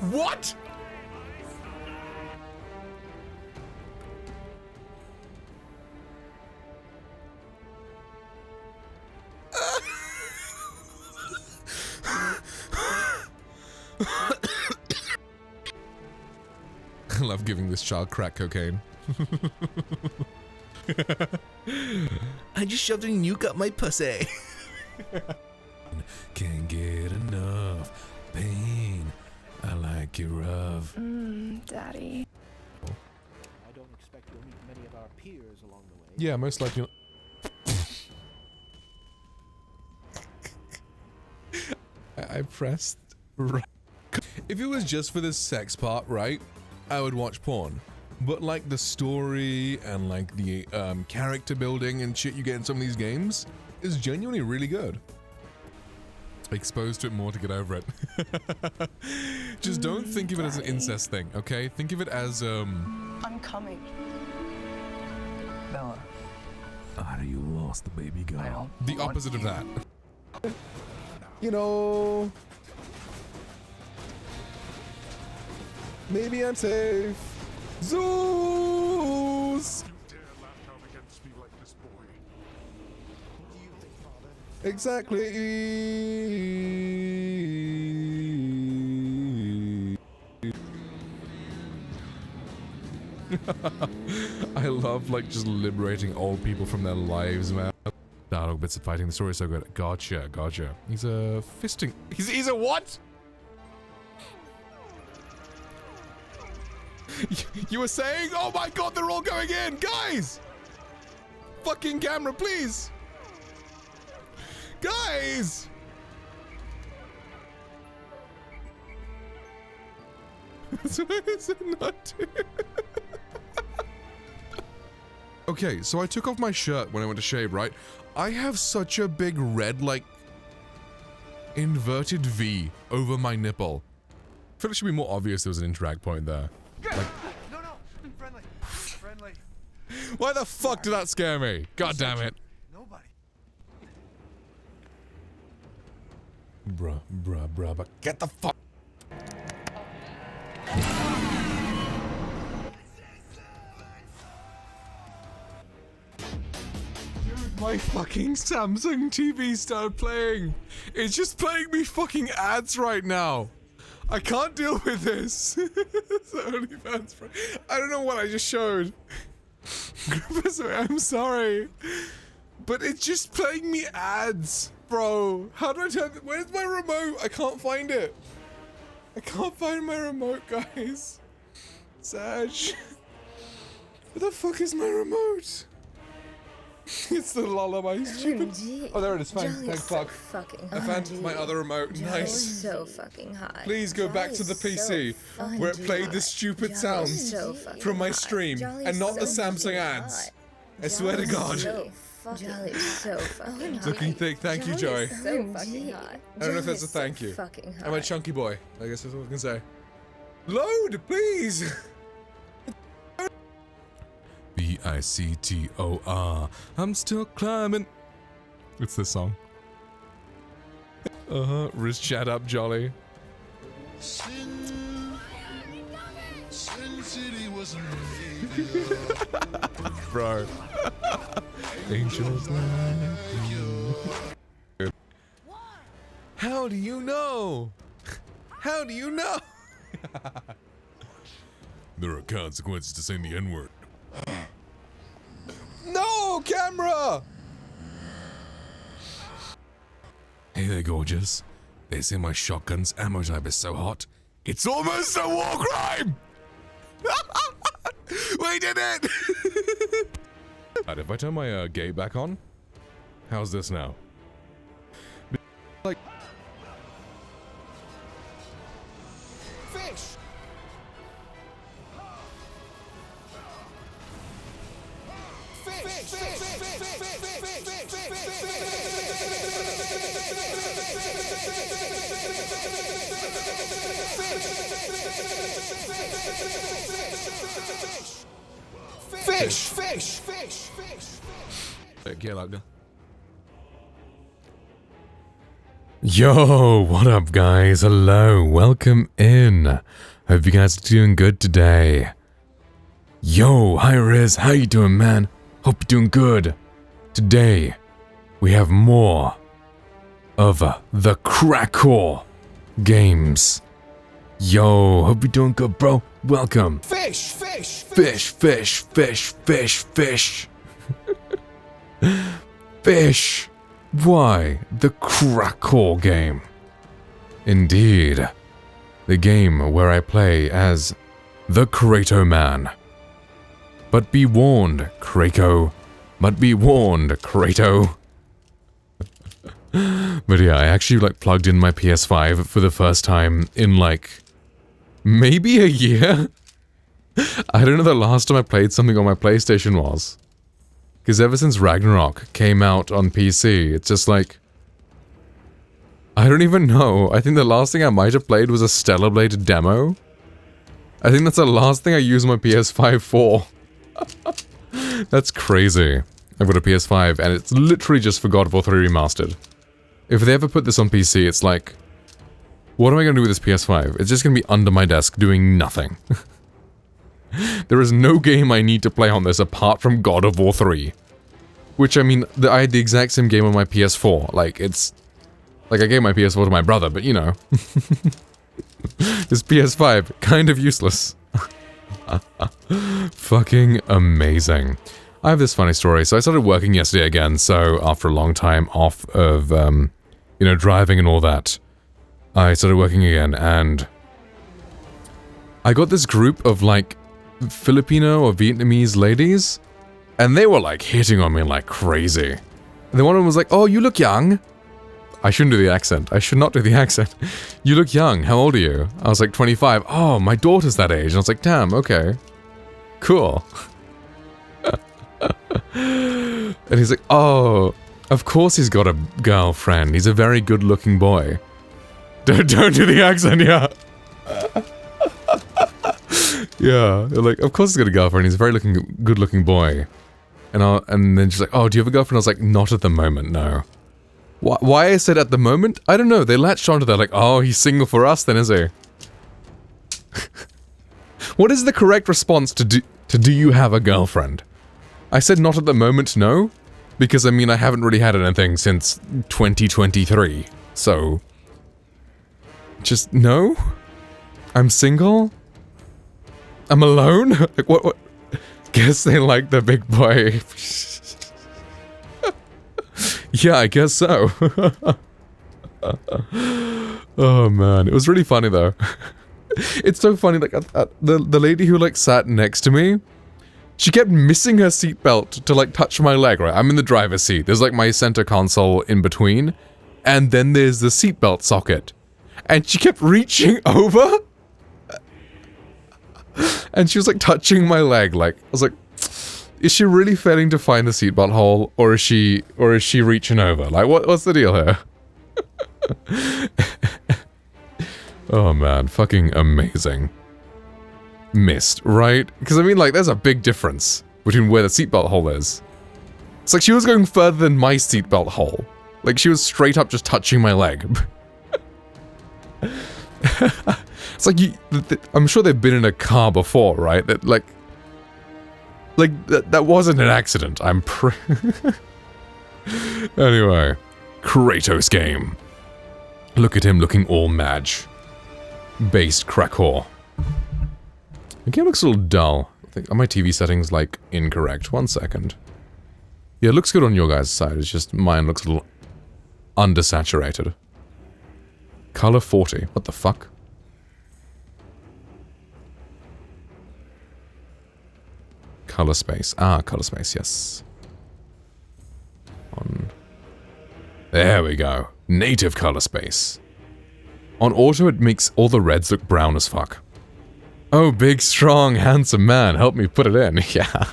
What? I love giving this child crack cocaine. I just shoved a nuke up my pussy. Can't get enough pain. I like you rough. Daddy. I don't expect you'll meet many of our peers along the way. Yeah, most likely. I pressed right. If it was just for the sex part, right, I would watch porn. But like the story and like the character building and shit you get in some of these games is genuinely really good. Exposed to it more to get over it. Just don't think of it as an incest thing, okay? Think of it as I'm coming. Bella. Are you lost, the baby girl? The want opposite of you. that. You know, maybe I'm safe. Zeus! Exactly. I love like just liberating old people from their lives, man. Dialogue bits of fighting, the story is so good. Gotcha, gotcha. He's a fisting. He's a what? You were saying? Oh my god, they're all going in! Guys! Fucking camera, please! Guys! So is it not? Okay, so I took off my shirt when I went to shave, right? I have such a big red, like, inverted V over my nipple. I feel it should be more obvious there was an interact point there. Like, No, I'm friendly. Friendly. why the fuck did that scare me? God damn it. Nobody. Bruh, but get the fuck. Dude, my fucking Samsung TV started playing. It's just playing me fucking ads right now. I can't deal with this. It's the OnlyFans. I don't know what I just showed. I'm sorry. But it's just playing me ads, bro. How do I turn it? Where's my remote? I can't find it. I can't find my remote, guys. Sag. Where the fuck is my remote? It's the lullaby, stupid. Oh, there it is. Fine. Thanks, fuck. Fucking I found my other remote. Nice. So fucking hot. Please go back to the PC where it played the stupid sounds from my stream and not the Samsung ads. I swear to God. Jolly's so fucking hot. Looking thick. Thank you, Joy. So fucking hot. I don't know if that's a thank you. Fucking hot. I'm a chunky boy. I guess that's what I can say. Load, please. B-I-C-T-O-R. I'm still climbing. It's this song. Wrist chat up, Jolly. Sin City wasn't Bro. Angels like you. How do you know? How do you know? There are consequences to saying the N-word. No, camera! Hey there, gorgeous. They say my shotgun's ammo type is so hot, it's almost a war crime! We did it! Alright, if I turn my gate back on, how's this now? Like... Fish! Fish! Okay, like that. Yo, what up guys? Hello, welcome in. Hope you guys are doing good today. Yo, hi Riz, how you doing, man? Hope you're doing good. Today, we have more of the Crackcore games. Yo, hope you're doing good, bro. Welcome. Fish, fish, Fish, fish, fish, fish, fish. Fish. Why? The Crackcore game. Indeed. The game where I play as the Krato Man. But be warned, Krato. But be warned, Krato. But yeah, I actually like plugged in my PS5 for the first time in like maybe a year. I don't know the last time I played something on my PlayStation was. Because ever since Ragnarok came out on PC, it's just like... I don't even know. I think the last thing I might have played was a Stellar Blade demo. I think that's the last thing I used my PS5 for. That's crazy. I've got a PS5 and it's literally just for God of War 3 Remastered. If they ever put this on PC, it's like... What am I going to do with this PS5? It's just going to be under my desk doing nothing. There is no game I need to play on this apart from God of War 3. Which, I mean, I had the exact same game on my PS4. Like, it's... Like, I gave my PS4 to my brother, but you know. This PS5, kind of useless. Fucking amazing. I have this funny story. So I started working yesterday again, so after a long time off of, you know, driving and all that, I started working again, and I got this group of, like, Filipino or Vietnamese ladies, and they were like hitting on me like crazy. And then one of them was like, "Oh, you look young." I shouldn't do the accent. I should not do the accent. "You look young. How old are you?" I was like, 25. "Oh, my daughter's that age." And I was like, "Damn, okay. Cool." And he's like, "Oh, of course he's got a girlfriend. He's a very good-looking boy." Don't do the accent, yeah. Yeah, like, of course he's got a girlfriend, he's a very good-looking boy. And then she's like, "Oh, do you have a girlfriend?" I was like, "Not at the moment, no." Why I said at the moment? I don't know, they latched onto that, like, "Oh, he's single for us then, is he?" What is the correct response to do you have a girlfriend? I said not at the moment, no, because I mean, I haven't really had anything since 2023, so... Just, no? I'm single? I'm alone? Like, what? Guess they like the big boy. Yeah, I guess so. Oh man, it was really funny though. It's so funny, like, the lady who, like, sat next to me, she kept missing her seatbelt to, like, touch my leg, right? I'm in the driver's seat. There's, like, my center console in between, and then there's the seatbelt socket. And she kept reaching over, and she was like touching my leg. Like, I was like, is she really failing to find the seatbelt hole, or is she reaching over? Like, what's the deal here? Oh man, fucking amazing. Missed, right? Because I mean, like, there's a big difference between where the seatbelt hole is. It's like she was going further than my seatbelt hole. Like, she was straight up just touching my leg. It's like, I'm sure they've been in a car before, right? That that wasn't an accident. Anyway, Kratos game. Look at him looking all madge. Based Crackcore. The game looks a little dull. I think, are my TV settings, like, incorrect? 1 second. Yeah, it looks good on your guys' side. It's just mine looks a little undersaturated. Color 40. What the fuck? Color space. Ah, color space, yes. There we go. Native color space. On auto, it makes all the reds look brown as fuck. Oh, big, strong, handsome man, help me put it in. Yeah.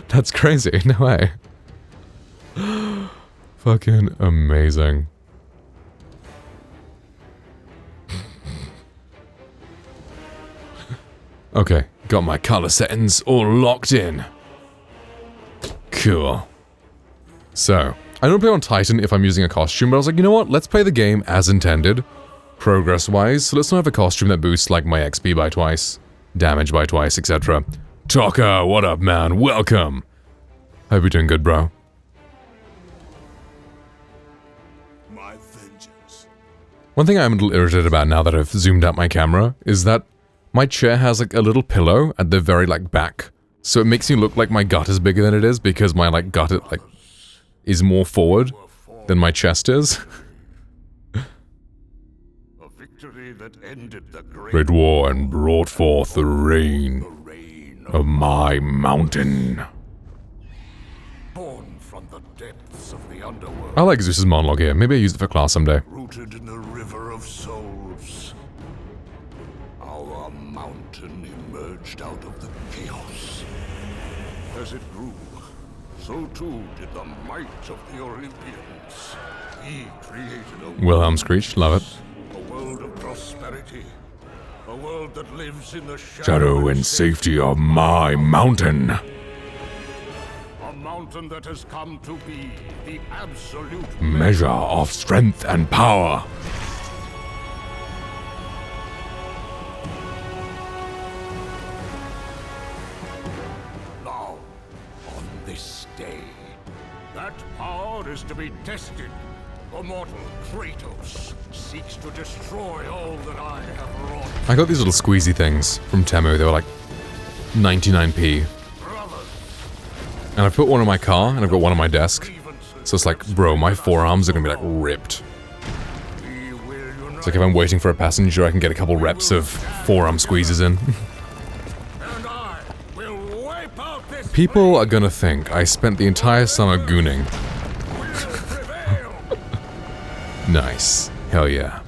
That's crazy. No way. Fucking amazing. Okay, got my color settings all locked in. Cool. So, I don't play on Titan if I'm using a costume, but I was like, you know what? Let's play the game as intended, progress-wise. So let's not have a costume that boosts like my XP by twice, damage by twice, etc. Taka, what up, man? Welcome. Hope you're doing good, bro. My vengeance. One thing I'm a little irritated about now that I've zoomed out my camera is that my chair has like a little pillow at the very like back. So it makes me look like my gut is bigger than it is because my like gut like is more forward than my chest is. A victory that ended the Great war and brought forth the reign reign of my mountain. born from the depths of the underworld, I like Zeus's monologue here. Maybe I use it for class someday. rooted in the river of souls. Our mountain emerged out of the chaos. As it grew, so too did the might of the Olympians. He created a Wilhelm Screech, love it. A world of prosperity. A world that lives in the Shadow and safety of my mountain. A mountain that has come to be the absolute Measure of strength and power. Now, on this day, that power is to be tested. The mortal Kratos seeks to destroy all that I have wrought. I got these little squeezy things from Temu. They were like 99p. Brothers, And I put one on my car and I've got one on my desk. So it's like, bro, my forearms are gonna be like ripped. we will unite, It's like if I'm waiting for a passenger, I can get a couple reps of forearm squeezes in. and I will wipe out this People are gonna think I spent the entire summer gooning. will prevail. Nice. Hell yeah.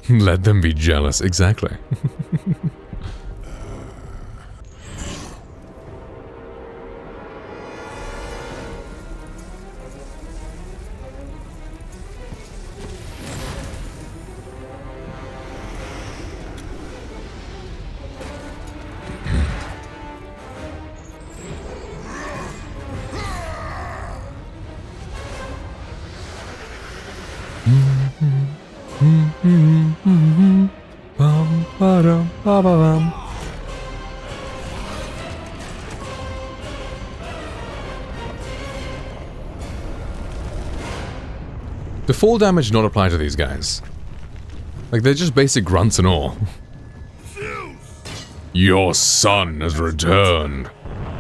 Let them be jealous, exactly. Bum, ba-dum, ba-ba-bum. The fall damage not apply to these guys. Like, they're just basic grunts and all. Your son has returned.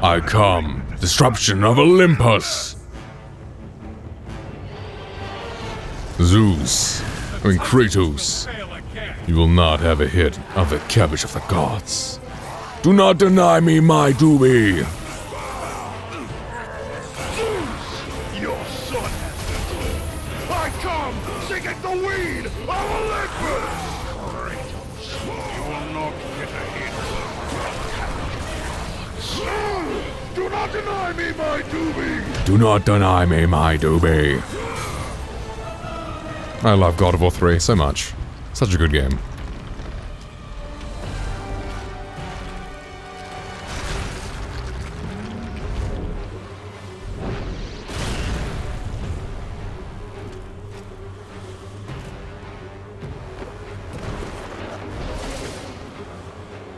I come. Disruption of Olympus. Zeus. I mean Kratos. You will not have a hit of the cabbage of the gods. Do not deny me my duty. Your son has I come seeking the weed of Olympus! Kratos, you will not get a hit. Do not deny me my duty! Do not deny me my duty. I love God of War 3 so much. Such a good game.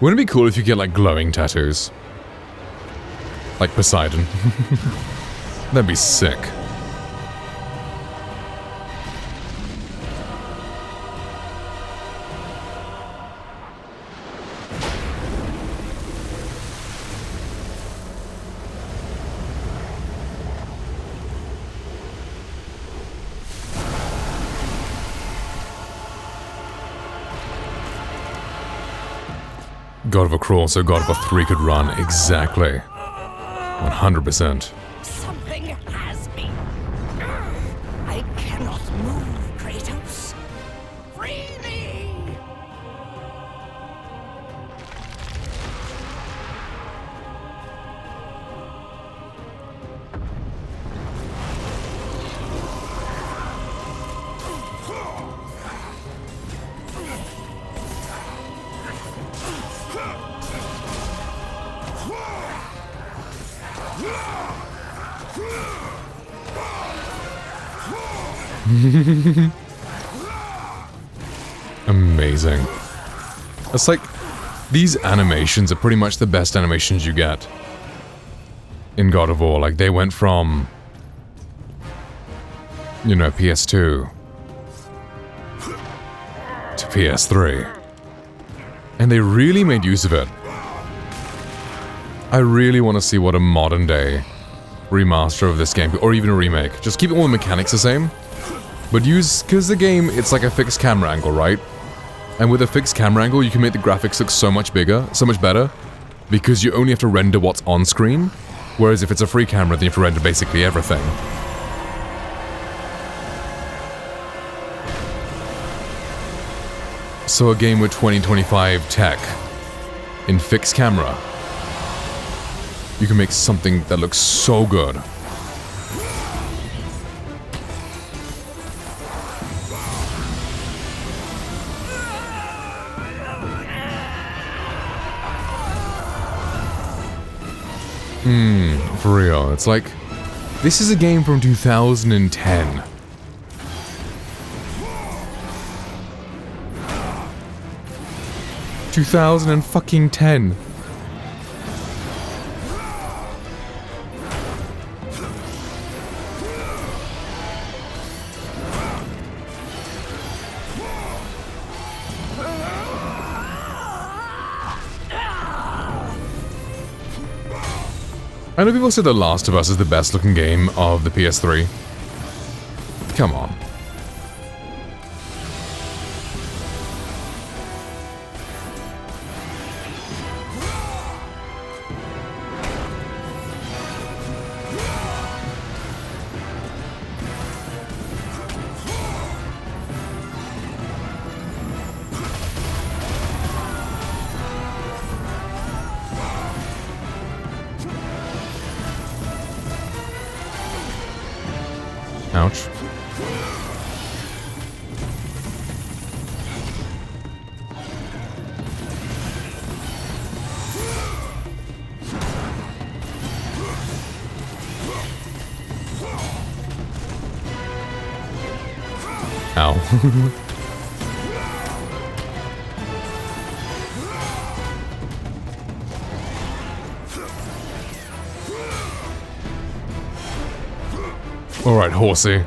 Wouldn't it be cool if you get like glowing tattoos? Like Poseidon. That'd be sick. God of a Crawl so God of a 3 could run. Exactly. 100%. Something has me. I cannot move, Kratos. Free me! Amazing. It's like, these animations are pretty much the best animations you get in God of War. Like, they went from, you know, PS2 to PS3. And they really made use of it. I really want to see what a modern day remaster of this game, or even a remake. Just keep all the mechanics the same, but use, because the game, it's like a fixed camera angle, right? And with a fixed camera angle, you can make the graphics look so much bigger, so much better, because you only have to render what's on screen, whereas if it's a free camera, then you have to render basically everything. So a game with 2025 tech in fixed camera, you can make something that looks so good. For real. It's like, this is a game from 2010. fucking 10. I know people say The Last of Us is the best looking game of the PS3. Come on. Ouch. Ow. All right, horsey.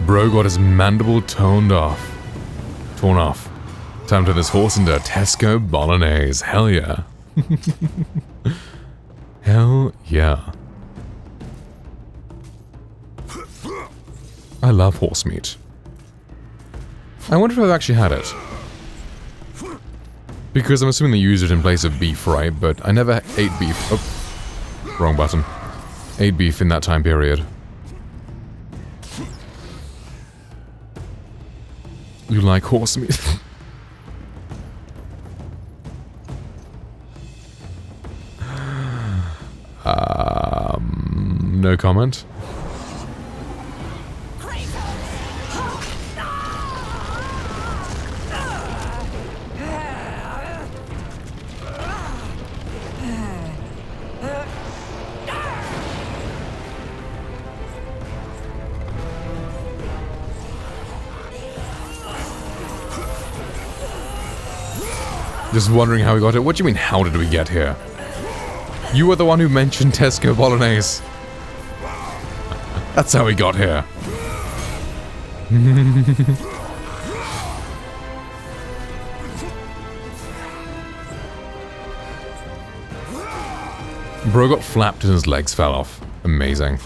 Bro got his mandible torn off. Time to turn this horse into a Tesco Bolognese. Hell yeah. Hell yeah. I love horse meat. I wonder if I've actually had it. Because I'm assuming they used it in place of beef, right? But I never ate beef. Oh, wrong button. Ate beef in that time period. You like horse meat? No comment. Just wondering how we got it. What do you mean, how did we get here? You were the one who mentioned Tesco Bolognese. That's how we got here. Bro got flapped and his legs fell off. Amazing.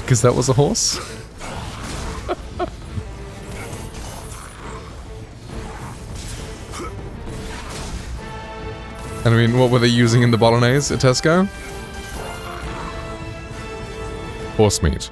Because that was a horse? And I mean, what were they using in the bolognese at Tesco? Horse meat.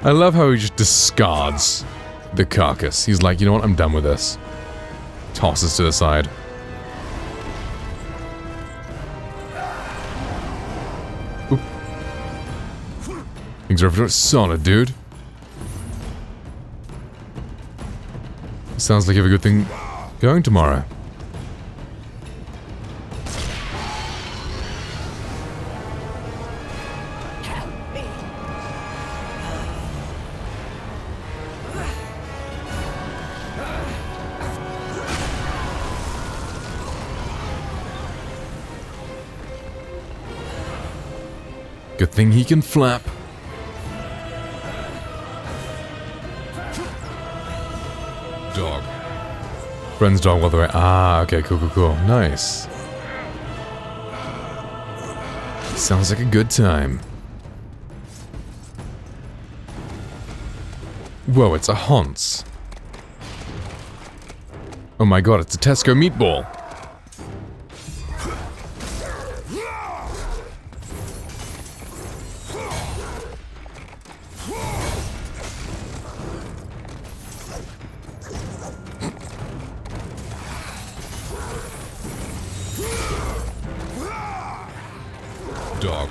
I love how he just discards the carcass. He's like, you know what, I'm done with this. Tosses to the side. Oop. Things are solid, dude. Sounds like you have a good thing going tomorrow. Good thing he can flap. Dog. Friend's dog all the way. Ah, okay, cool, cool, cool. Nice. Sounds like a good time. Whoa, it's a Hans. Oh my god, it's a Tesco meatball. Dog.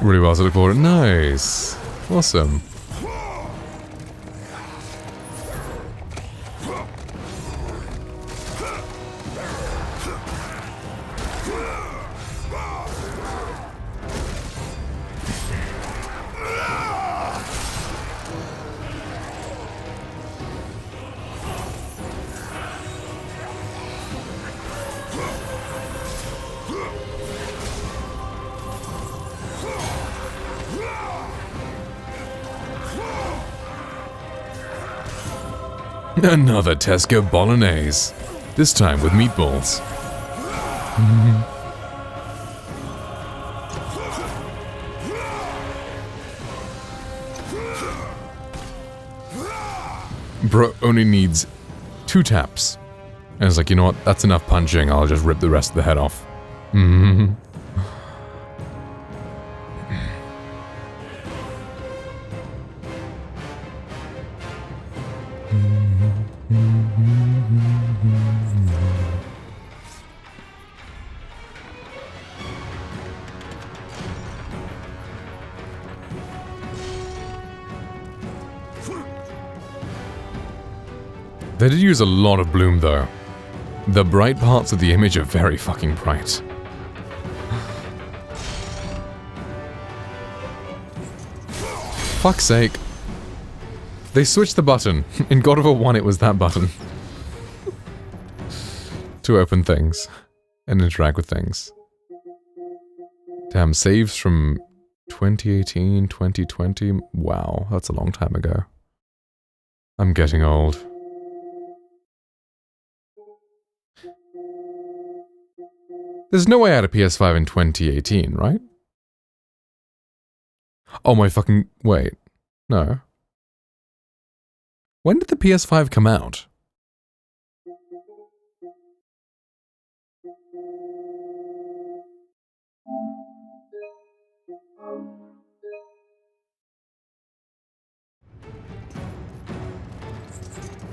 Really well to look forward to. Nice. Awesome. Another Tesco bolognese. This time with meatballs. Bro only needs 2 taps. And it's like, you know what? That's enough punching. I'll just rip the rest of the head off. They did use a lot of bloom though. The bright parts of the image are very fucking bright. Fuck's sake. They switched the button. In God of War 1 it was that button. To open things. And interact with things. Damn, saves from 2018, 2020. Wow, that's a long time ago. I'm getting old. There's no way I had a PS5 in 2018, right? Oh my fucking... wait. No. When did the PS5 come out?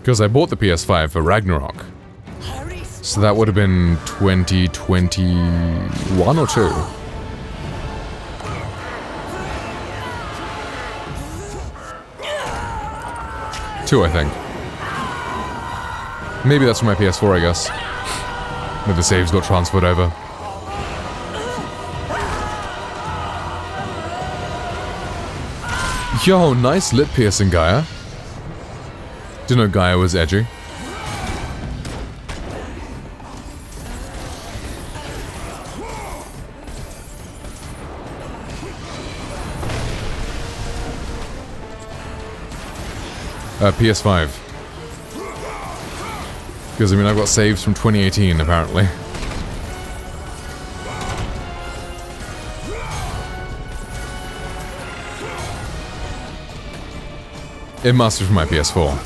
Because I bought the PS5 for Ragnarok. So that would have been 2021 or 2. Two, I think. Maybe that's from my PS4, I guess. Where the saves got transferred over. Yo, nice lip piercing, Gaia. Didn't know Gaia was edgy. PS5. Because, I mean, I've got saves from 2018, apparently. It must be from my PS4.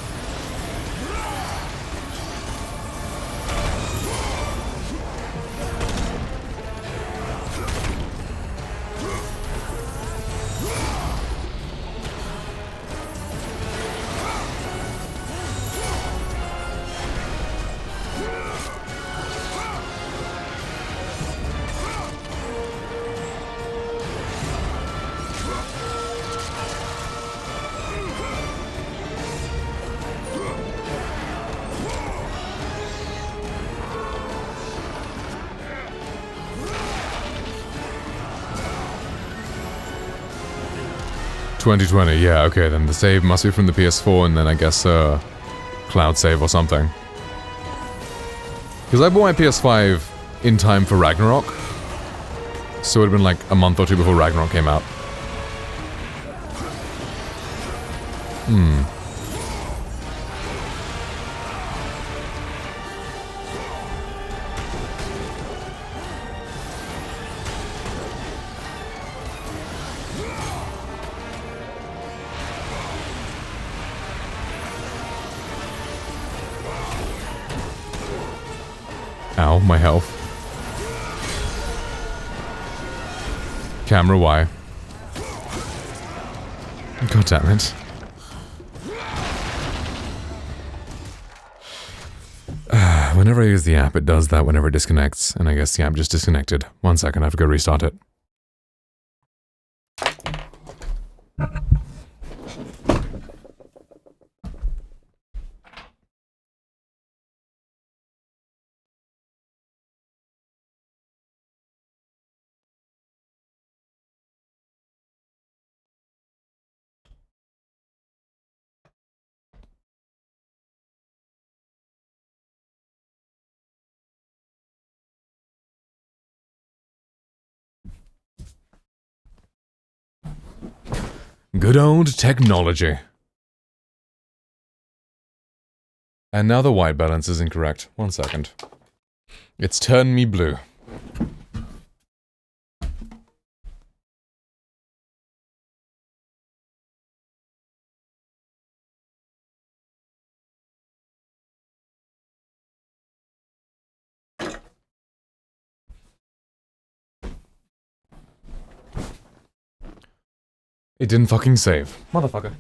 $2020, yeah, okay, then the save must be from the PS4 and then I guess, cloud save or something. Because I bought my PS5 in time for Ragnarok, so it would have been like a month or two before Ragnarok came out. Ow, my health. Camera, why? God damn it. Whenever I use the app, it does that whenever it disconnects, and I guess the app just disconnected. 1 second, I have to go restart it. Good old technology. And now the white balance is incorrect. 1 second. It's turned me blue. It didn't fucking save. Motherfucker.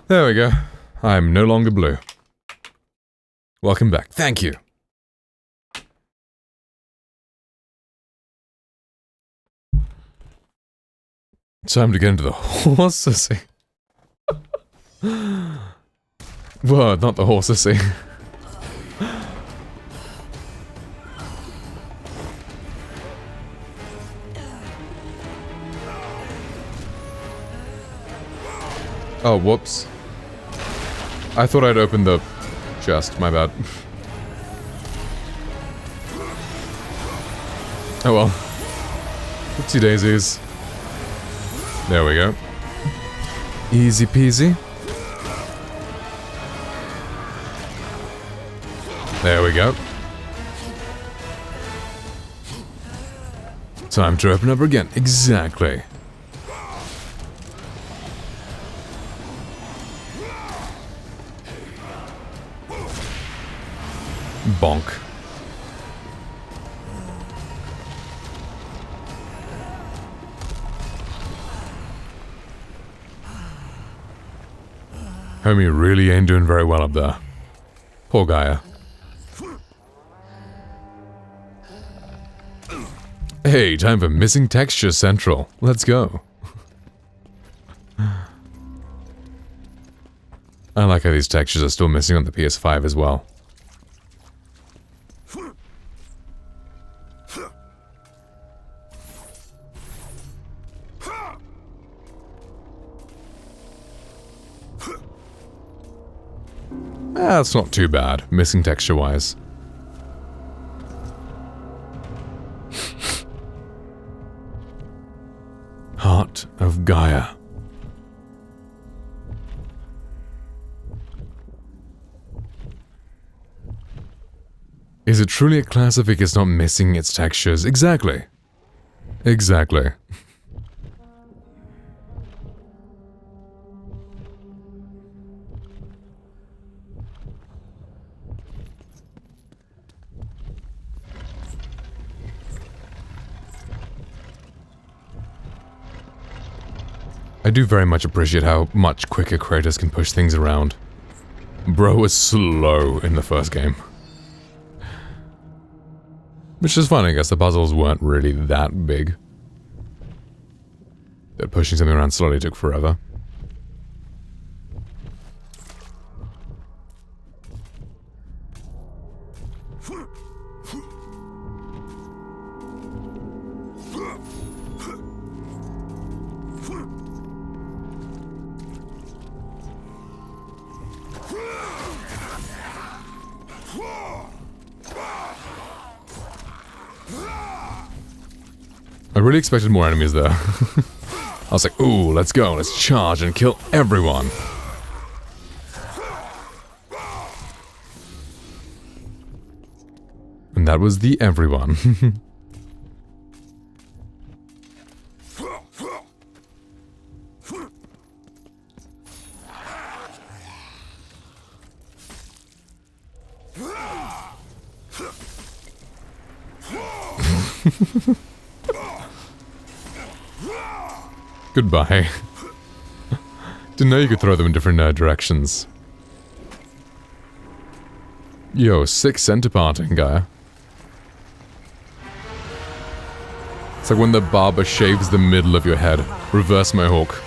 There we go. I'm no longer blue. Welcome back. Thank you. Time to get into the horse sissy. Well, not the horse sissy. Oh, whoops. I thought I'd opened the chest, my bad. Oh well. Whoopsie daisies. There we go. Easy peasy. There we go. Time to open up again. Exactly. Bonk. Homie really ain't doing very well up there. Poor Gaia. Hey, time for Missing Texture Central. Let's go. I like how these textures are still missing on the PS5 as well. That's not too bad, missing texture-wise. Heart of Gaia. Is it truly a classic if it's not missing its textures? Exactly. Exactly. I do very much appreciate how much quicker Kratos can push things around. Bro was slow in the first game. Which is fun, I guess. The puzzles weren't really that big. But pushing something around slowly took forever. I really expected more enemies there. I was like, ooh, let's go, let's charge and kill everyone. And that was the everyone. Goodbye. Didn't know you could throw them in different directions. Yo, 6 center parting, guy. It's like when the barber shaves the middle of your head. Reverse my hawk.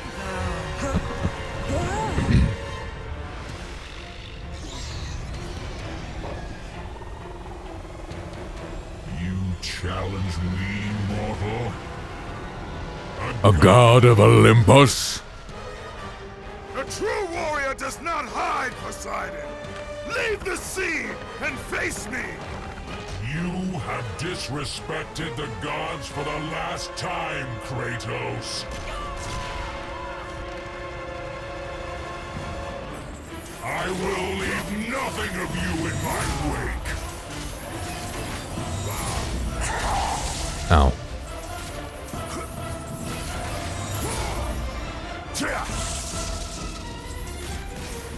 You challenge me, mortal? A god of Olympus? A true warrior does not hide, Poseidon! Leave the sea and face me! You have disrespected the gods for the last time, Kratos. I will leave nothing of you in my wake. Ow.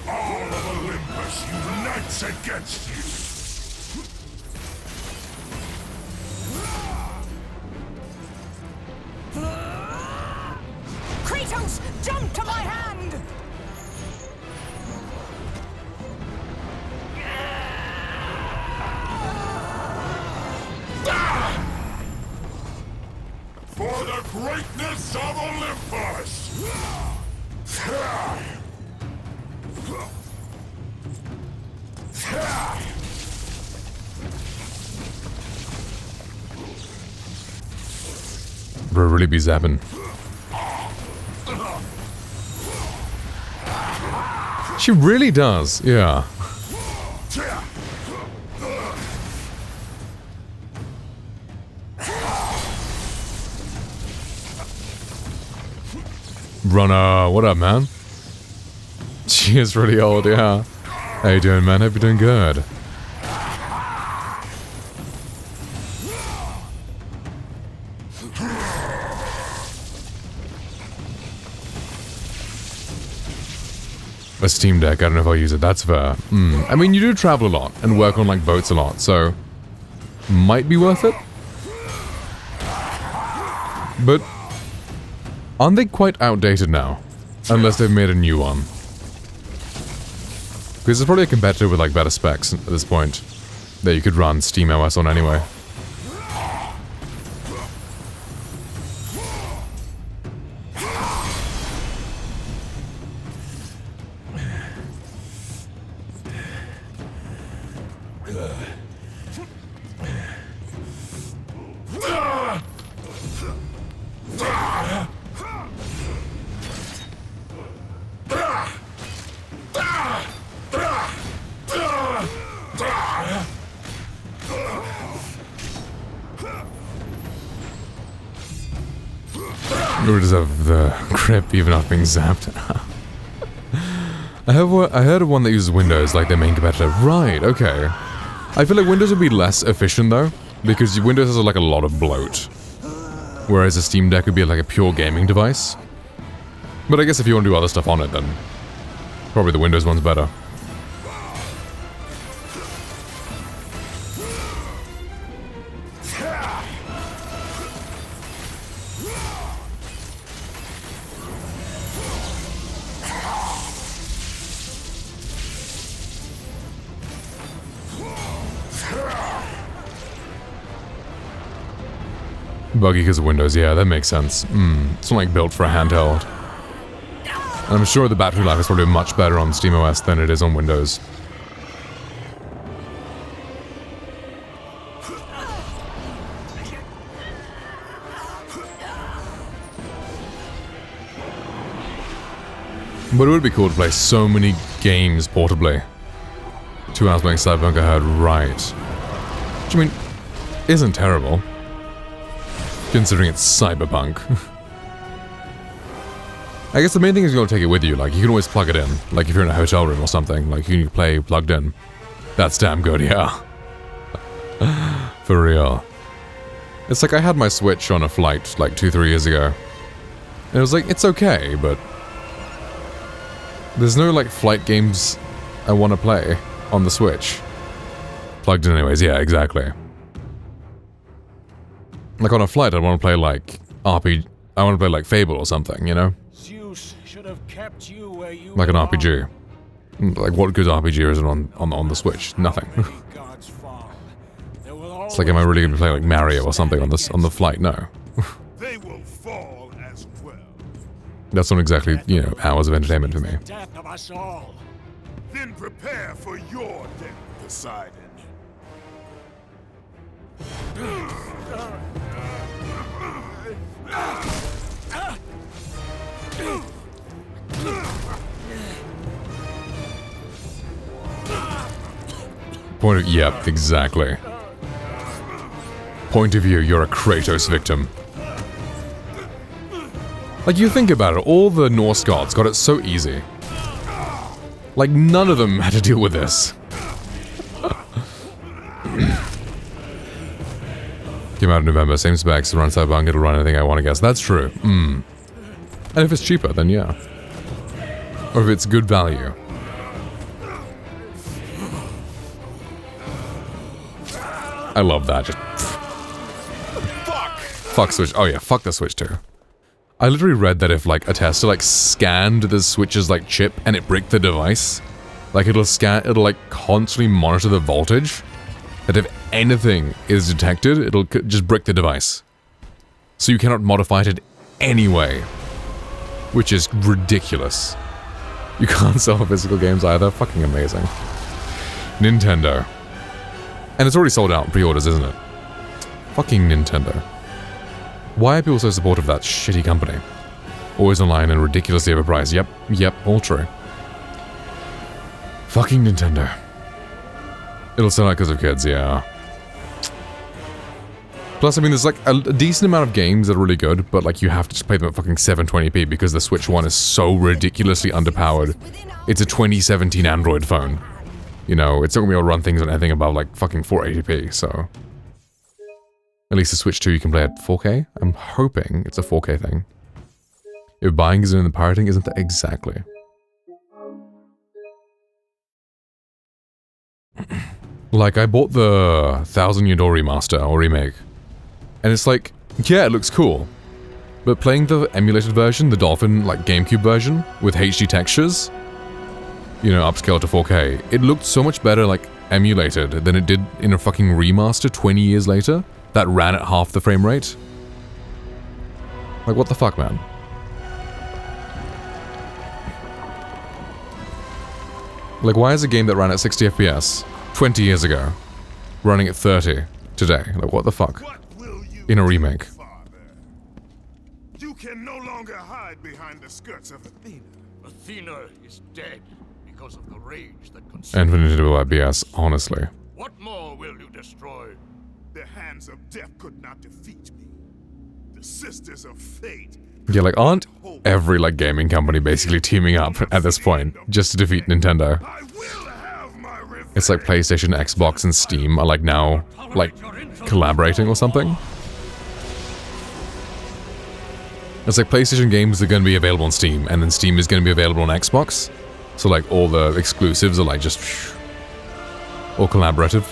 All of Olympus unites against you! Kratos, jump to my hand! For the greatness of Olympus! Bro, really be zapping. She really does, yeah. Runner, what up, man? She is really old, yeah. How you doing, man? Hope you're doing good. A Steam Deck, I don't know if I'll use it, that's fair. I mean, you do travel a lot and work on, like, boats a lot, so... might be worth it? But... aren't they quite outdated now? Unless they've made a new one. Because it's probably a competitor with, like, better specs at this point. That you could run SteamOS on anyway. Who deserve the grip even after being zapped? I heard of one that uses Windows like their main competitor. Right, okay. I feel like Windows would be less efficient though, because Windows has like a lot of bloat. Whereas a Steam Deck would be like a pure gaming device. But I guess if you want to do other stuff on it, then probably the Windows one's better. Buggy because of Windows, yeah, that makes sense. It's not like built for a handheld. And I'm sure the battery life is probably much better on SteamOS than it is on Windows. But it would be cool to play so many games portably. 2 hours playing Cyberpunk, I heard, right. Which, I mean, isn't terrible. Considering it's Cyberpunk. I guess the main thing is you're gonna take it with you, like, you can always plug it in. Like, if you're in a hotel room or something, like, you can play plugged in. That's damn good, yeah. For real. It's like I had my Switch on a flight, like, 2-3 years ago. And it was like, it's okay, but... there's no, like, flight games I want to play on the Switch. Plugged in anyways, yeah, exactly. Like on a flight, I want to play like I want to play like Fable or something, you know? Zeus should have kept you where you Like an belong. RPG. Like what good RPG is it on the Switch? Nothing. It's like, am I really going to play like Mario or something on the flight? No. They will fall as well. That's not exactly, you know, hours of entertainment for me. Death of us all. Then prepare for your death, Poseidon. Point of, yep, exactly. Point of view, you're a Kratos victim. Like, you think about it, all the Norse gods got it so easy. Like, none of them had to deal with this. Came out in November, same specs, run Cyberpunk, it'll run anything I want to guess. That's true. And if it's cheaper, then yeah. Or if it's good value. I love that, just... Fuck Switch. Oh yeah, fuck the Switch too. I literally read that if like a tester like scanned the Switch's like chip and it bricked the device, like it'll like constantly monitor the voltage, that if anything is detected, it'll just brick the device. So you cannot modify it in any way. Which is ridiculous. You can't sell physical games either, fucking amazing. Nintendo. And it's already sold out in pre-orders, isn't it? Fucking Nintendo. Why are people so supportive of that shitty company? Always online and ridiculously overpriced. Yep, all true. Fucking Nintendo. It'll sell out because of kids, yeah. Plus, I mean, there's like a decent amount of games that are really good, but like you have to just play them at fucking 720p because the Switch one is so ridiculously underpowered. It's a 2017 Android phone. You know, it's not gonna be able to run things on anything above like fucking 480p, so... At least the Switch 2 you can play at 4K? I'm hoping it's a 4K thing. If buying isn't in the pirating, isn't that exactly? Like, I bought the 1000 Year Door remaster or remake. And it's like, yeah, it looks cool. But playing the emulated version, the Dolphin, like, GameCube version, with HD textures, you know, upscale to 4K, it looked so much better, like, emulated than it did in a fucking remaster 20 years later that ran at half the frame rate. Like, what the fuck, man? Like, why is a game that ran at 60 FPS 20 years ago running at 30 today? Like, what the fuck? In a remake. You can no longer hide behind the skirts of Athena. Athena is dead because of the rage that consumes. Infinity will BS, honestly. What more will you destroy? The hands of death could not defeat me. The Sisters of Fate. Yeah, like, aren't every, like, gaming company basically teaming up at this point just to defeat Nintendo? I will have my revenge. It's like PlayStation, Xbox, and Steam are, like, now, like, collaborating or something. It's like PlayStation games are going to be available on Steam, and then Steam is going to be available on Xbox. So, like, all the exclusives are, like, just all collaborative.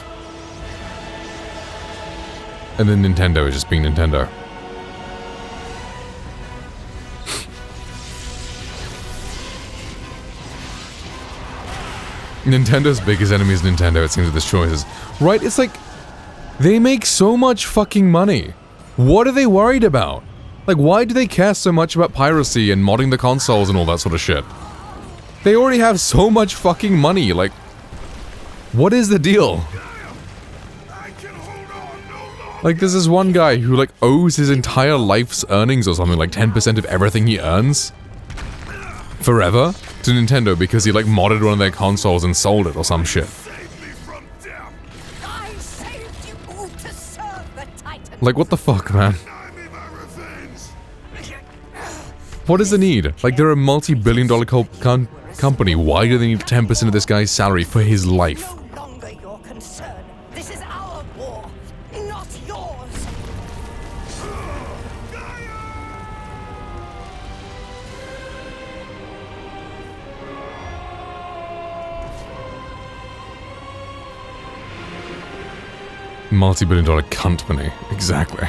And then Nintendo is just being Nintendo. Nintendo's biggest enemy is Nintendo, it seems, with this choices. Right? It's like, they make so much fucking money. What are they worried about? Like, why do they care so much about piracy and modding the consoles and all that sort of shit? They already have so much fucking money, like... What is the deal? Like, there's this one guy who, like, owes his entire life's earnings or something, like 10% of everything he earns forever to Nintendo because he, like, modded one of their consoles and sold it or some shit. I saved you all to serve the Titan. Like, what the fuck, man? What is the need? Like, they're a multi-billion-dollar company. Why do they need 10% of this guy's salary for his life? No longer your concern. This is our war, not yours. Multi-billion-dollar company. Exactly.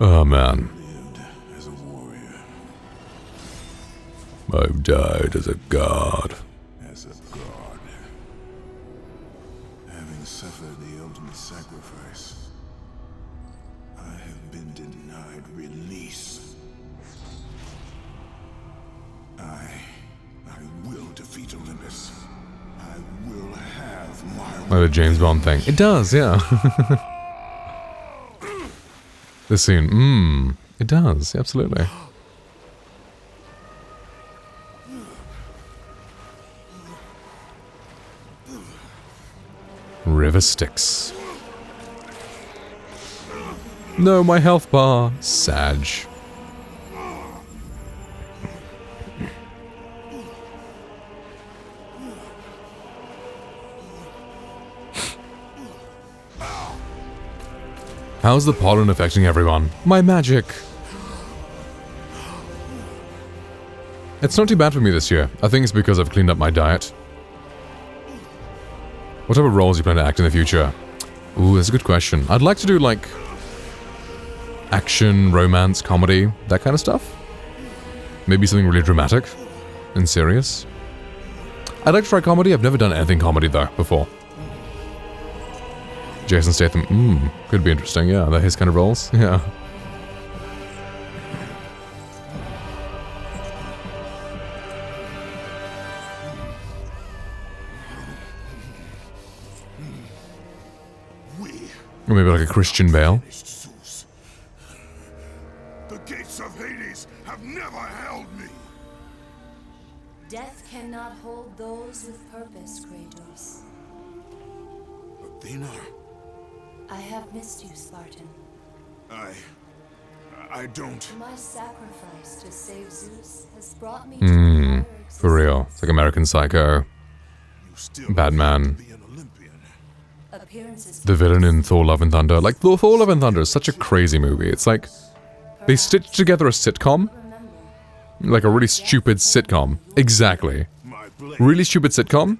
Oh, man. I've died as a god. As a god, having suffered the ultimate sacrifice, I have been denied release. I will defeat Olympus. I will have my... Oh, the James Bond thing. It does, yeah. The scene. It does, absolutely. River Styx. No, my health bar. Sag. How's the pollen affecting everyone? My magic. It's not too bad for me this year. I think it's because I've cleaned up my diet. What type of roles do you plan to act in the future? Ooh, that's a good question. I'd like to do, like, action, romance, comedy, that kind of stuff. Maybe something really dramatic and serious. I'd like to try comedy. I've never done anything comedy, though, before. Jason Statham, could be interesting, yeah. They're his kind of roles, yeah. Or maybe like a Christian Bale. The gates of Hades have never held me. Death cannot hold those with purpose, Kratos. Athena, I have missed you, Spartan. I don't. My sacrifice to save Zeus has brought me to For real. It's like American Psycho, You still Batman, be an Olympian. appearances. the villain in Thor Love and Thunder. Like, Thor Love and Thunder is such a crazy movie. It's like, they stitched together a sitcom. Like a really stupid sitcom. Exactly. My blade Really stupid sitcom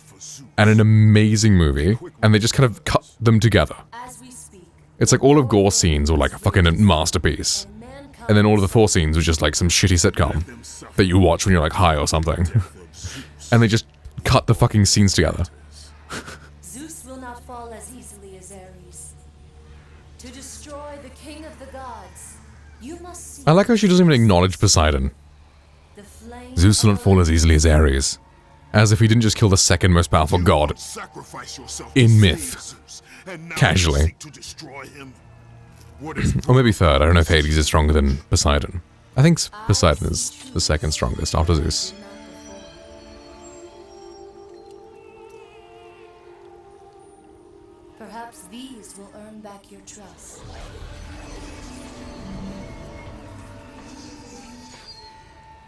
and an amazing movie. And they just kind of cut them together. As we speak, It's like all of Gore's scenes were like a fucking masterpiece. And then all of the Thor scenes was just like some shitty sitcom that you watch when you're like high or something. And they just cut the fucking scenes together. Zeus will not fall as easily as Ares. To destroy the king of the gods, you must see I like how she doesn't even acknowledge Poseidon. the flame. Zeus will not fall as easily as Ares. As if he didn't just kill the second most powerful god sacrifice yourself in to myth. save Zeus, and now Casually. you seek to destroy him. What is Or maybe third. I don't know if Hades is stronger than Poseidon. I think Poseidon is the second strongest after Zeus. Perhaps these will earn back your trust. chaos.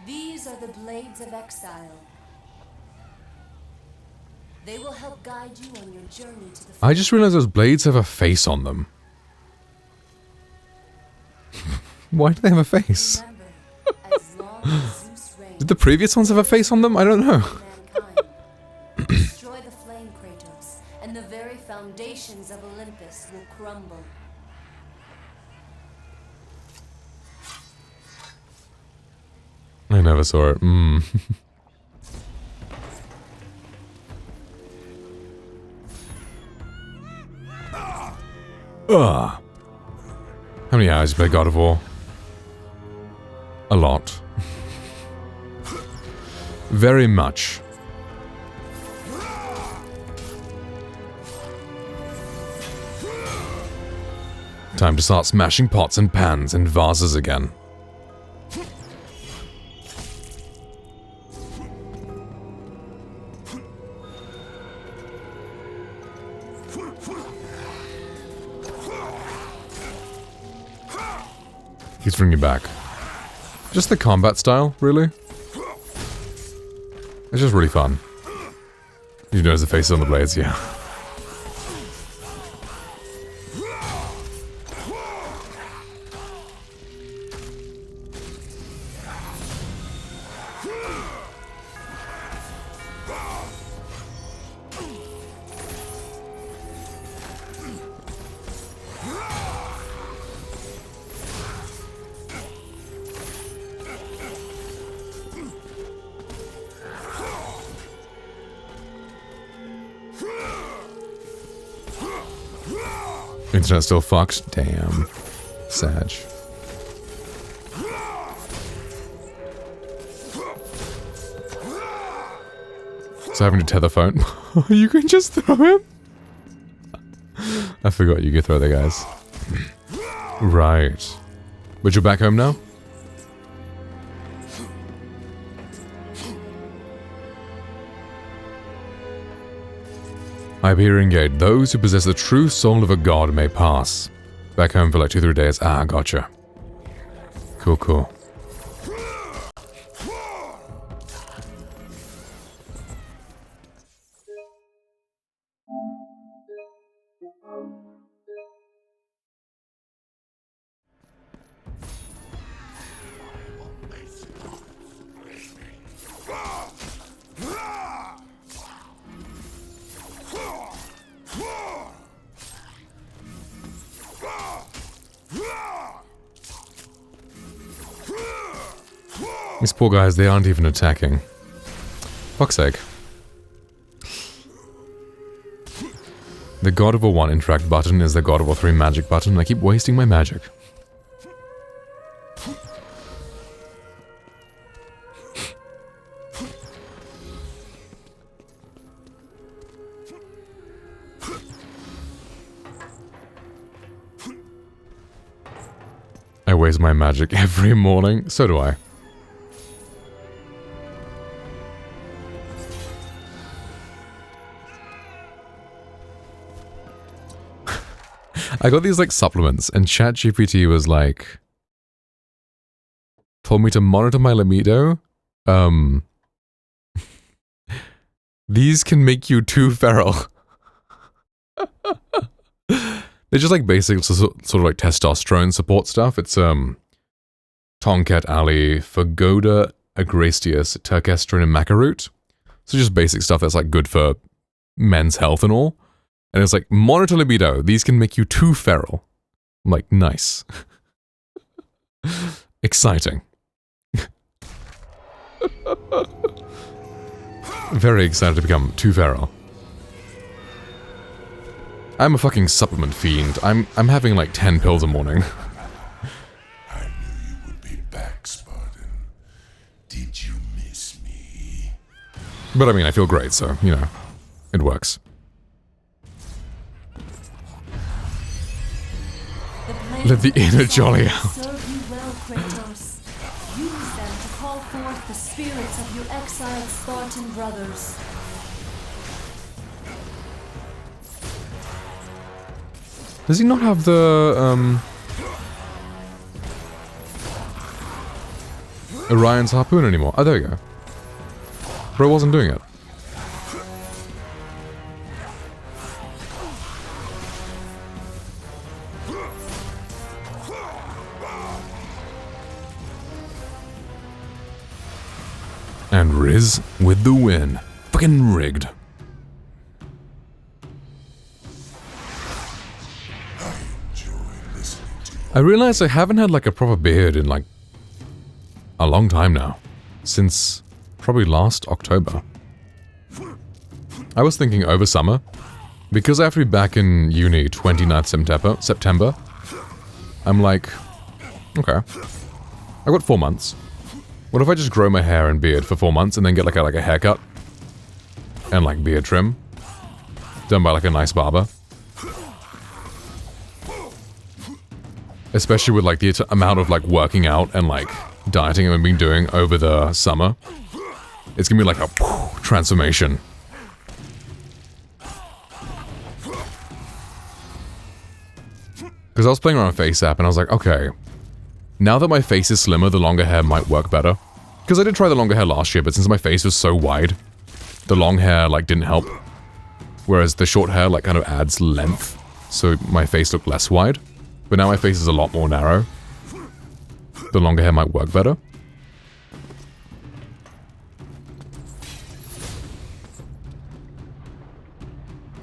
These are the Blades of Exile. They will help guide you on your journey to the I just realized those blades have a face on them. Why do they have a face? Remember, as long as Zeus reigns, Did the previous ones have a face on them? I don't know. mankind, destroy the flame Kratos, and the very foundations of Olympus will crumble. I never saw it. Ugh. How many hours you play God of War? A lot. Very much. Time to start smashing pots and pans and vases again. He's bringing back. Just the combat style, really? It's just really fun. You notice the faces on the blades, yeah. Internet still fucked? Damn. Sag. So having to tether phone. You can just throw him? I forgot you could throw the guys. Right. But you're back home now? Iberian Gate. Those who possess the true soul of a god may pass. Back home for like 2-3 days. Ah, gotcha. Cool, cool. These poor guys, they aren't even attacking. Fuck's sake. The God of War 1 interact button is the God of War 3 magic button, and I keep wasting my magic. I waste my magic every morning. So do I. I got these like supplements and ChatGPT was like, told me to monitor my libido. These can make you too feral. They're just like basic sort of like testosterone support stuff. It's Tonkat Ali, Fagoda, Agrestius, Turkesterone, and Macaroot. So just basic stuff that's like good for men's health and all. And it's like, monitor libido. These can make you too feral. I'm like, nice. Exciting. Very excited to become too feral. I'm a fucking supplement fiend. I'm having like 10 pills a morning. I knew you would be back, Spartan. Did you miss me? But I mean, I feel great, so, you know, it works. Let the inner jolly out. Serve you well, Kratos. Use them to call forth the spirits of your exiled Spartan brothers. Does he not have the, Orion's harpoon anymore? Oh, there we go. Bro wasn't doing it. And Riz with the win. Fucking rigged. I realize I haven't had like a proper beard in like a long time now. Since probably last October. I was thinking over summer. Because I have to be back in uni 29th September. I'm like, okay. I got 4 months. What if I just grow my hair and beard for 4 months and then get like a haircut? And like beard trim? Done by like a nice barber? Especially with like the amount of like working out and like dieting I've been doing over the summer. It's gonna be like a transformation. Because I was playing around with Face app and I was like, okay, now that my face is slimmer, the longer hair might work better. Because I did try the longer hair last year, but since my face was so wide, the long hair like didn't help. Whereas the short hair like kind of adds length, so my face looked less wide. But now my face is a lot more narrow. The longer hair might work better.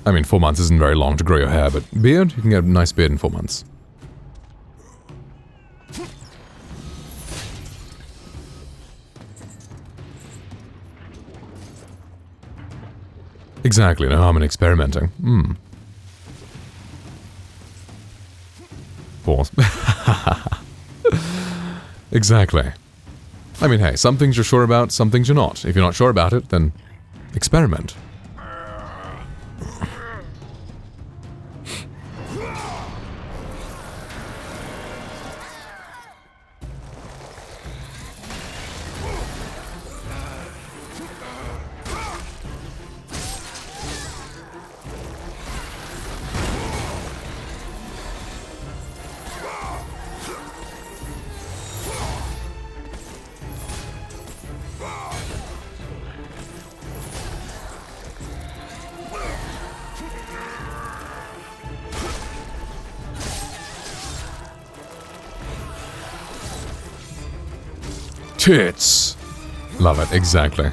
I mean, 4 months isn't very long to grow your hair, but beard? You can get a nice beard in 4 months. Exactly, no harm in experimenting. Pause. Exactly. I mean, hey, some things you're sure about, some things you're not. If you're not sure about it, then experiment. Tits! Love it, exactly.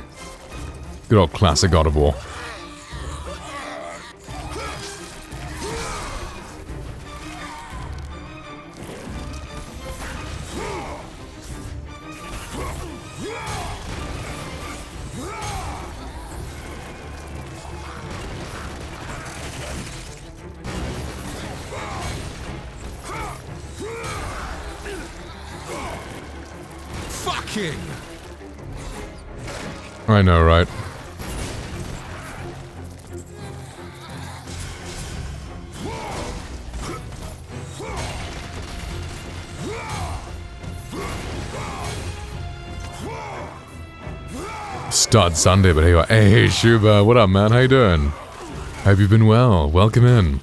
Good old classic God of War. I know, right? Stud Sunday, but here you are. Hey, Shuba, what up, man? How you doing? Hope you've been well. Welcome in.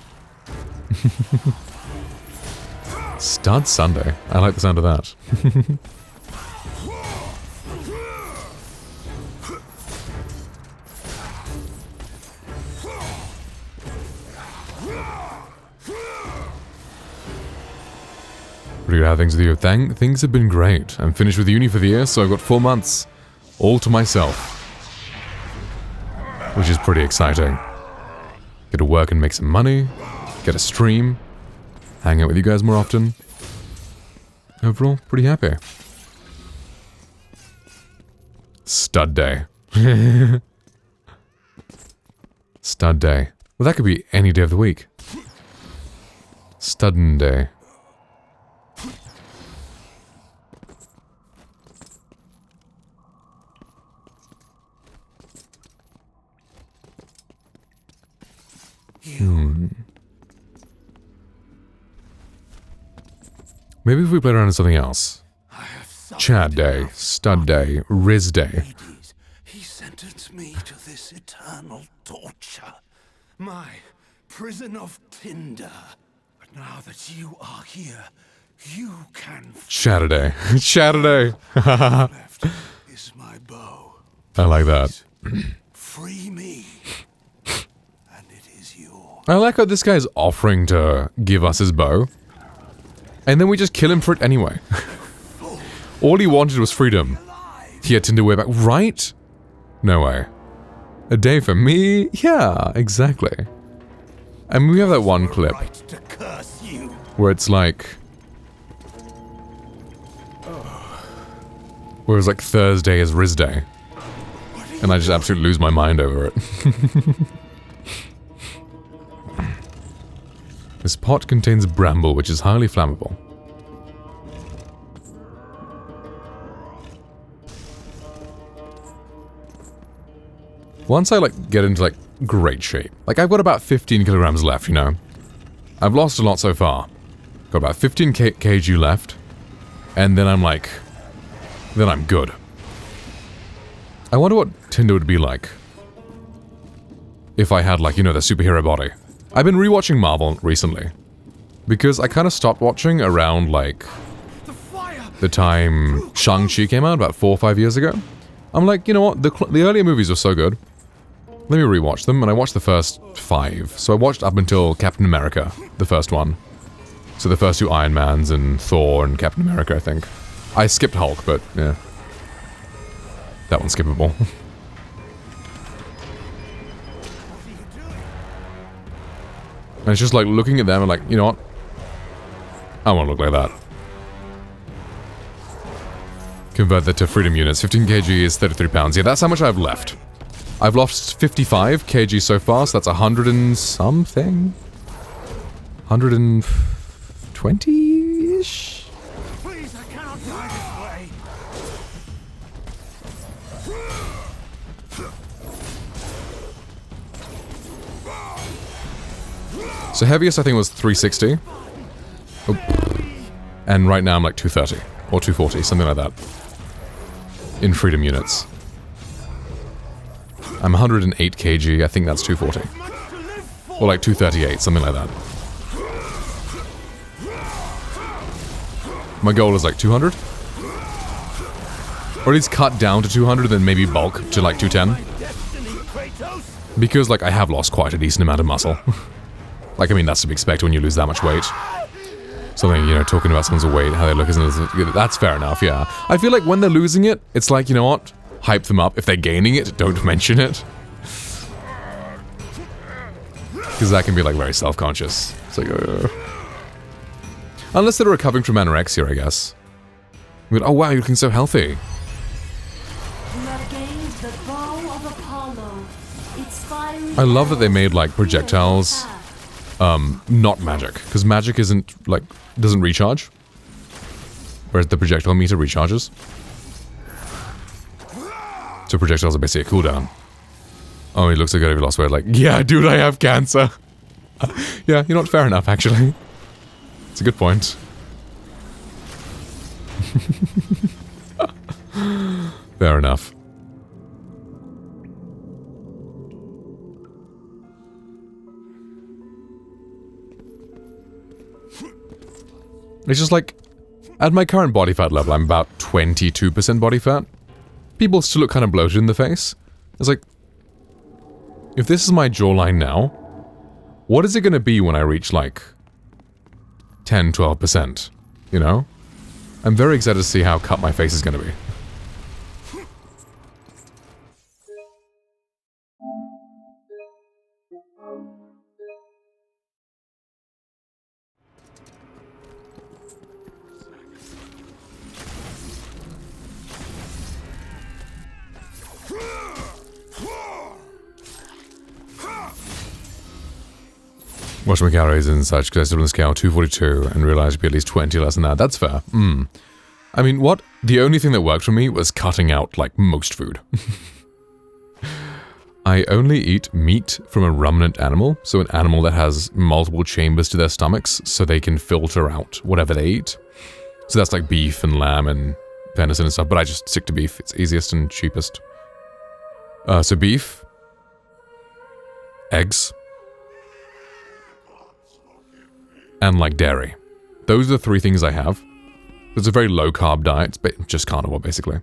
Stud Sunday. I like the sound of that. Pretty good how things with you. Things have been great. I'm finished with uni for the year, so I've got 4 months all to myself. Which is pretty exciting. Get to work and make some money, get a stream, hang out with you guys more often. Overall, pretty happy. Stud day. Stud day. Well, that could be any day of the week. Studden day. Maybe if we played around with something else. Chad Day, Stud Day, Riz Day. He sentenced me to this eternal torture. My prison of tinder. But Now that you are here, you can Saturday. Saturday. left is my bow. I like that. Free me, and it is yours. I like how this guy is offering to give us his bow. And then we just kill him for it anyway. All he wanted was freedom. He had Tinder way back. Right? No way. A day for me? Yeah, exactly. And we have that one clip Right to curse you. where it's like... where it was like Thursday is Riz Day. And I just absolutely lose my mind over it. This pot contains bramble, which is highly flammable. Once I like get into like great shape, like I've got about 15 kilograms left, you know. I've lost a lot so far. Got about 15 kg left, and then I'm like, then I'm good. I wonder what Tinder would be like if I had like, you know, the superhero body. I've been rewatching Marvel recently because I kind of stopped watching around like the time Shang-Chi came out about 4 or 5 years ago. I'm like, you know what, the earlier movies were so good. Let me rewatch them, and I watched the first 5. So I watched up until Captain America, the first one. So the first 2 Iron Mans and Thor and Captain America, I think. I skipped Hulk, but yeah. That one's skippable. And it's just like looking at them and like, you know what? I want to look like that. Convert that to freedom units. 15 kg is 33 pounds. Yeah, that's how much I have left. I've lost 55 kg so far, so that's 100 and something? 120-ish? Please, I cannot die this way. So heaviest I think was 360. Oh. And right now I'm like 230. Or 240, something like that. In freedom units. I'm 108 kg, I think that's 240. Or like 238, something like that. My goal is like 200. Or at least cut down to 200, then maybe bulk to like 210. Because like I have lost quite a decent amount of muscle. Like, I mean, that's to be expected when you lose that much weight. Something, you know, talking about someone's weight, how they look, that's fair enough, yeah. I feel like when they're losing it, it's like, you know what? Hype them up. If they're gaining it, don't mention it. Because that can be, like, very self-conscious. It's like, unless they're recovering from anorexia, I guess. But, oh, wow, you're looking so healthy. You have gained the bow of Apollo. Its fiery I love that they made, like, projectiles, not magic. Because magic isn't, like, doesn't recharge. Whereas the projectile meter recharges. So projectiles are basically a cooldown. Oh, he looks so good if he lost weight. Like, yeah, dude, I have cancer. Yeah, you're not fair enough, actually. It's a good point. Fair enough. It's just like, at my current body fat level, I'm about 22% body fat. People still look kind of bloated in the face. It's like, if this is my jawline now, what is it going to be when I reach like 10, 12%? You know? I'm very excited to see how cut my face is going to be. Watch my calories and such, because I stood on the scale 242 and realized it'd be at least 20 less than that. That's fair. I mean, what? The only thing that worked for me was cutting out, like, most food. I only eat meat from a ruminant animal, so an animal that has multiple chambers to their stomachs, so they can filter out whatever they eat. So that's like beef and lamb and venison and stuff, but I just stick to beef. It's easiest and cheapest. So beef, eggs, and like dairy. Those are the 3 things I have. It's a very low carb diet, but just carnivore basically.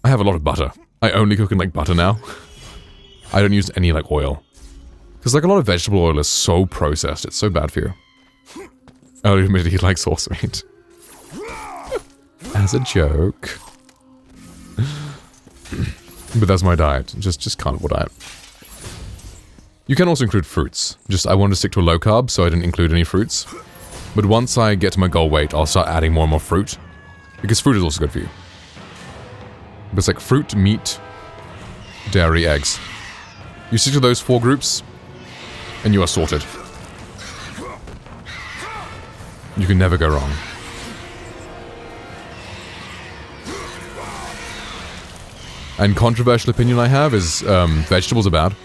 I have a lot of butter. I only cook in like butter now. I don't use any like oil. Because like a lot of vegetable oil is so processed, it's so bad for you. I'll admit he likes horse meat. As a joke. But that's my diet. Just carnivore diet. You can also include fruits. Just, I wanted to stick to a low carb, so I didn't include any fruits. But once I get to my goal weight, I'll start adding more and more fruit. Because fruit is also good for you. But it's like fruit, meat, dairy, eggs. You stick to those 4 groups, and you are sorted. You can never go wrong. And controversial opinion I have is, vegetables are bad.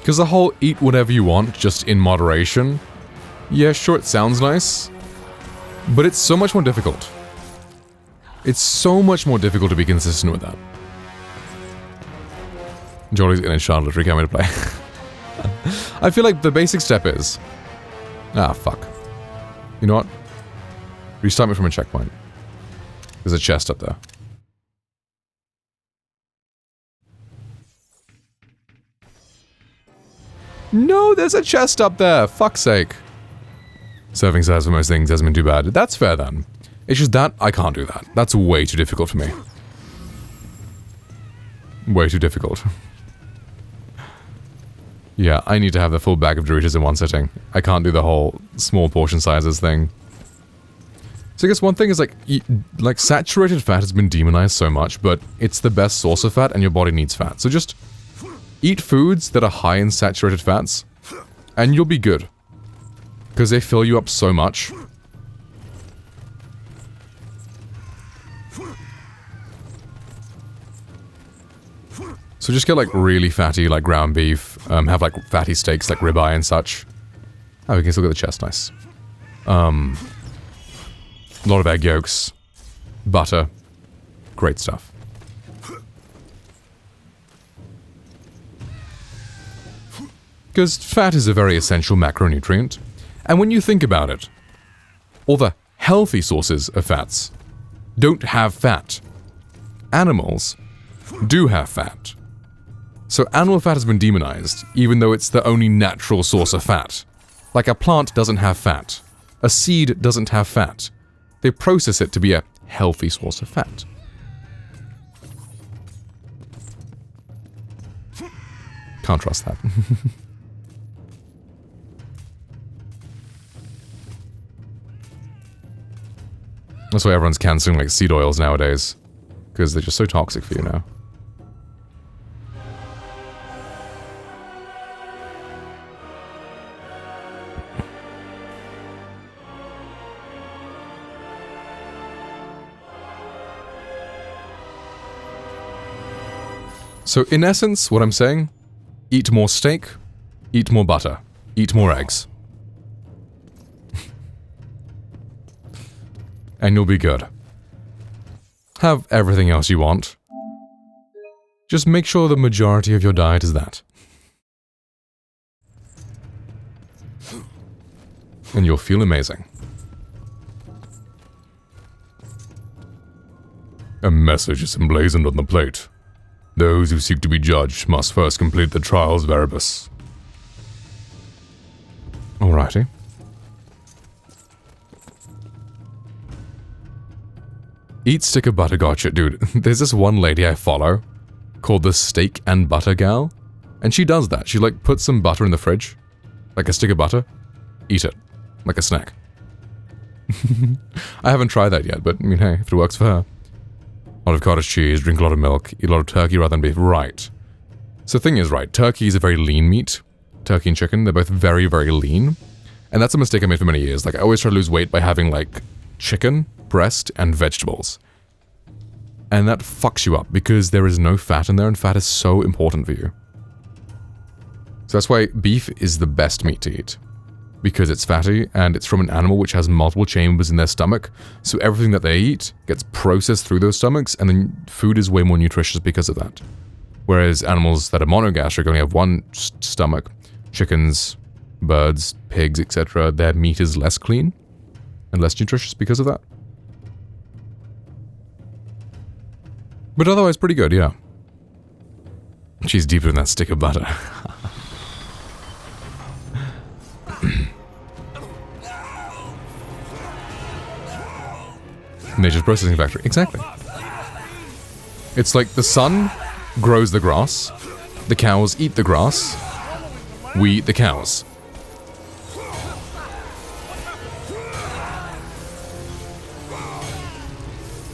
Because the whole eat whatever you want, just in moderation, yeah, sure, it sounds nice, but it's so much more difficult. It's so much more difficult to be consistent with that. Jolly's in a Charlotte coming to play. I feel like the basic step is... Ah, fuck. You know what? Restart me from a checkpoint. There's a chest up there. No, there's a chest up there! Fuck's sake. Serving size for most things hasn't been too bad. That's fair then. It's just that, I can't do that. That's way too difficult for me. Way too difficult. Yeah, I need to have the full bag of Doritos in one sitting. I can't do the whole small portion sizes thing. So I guess one thing is like saturated fat has been demonized so much, but it's the best source of fat and your body needs fat. So just eat foods that are high in saturated fats, and you'll be good. Because they fill you up so much. So just get like really fatty, like ground beef, have like fatty steaks like ribeye and such. Oh, we can still get the chest, nice. A lot of egg yolks, butter, great stuff. Because fat is a very essential macronutrient, and when you think about it, all the healthy sources of fats don't have fat. Animals do have fat. So animal fat has been demonized, even though it's the only natural source of fat. Like a plant doesn't have fat. A seed doesn't have fat. They process it to be a healthy source of fat. Can't trust that. That's why everyone's cancelling like seed oils nowadays. Because they're just so toxic for you now. So in essence, what I'm saying, eat more steak, eat more butter, eat more eggs. And you'll be good. Have everything else you want. Just make sure the majority of your diet is that. And you'll feel amazing. A message is emblazoned on the plate. Those who seek to be judged must first complete the trials veribus. Alrighty. Eat stick of butter, gotcha. Dude, there's this one lady I follow called the Steak and Butter Gal, and she does that. She like puts some butter in the fridge, like a stick of butter, eat it, like a snack. I haven't tried that yet, but I mean, hey, if it works for her. A lot of cottage cheese, drink a lot of milk, eat a lot of turkey rather than beef. Right. So the thing is, right, turkey is a very lean meat. Turkey and chicken, they're both very, very lean. And that's a mistake I made for many years. Like, I always try to lose weight by having, like, chicken, breast, and vegetables. And that fucks you up because there is no fat in there, and fat is so important for you. So that's why beef is the best meat to eat. Because it's fatty, and it's from an animal which has multiple chambers in their stomach, so everything that they eat gets processed through those stomachs, and then food is way more nutritious because of that. Whereas animals that are monogastric only have one stomach, chickens, birds, pigs, etc., their meat is less clean and less nutritious because of that. But otherwise pretty good, yeah. She's deeper than that stick of butter. Nature's processing factory. Exactly. It's like the sun grows the grass, the cows eat the grass, we eat the cows.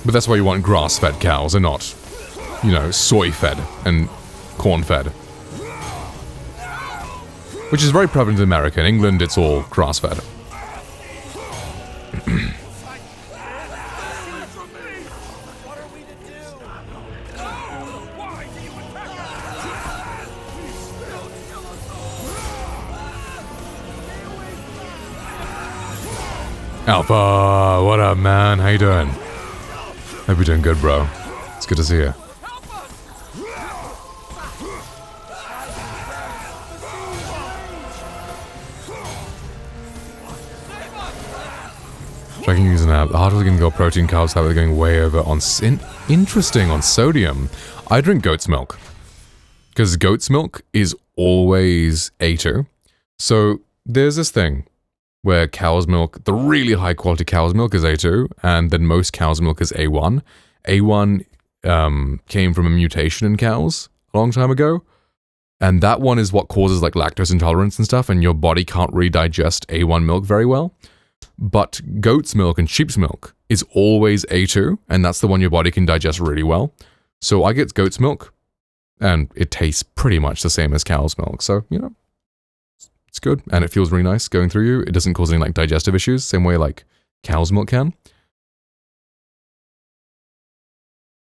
But that's why you want grass-fed cows and not, you know, soy-fed and corn-fed. Which is very prevalent in America. In England, it's all grass-fed. Alpha, what up, man? How you doing? Hope you're doing good, bro. It's good to see you. Tracking using an app. The hardware can go protein, carbs, that they're going way over on interesting on sodium. I drink goat's milk because goat's milk is always A2. So there's this thing where cow's milk, the really high quality cow's milk is A2, and then most cow's milk is A1. A1 came from a mutation in cows a long time ago, and that one is what causes like lactose intolerance and stuff, and your body can't really digest A1 milk very well. But goat's milk and sheep's milk is always A2, and that's the one your body can digest really well. So I get goat's milk, and it tastes pretty much the same as cow's milk, so, you know. It's good, and it feels really nice going through you. It doesn't cause any like digestive issues, same way like cow's milk can.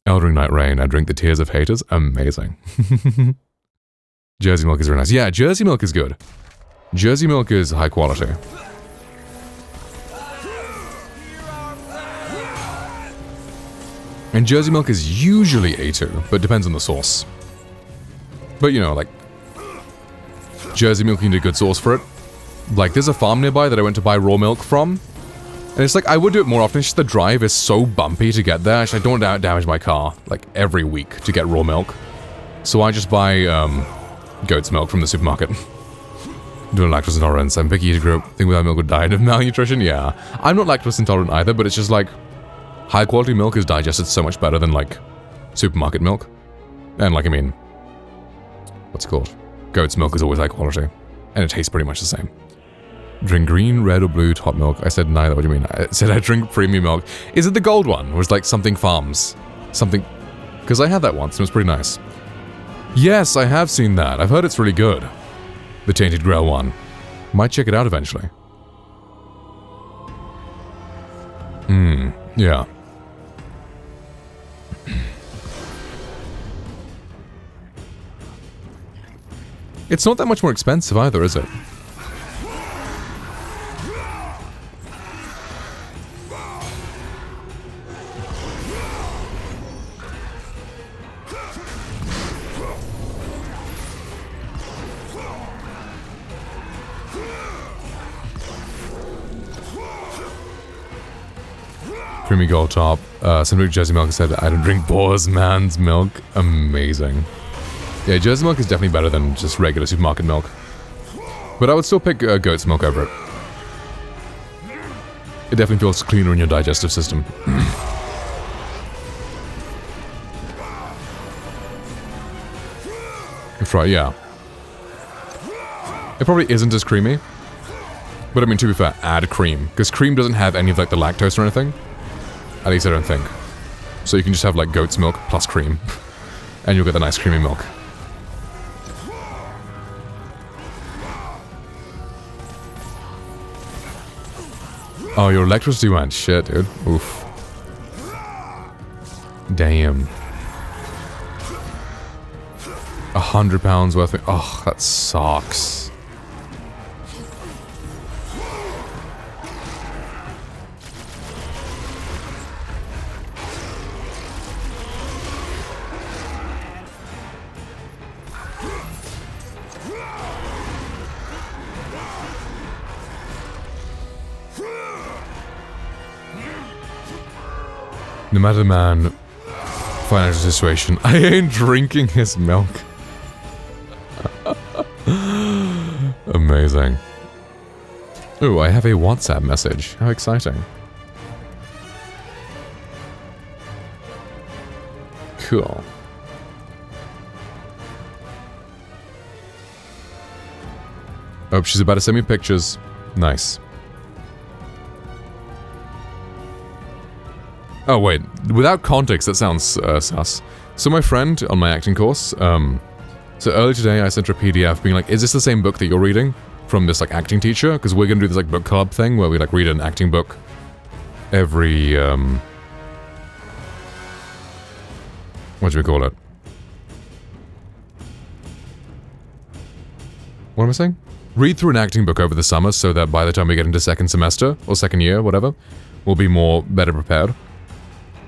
Eldering Night Rain, I drink the tears of haters. Amazing. Jersey milk is very nice. Yeah, Jersey milk is good. Jersey milk is high quality. And Jersey milk is usually A2, but depends on the source. But you know, like, Jersey milk, you need a good source for it. Like, there's a farm nearby that I went to buy raw milk from. And it's like, I would do it more often, it's just the drive is so bumpy to get there. Actually, I don't want to damage my car, like, every week to get raw milk. So I just buy, goat's milk from the supermarket. Doing lactose intolerance. I'm picky eater group. Think without milk would die of malnutrition? Yeah. I'm not lactose intolerant either, but it's just like, high quality milk is digested so much better than, like, supermarket milk. And, like, I mean, what's it called? Goat's milk is always high quality, and it tastes pretty much the same. Drink green, red, or blue hot milk. I said neither. What do you mean? I said I drink premium milk. Is it the gold one? Or is it like something farms? Something... Because I had that once, and it was pretty nice. Yes, I have seen that. I've heard it's really good. The Tainted Grail one. Might check it out eventually. Yeah. It's not that much more expensive either, is it? Creamy gold top. Some Jersey milk said, I don't drink boar's man's milk. Amazing. Yeah, Jersey milk is definitely better than just regular supermarket milk. But I would still pick goat's milk over it. It definitely feels cleaner in your digestive system. That's right, yeah. It probably isn't as creamy. But I mean, to be fair, add cream. Because cream doesn't have any of like the lactose or anything. At least I don't think. So you can just have like goat's milk plus cream. And you'll get the nice creamy milk. Oh, your electricity went. Shit, dude. Oof. Damn. £100 worth of... Oh, that sucks. No matter the man, financial situation, I ain't drinking his milk. Amazing. Ooh, I have a WhatsApp message. How exciting. Cool. Oh, she's about to send me pictures. Nice. Oh wait, without context, that sounds sus. So my friend on my acting course, so earlier today I sent her a PDF being like, is this the same book that you're reading? From this like acting teacher? Because we're gonna do this like book club thing where we like read an acting book every, what do we call it? What am I saying? Read through an acting book over the summer so that by the time we get into second semester, or second year, whatever, we'll be better prepared.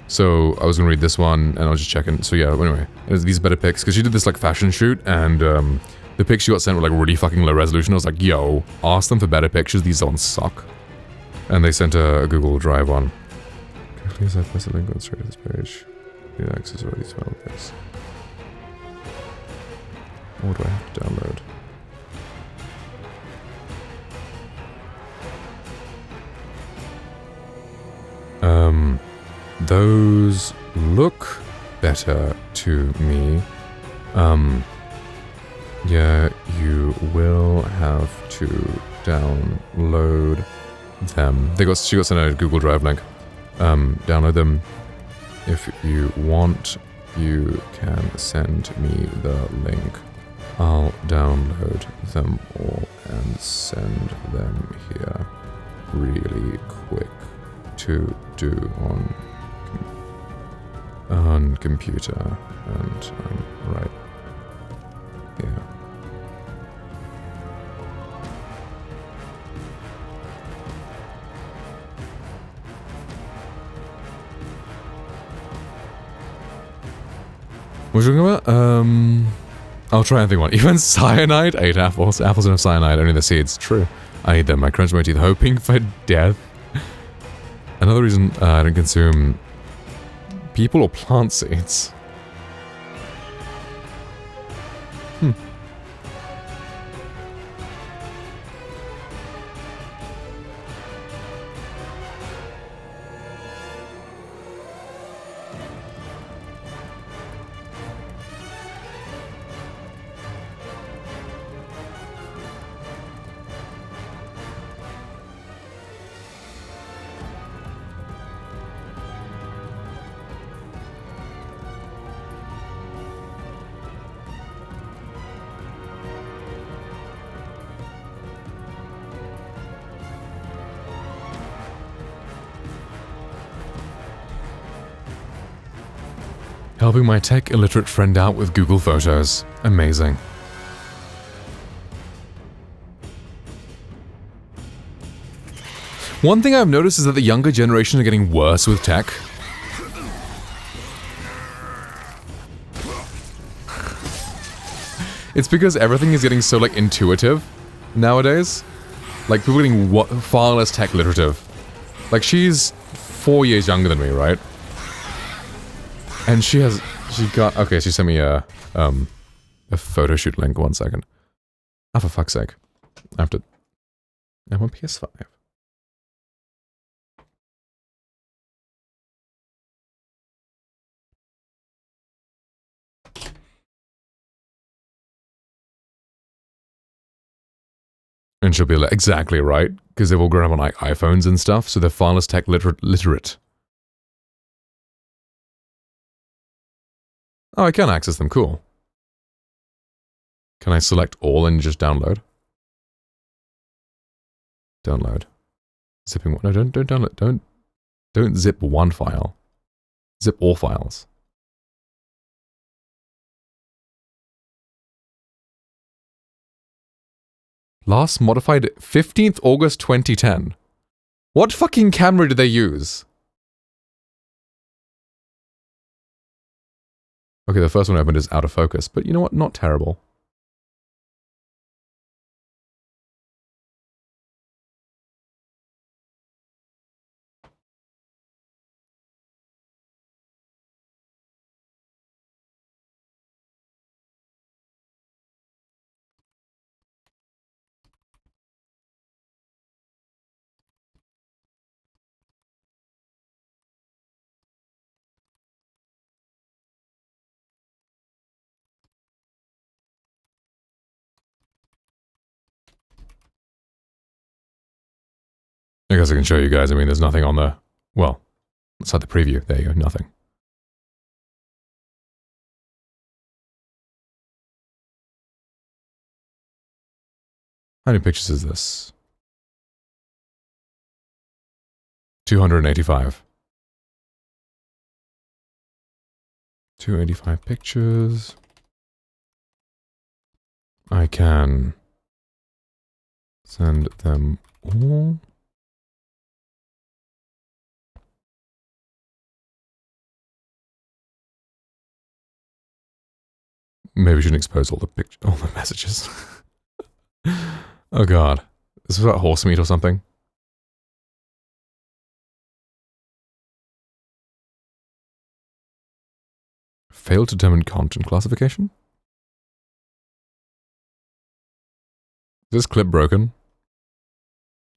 So I was gonna read this one, and I was just checking. So yeah, anyway, these better pics, because she did this like fashion shoot, and the pics she got sent were like really fucking low resolution. I was like, yo, ask them for better pictures, these ones suck. And they sent a Google Drive one. Please I press the link on straight to this page. Need access already to all this. What do I have to download? Those look better to me. Yeah, you will have to download them. She got sent a Google Drive link. Download them. If you want, you can send me the link. I'll download them all and send them here really quick to do on computer, and right here. What are you talking about? I'll try anything one. Even cyanide? I ate apples. Apples don't have cyanide, only the seeds. True. I eat them. I crunch my teeth hoping for death. Another reason I don't consume people or plant seeds. Helping my tech illiterate friend out with Google Photos. Amazing. One thing I've noticed is that the younger generation are getting worse with tech. It's because everything is getting so like intuitive nowadays. Like people are getting far less tech literative. Like she's 4 years younger than me, right? And she sent me a photo shoot link. 1 second. Oh, for fuck's sake. I'm on PS5. And she'll be like, exactly right, because they've all grown up on like iPhones and stuff, so they're far less tech literate. Oh, I can access them. Cool. Can I select all and just download? Download. Zipping one. No, don't download. Don't zip one file. Zip all files. Last modified 15th August 2010. What fucking camera did they use? Okay, the first one I opened is out of focus, but you know what? Not terrible. I guess I can show you guys. I mean, there's nothing on the... Well, inside the preview. There you go. Nothing. How many pictures is this? 285. 285 pictures. I can send them all. Maybe we shouldn't expose all the messages. Oh god. This is about horse meat or something. Failed to determine content classification? Is this clip broken?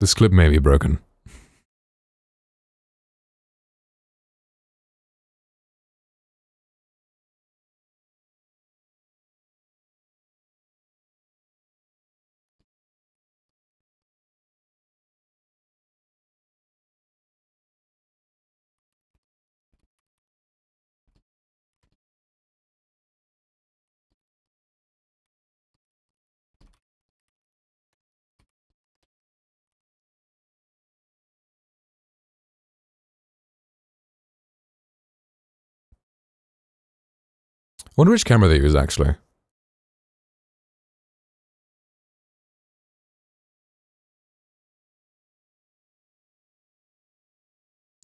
This clip may be broken. Wonder which camera they use, actually.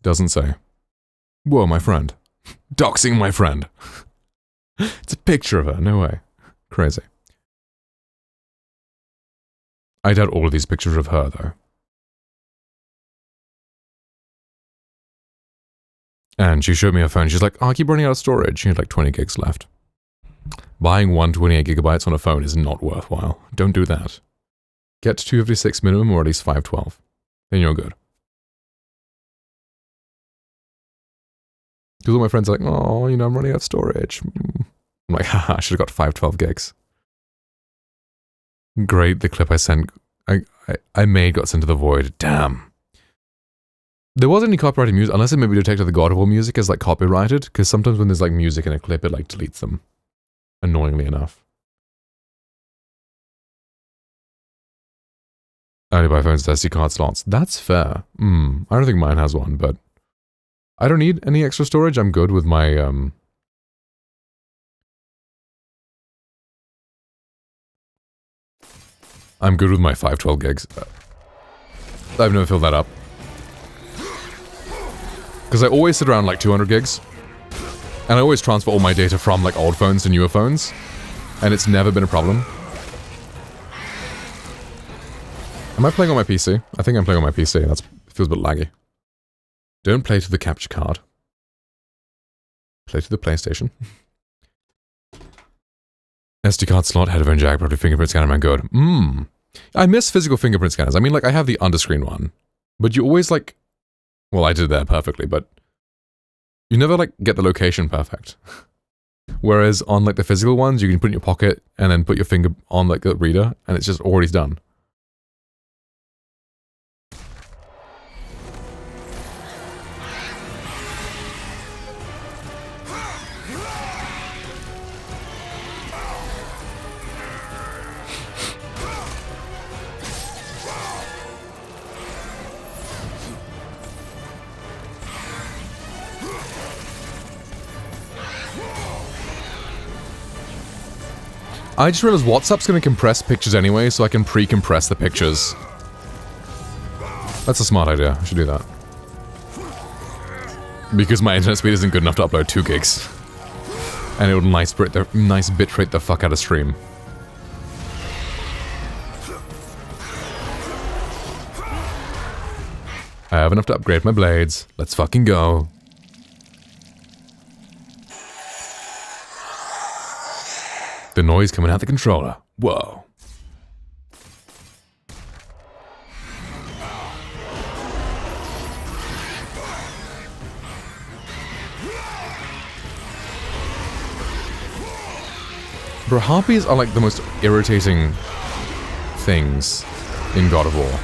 Doesn't say. Whoa, my friend. Doxing my friend. It's a picture of her, no way. Crazy. I doubt all of these pictures of her, though. And she showed me her phone. She's like, oh, I keep running out of storage. She had like 20 gigs left. Buying 128 gigabytes on a phone is not worthwhile. Don't do that. Get to 256 minimum or at least 512. Then you're good. Because all my friends are like, oh, you know, I'm running out of storage. I'm like, haha, I should have got 512 gigs. Great, the clip I sent, I made got sent to the void. Damn. There wasn't any copyrighted music, unless it maybe detected the God of War music as like copyrighted, because sometimes when there's like music in a clip, it like deletes them. Annoyingly enough. I only buy phones with SD card slots. That's fair. I don't think mine has one, but I don't need any extra storage. I'm good with my, I'm good with my 512 gigs. I've never filled that up. Because I always sit around like 200 gigs. And I always transfer all my data from like old phones to newer phones. And it's never been a problem. Am I playing on my PC? I think I'm playing on my PC. That feels a bit laggy. Don't play to the capture card. Play to the PlayStation. SD card slot, headphone jack, probably fingerprint scanner, man, good. I miss physical fingerprint scanners. I mean, like, I have the underscreen one. But you always, like... Well, I did that perfectly, but... You never, like, get the location perfect. Whereas on, like, the physical ones, you can put it in your pocket and then put your finger on, like, the reader, and it's just already done. I just realized WhatsApp's gonna compress pictures anyway, so I can pre-compress the pictures. That's a smart idea. I should do that. Because my internet speed isn't good enough to upload 2 gigs. And it would nice bitrate the fuck out of stream. I have enough to upgrade my blades. Let's fucking go. The noise coming out the controller. Whoa. Bro, harpies are like the most irritating things in God of War.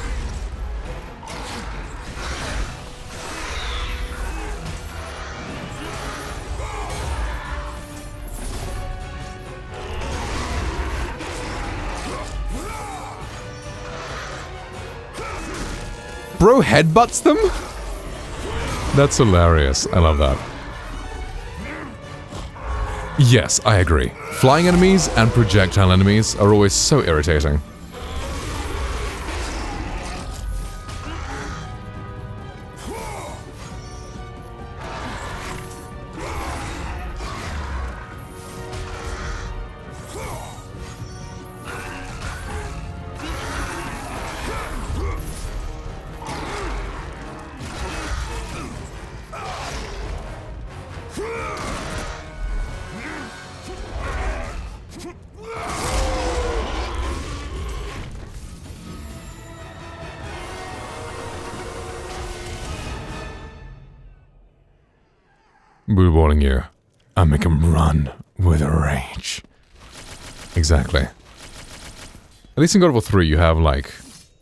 Bro headbutts them? That's hilarious. I love that. Yes, I agree. Flying enemies and projectile enemies are always so irritating. Blue balling you. I make him run with rage. Exactly. At least in God of War 3 you have, like,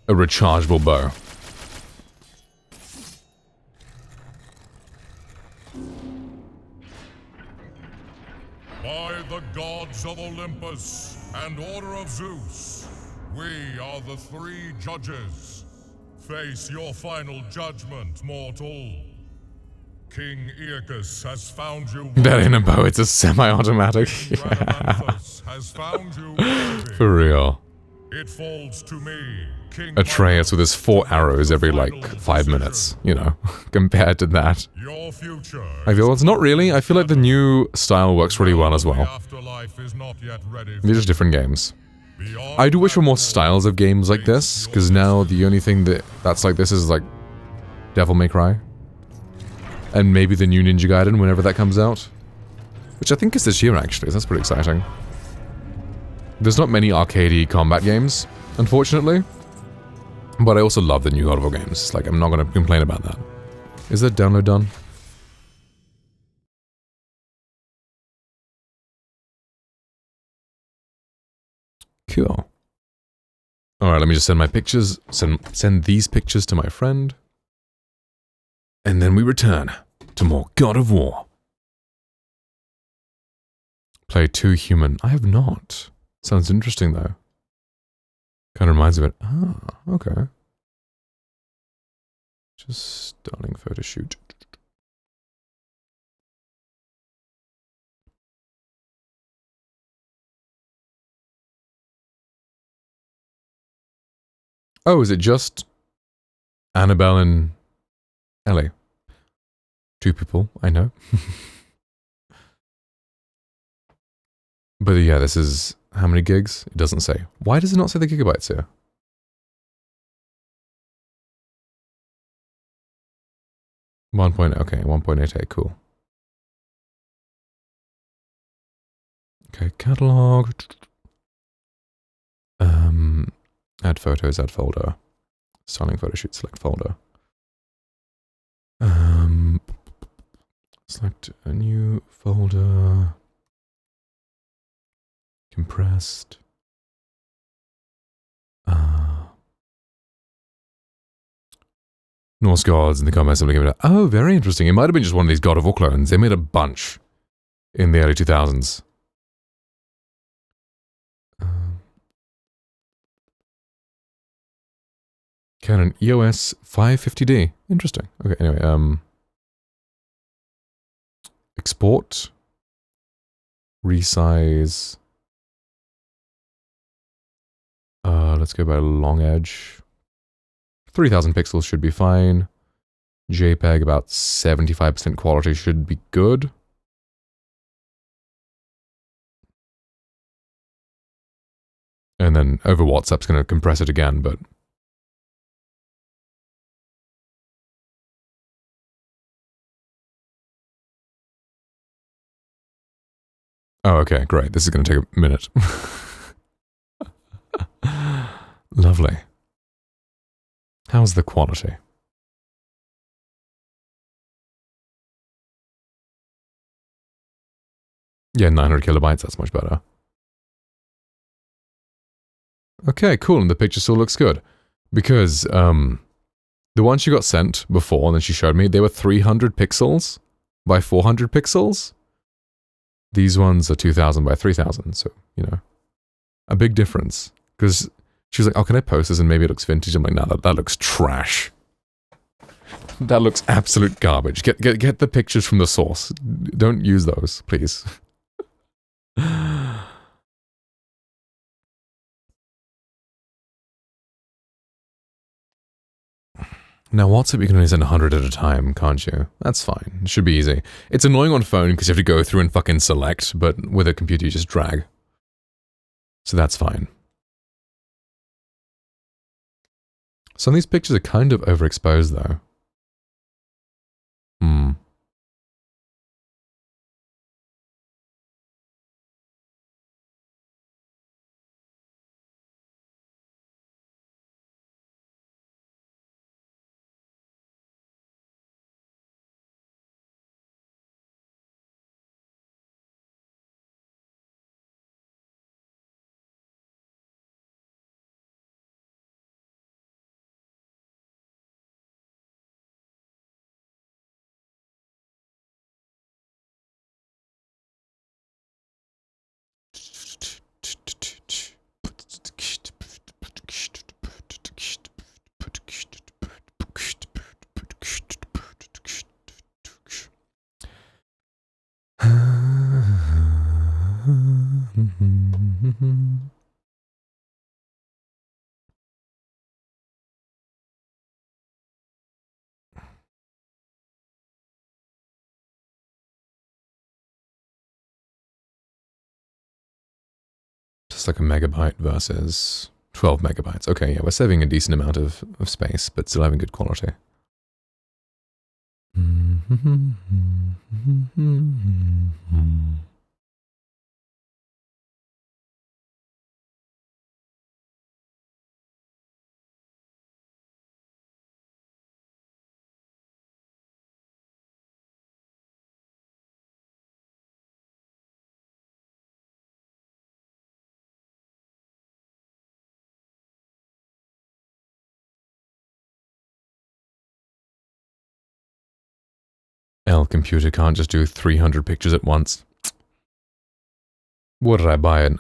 a rechargeable bow. By the gods of Olympus and Order of Zeus, we are the 3 judges. Face your final judgment, mortal. King Aeacus has found you. That ain't a bow, it's a semi-automatic. Has found you worthy. For real. It falls to me, King Atreus with his 4 arrows every, like, 5 minutes, you know, compared to that. Your future. I feel it's not really. I feel like the new style works really well as well. Afterlife is not yet ready. They're just different games. I do wish for more styles of games like this, because now the only thing that's like this is, like, Devil May Cry. And maybe the new Ninja Gaiden whenever that comes out. Which I think is this year, actually, so that's pretty exciting. There's not many arcadey combat games, unfortunately. But I also love the new God of War games. Like, I'm not gonna complain about that. Is that download done? Cool. Alright, let me just send my pictures, send these pictures to my friend. And then we return to more God of War. Play 2 human. I have not. Sounds interesting though. Kind of reminds me of it. Ah, okay. Just stunning photo shoot. Oh, is it just Annabelle and Ellie? 2 people, I know. But yeah, this is... how many gigs? It doesn't say. Why does it not say the gigabytes here? Okay, 1.88, cool. Okay, catalog. Add photos, add folder. Styling photo shoot, select folder. Select a new folder. Compressed. Norse gods in the comments. Oh, very interesting. It might have been just one of these God of War clones. They made a bunch in the early 2000s. Canon EOS 550D. Interesting. Okay, anyway, export. Resize. let's go by long edge. 3000 pixels should be fine. JPEG about 75% quality should be good. And then over WhatsApp's going to compress it again, but... Oh, okay, great. This is going to take a minute. Lovely. How's the quality? Yeah, 900 kilobytes, that's much better. Okay, cool, and the picture still looks good. Because, the ones she got sent before, and then she showed me, they were 300 pixels by 400 pixels. These ones are 2000 by 3000, so, you know, a big difference. Because she was like, oh, can I post this and maybe it looks vintage? I'm like, no, that looks trash. That looks absolute garbage. Get the pictures from the source. Don't use those, please. Now, WhatsApp, you can only send 100 at a time, can't you? That's fine. It should be easy. It's annoying on phone because you have to go through and fucking select, but with a computer you just drag. So that's fine. Some of these pictures are kind of overexposed, though. Just like a megabyte versus 12 megabytes. Okay, yeah, we're saving a decent amount of space, but still having good quality. L computer can't just do 300 pictures at once. What did I buy an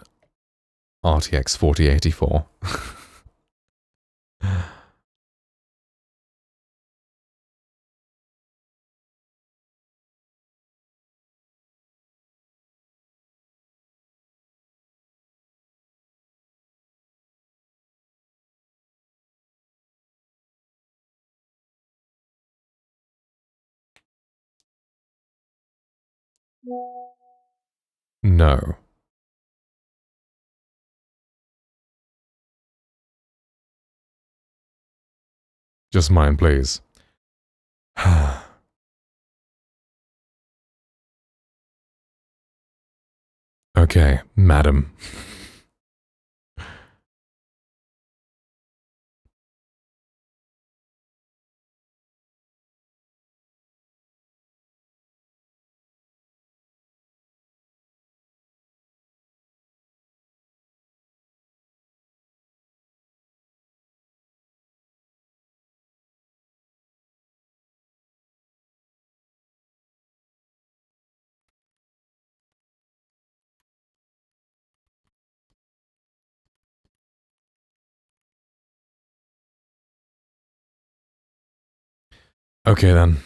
RTX 4080 for? No. Just mine, please. Okay, madam. Okay then.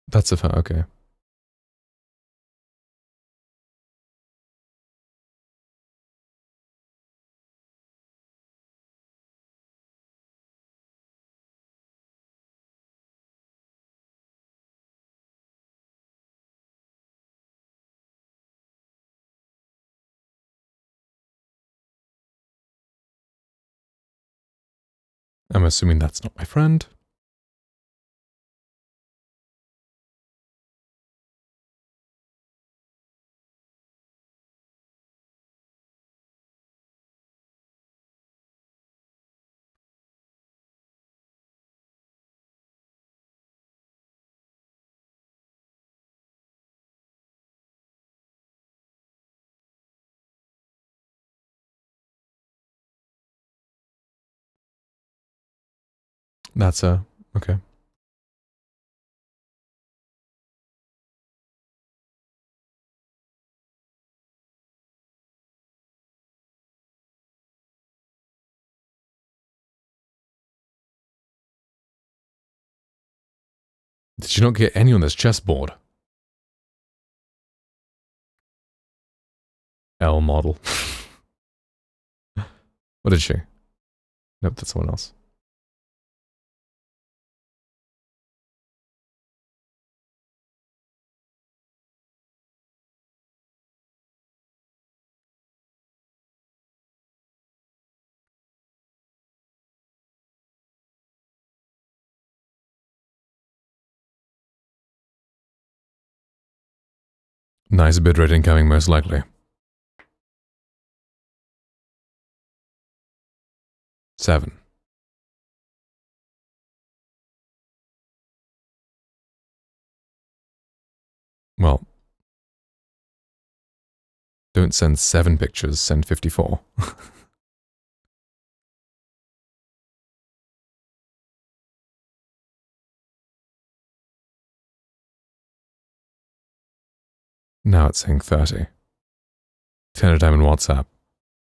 That's a fair, okay. I'm assuming that's not my friend. That's okay. Did you not get any on this chessboard? L model. What did she? Nope, that's someone else. Nice bid rate incoming, most likely. 7. Well, don't send 7 pictures, send 54. Now it's saying 30. 10 at a time in WhatsApp.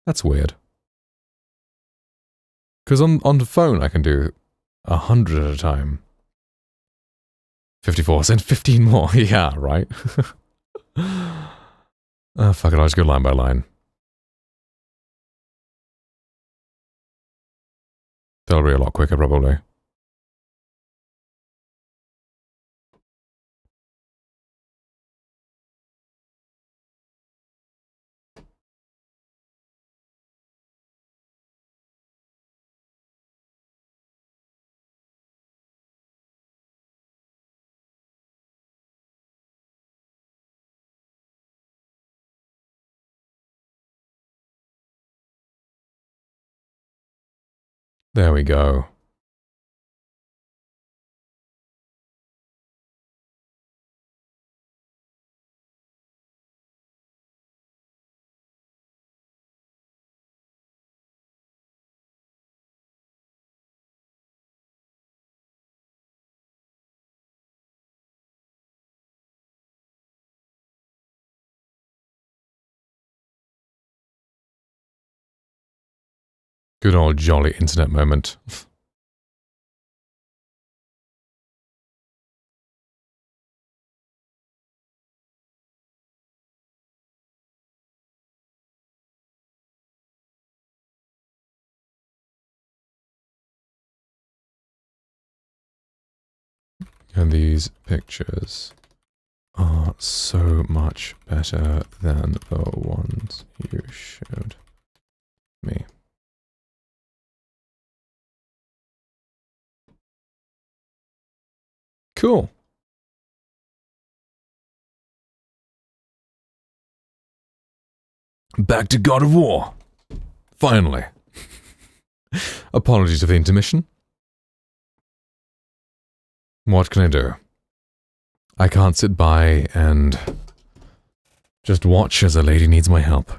That's weird. Because on the phone I can do 100 at a time. 54, send 15 more. Yeah, right? Fuck it, I'll just go line by line. That'll be a lot quicker, probably. There we go. Good old jolly internet moment. And these pictures are so much better than the ones you showed me. Cool. Back to God of War. Finally. Apologies for the intermission. What can I do? I can't sit by and just watch as a lady needs my help.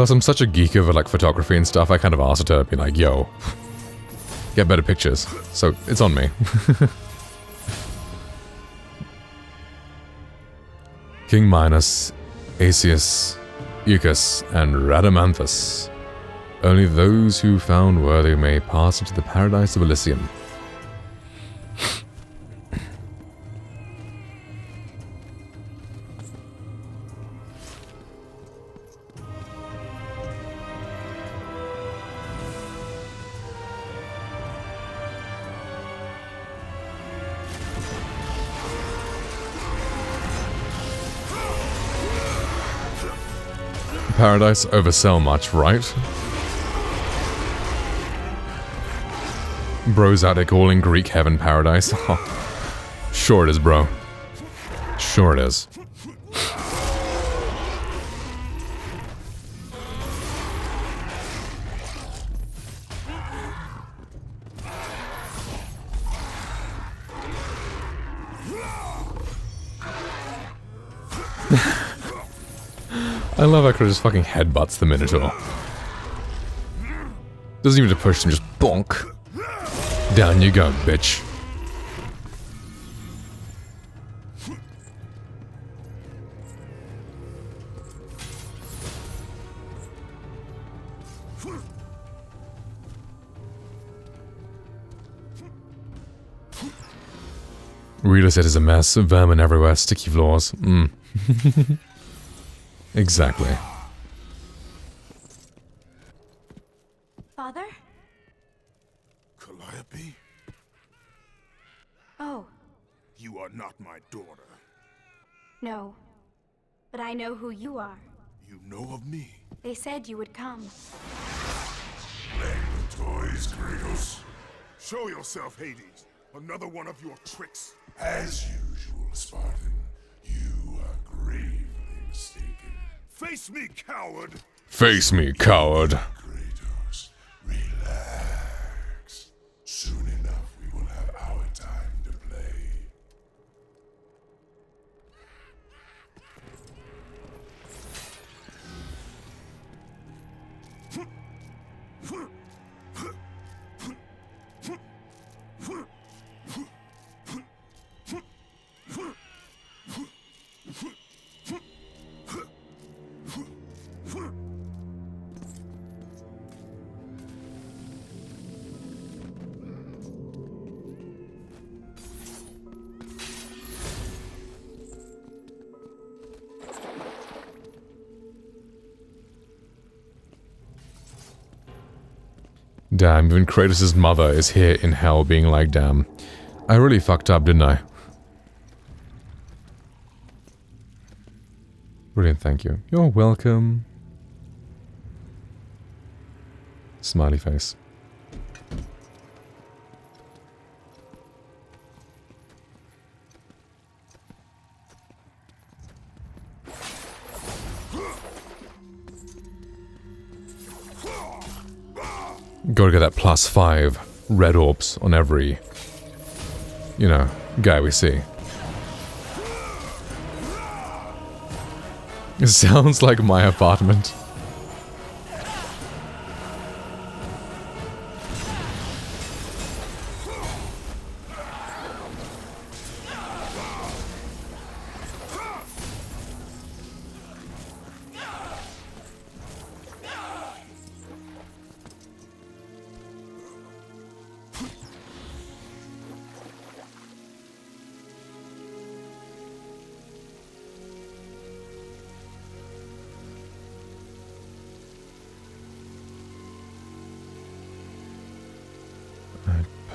Plus, I'm such a geek over like photography and stuff, I kind of asked her to be like, yo, get better pictures. So, it's on me. King Minos, Asius, Eucus, and Rhadamanthus. Only those who found worthy may pass into the paradise of Elysium. Paradise oversell much, right? Bro's out there calling Greek heaven paradise. Sure it is, bro. Sure it is. I love how Chris just fucking headbutts the Minotaur. Doesn't even have to push him, just bonk. Down you go, bitch. Reader said it's a mess, vermin everywhere, sticky floors. Exactly. Father? Calliope? Oh, You are not my daughter. no. But I know who you are. You know of me. They said you would come. Playing with toys, Kratos. Show yourself, Hades. Another one of your tricks. As usual, Spartan, you are gravely mistaken. Face me, coward! Face me, coward. Kratos, relax. Soon enough, we will have our time to play. Damn, even Kratos' mother is here in hell being like, damn, I really fucked up, didn't I? Brilliant, thank you. You're welcome. Smiley face. Gotta get that +5 red orbs on every, you know, guy we see. It sounds like my apartment.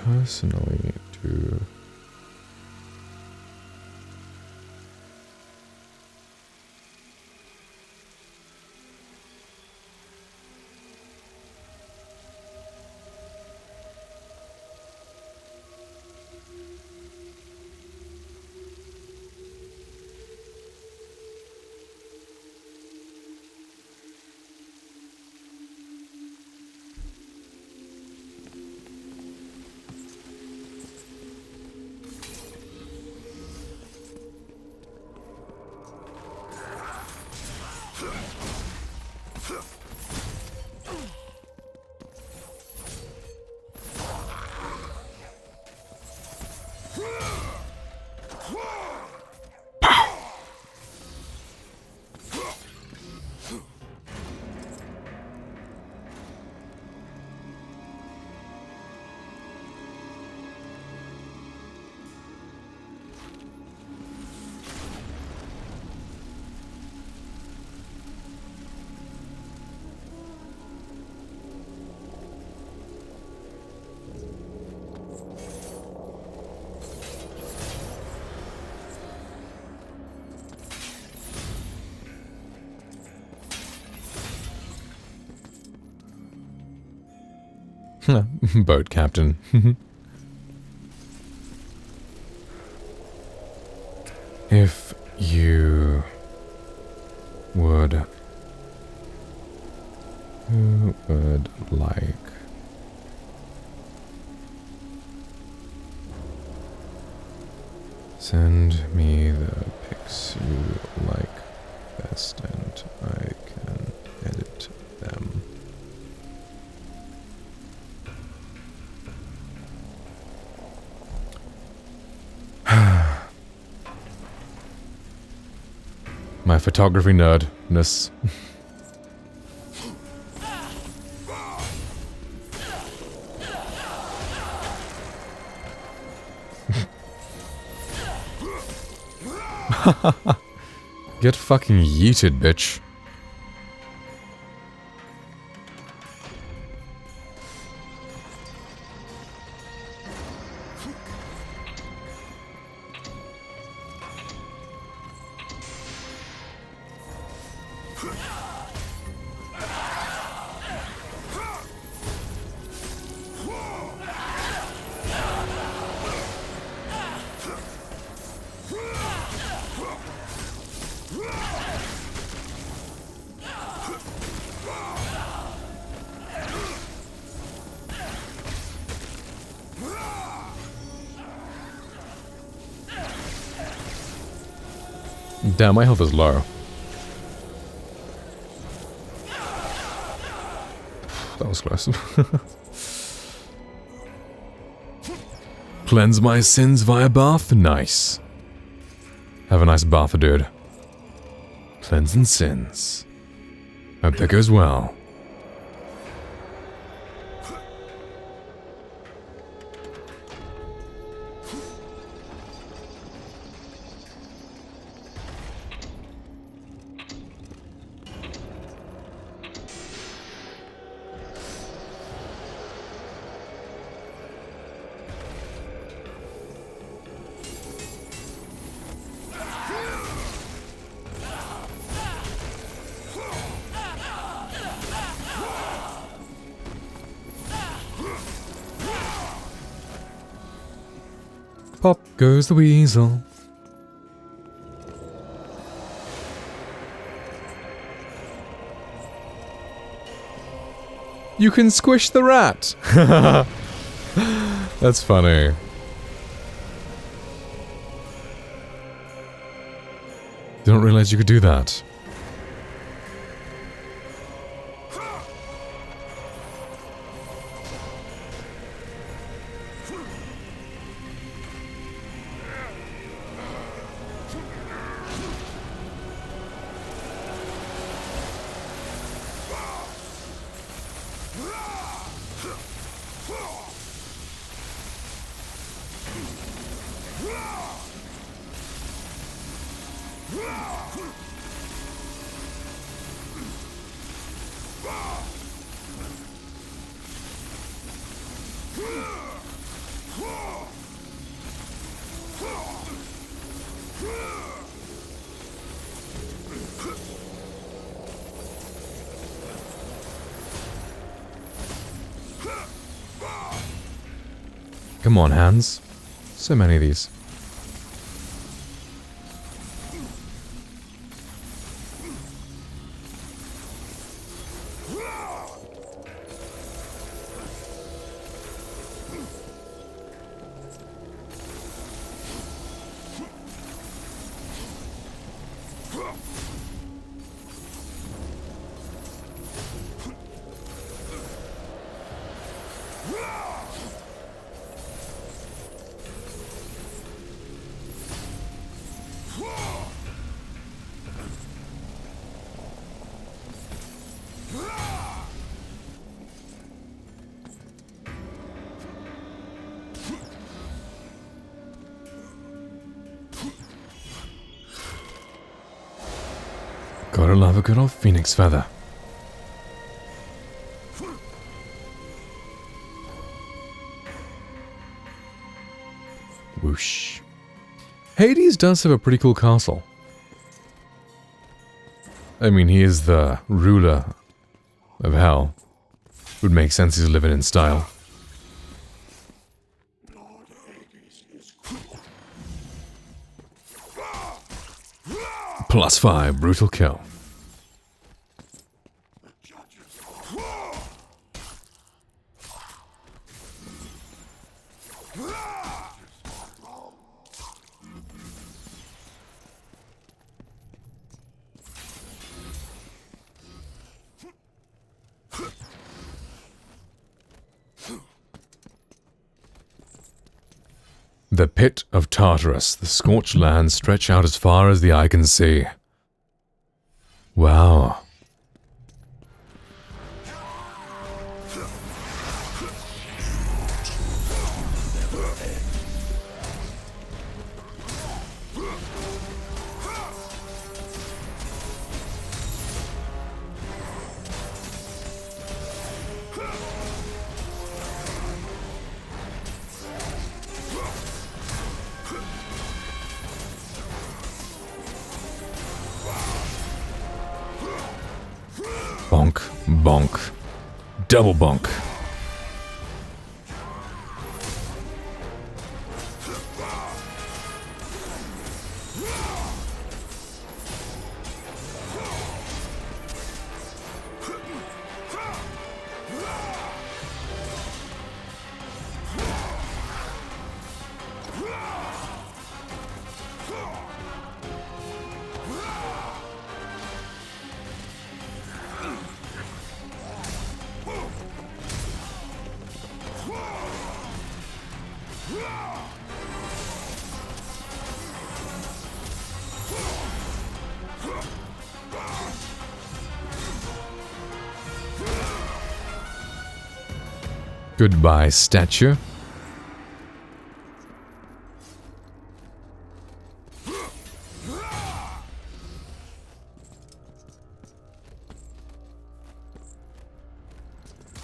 Personally, to Boat captain. If you would... Who would like... Send me the pics you like best and I can edit them. My photography nerdness. Get fucking yeeted, bitch. Damn, my health is low. That was close. Cleanse my sins via bath? Nice. Have a nice bath, dude. Cleansing sins. Hope that goes well. Pop goes the weasel. You can squish the rat! That's funny. Didn't realize you could do that. Come on, hands. So many of these. Gotta love a good old phoenix feather. Whoosh. Hades does have a pretty cool castle. I mean, he is the ruler of hell. Would make sense he's living in style. +5 brutal kill. The pit of Tartarus, the scorched lands stretch out as far as the eye can see. Wow. Bonk, bonk, double bonk. Goodbye, statue.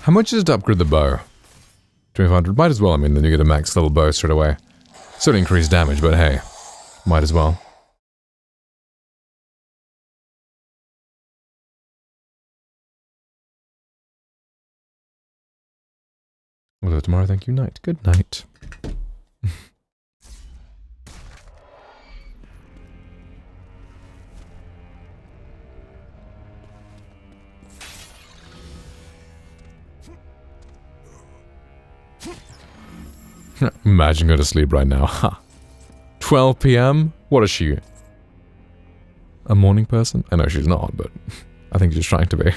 How much is it to upgrade the bow? 2500. Might as well, I mean, then you get a max level bow straight away. Still increase damage, but hey, might as well. Although tomorrow, thank you, night. Good night. Imagine going to sleep right now. Ha. 12 p.m.? What is she? A morning person? I know she's not, but I think she's trying to be.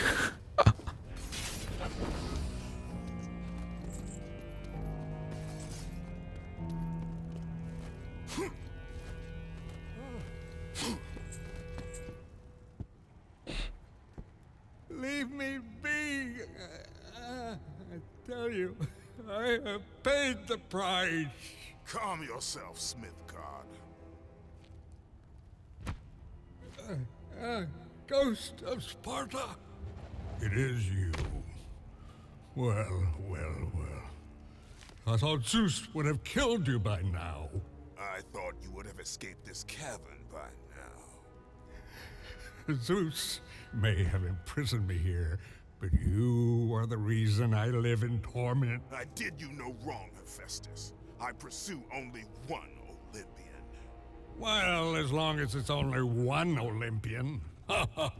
Leave me be. I tell you, I have paid the price. Calm yourself, Smithcard. Ghost of Sparta. It is you. Well, well, well. I thought Zeus would have killed you by now. I thought you would have escaped this cavern by now. Zeus may have imprisoned me here, but you are the reason I live in torment. I did you no wrong, Hephaestus. I pursue only one Olympian. Well, as long as it's only one Olympian. I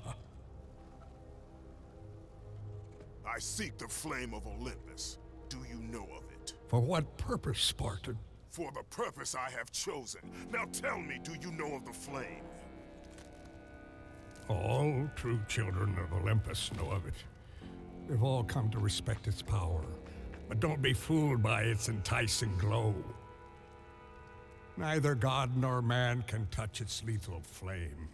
seek the flame of Olympus. Do you know of it? For what purpose, Spartan? For the purpose I have chosen. Now tell me, do you know of the flame? All true children of Olympus know of it. They've all come to respect its power, but don't be fooled by its enticing glow. Neither god nor man can touch its lethal flame.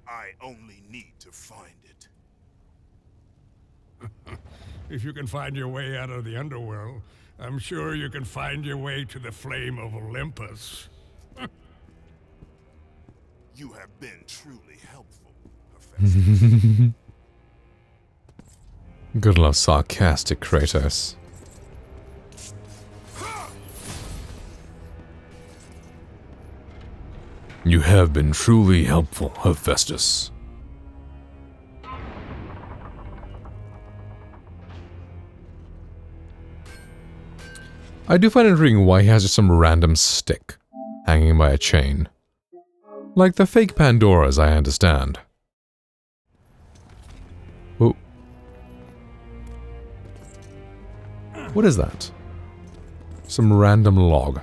I only need to find it. If you can find your way out of the underworld, I'm sure you can find your way to the flame of Olympus. You have been truly helpful, Professor. Good love, sarcastic Kratos. You have been truly helpful, Hephaestus. I do find it intriguing why he has just some random stick hanging by a chain. Like the fake Pandoras, I understand. Whoa. What is that? Some random log.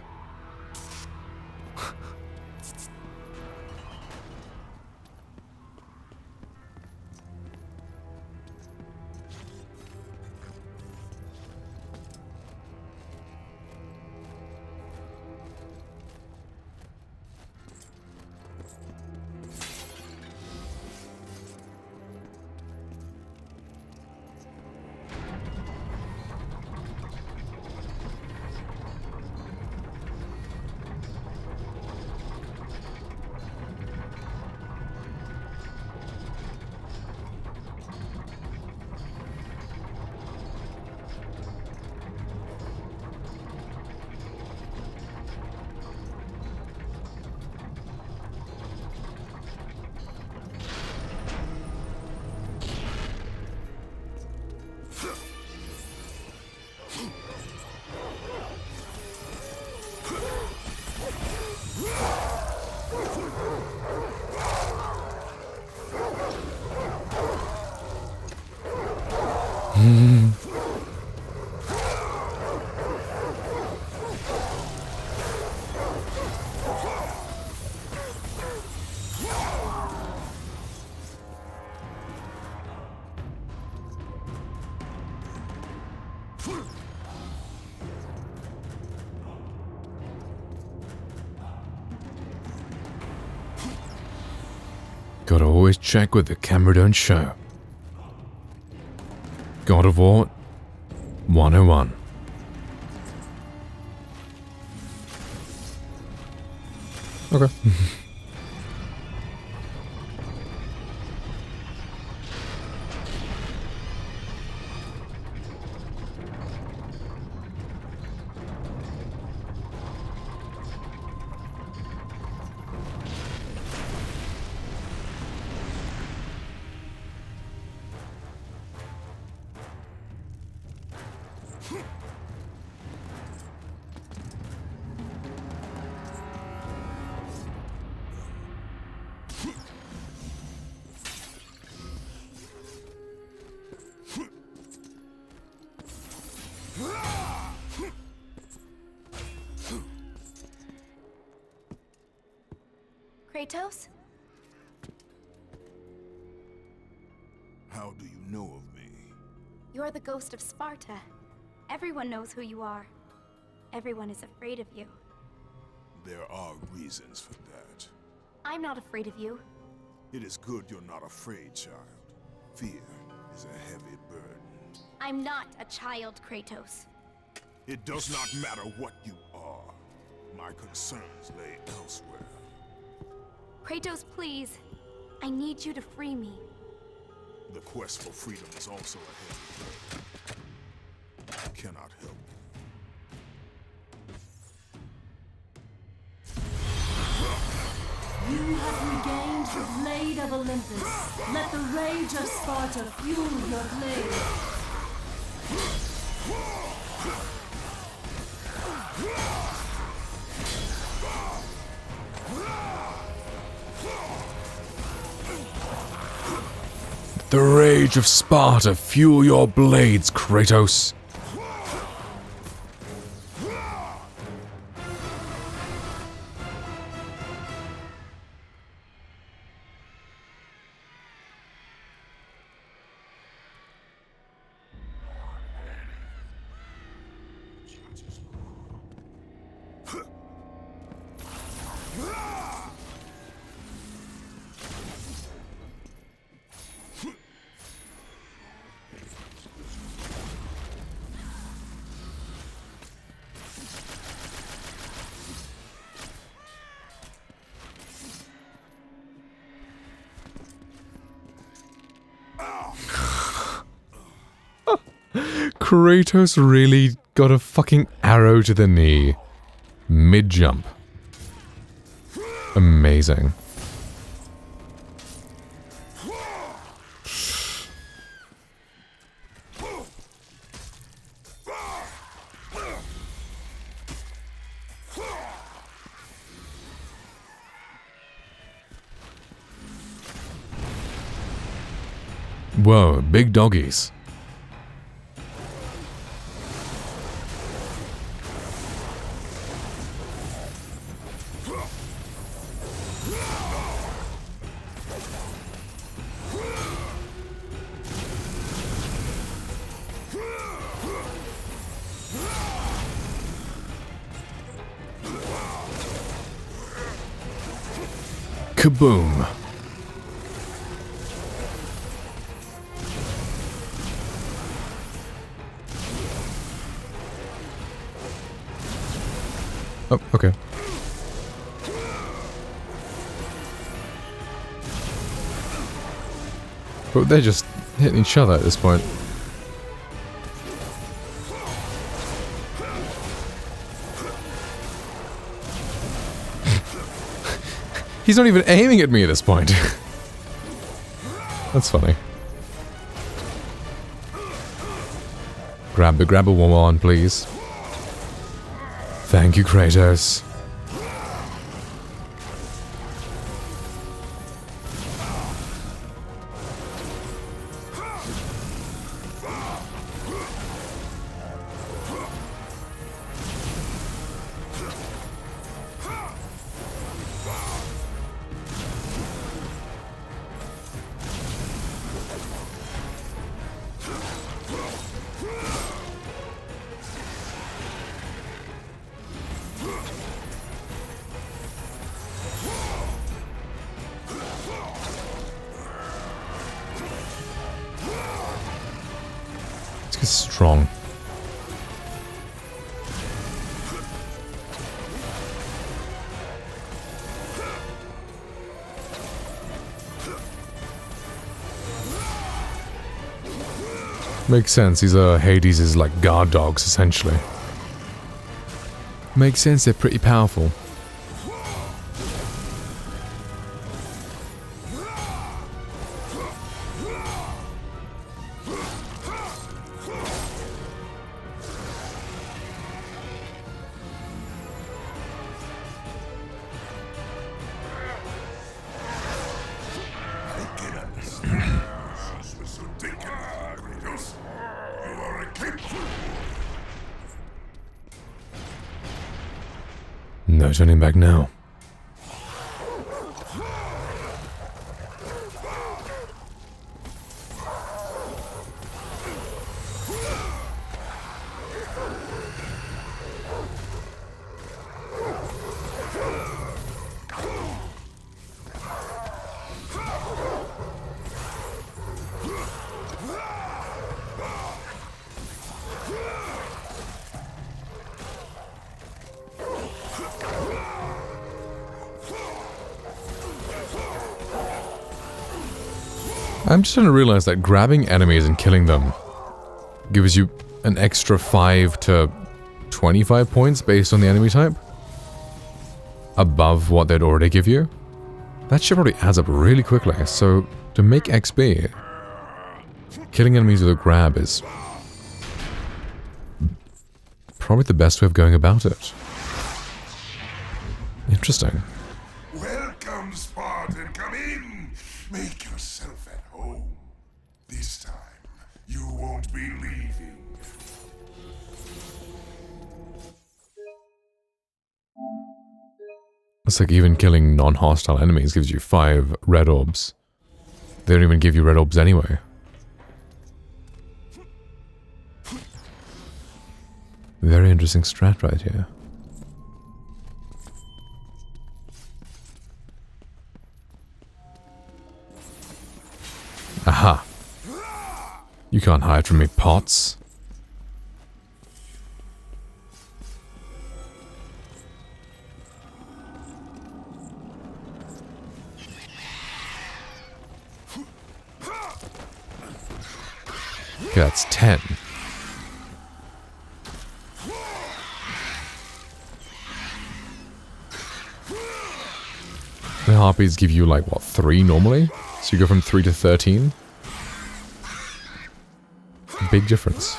Gotta always check what the camera don't show. God of War 101. Okay. Kratos? How do you know of me? You're the ghost of Sparta. Everyone knows who you are. Everyone is afraid of you. There are reasons for that. I'm not afraid of you. It is good you're not afraid, child. Fear is a heavy burden. I'm not a child, Kratos. It does not matter what you are. My concerns lay elsewhere. Kratos, please. I need you to free me. The quest for freedom is also a heavy burden. I cannot help You have regained the blade of Olympus. Let the rage of Sparta fuel your blade. The rage of Sparta fuel your blades, Kratos. Kratos really got a fucking arrow to the knee. Mid-jump. Amazing. Whoa, big doggies. Kaboom. Oh, okay. But they're just hitting each other at this point. He's not even aiming at me at this point. That's funny. Grab a woman, please. Thank you, Kratos. It's strong. Makes sense, these are Hades' like guard dogs, essentially. Makes sense, they're pretty powerful. No turning back now. I'm just starting to realize that grabbing enemies and killing them gives you an extra 5 to 25 points based on the enemy type above what they'd already give you. That shit probably adds up really quickly, so to make XP, killing enemies with a grab is probably the best way of going about it. Interesting. Welcome, Spartan. Come in. Make yourself at home. This time, you won't be leaving. It's like even killing non-hostile enemies gives you 5 red orbs. They don't even give you red orbs anyway. Very interesting strat right here. Aha! You can't hide from me, Pots. Okay, that's 10. The harpies give you like, what, 3 normally? So you go from 3 to 13? Big difference.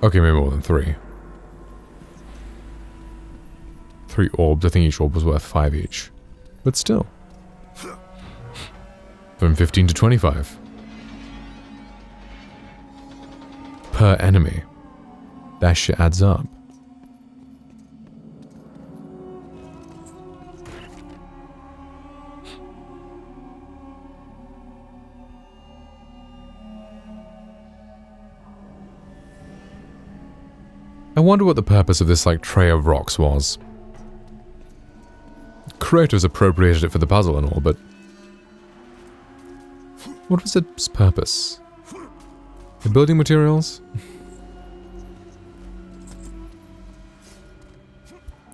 Okay, maybe more than 3. 3 orbs. I think each orb was worth 5 each. But still. From 15 to 25. Per enemy. That shit adds up. I wonder what the purpose of this, like, tray of rocks was. Kratos appropriated it for the puzzle and all, but... what was its purpose? The building materials?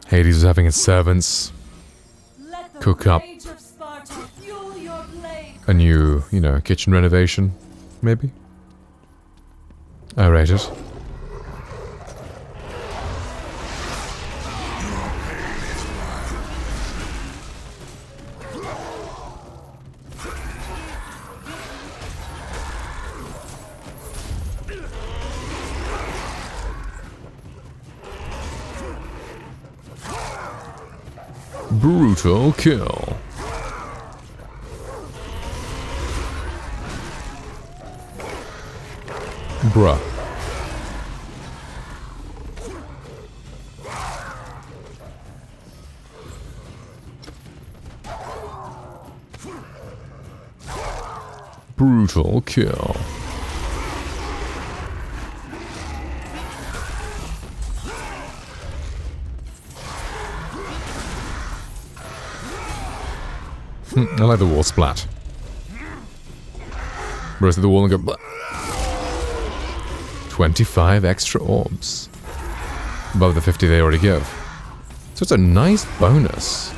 Hades was having its servants cook up a new, you know, kitchen renovation, maybe? I rate it. Brutal kill. Bruh. Brutal kill. I like the wall splat. Burst through the wall and go blah. 25 extra orbs. Above the 50 they already give. So it's a nice bonus.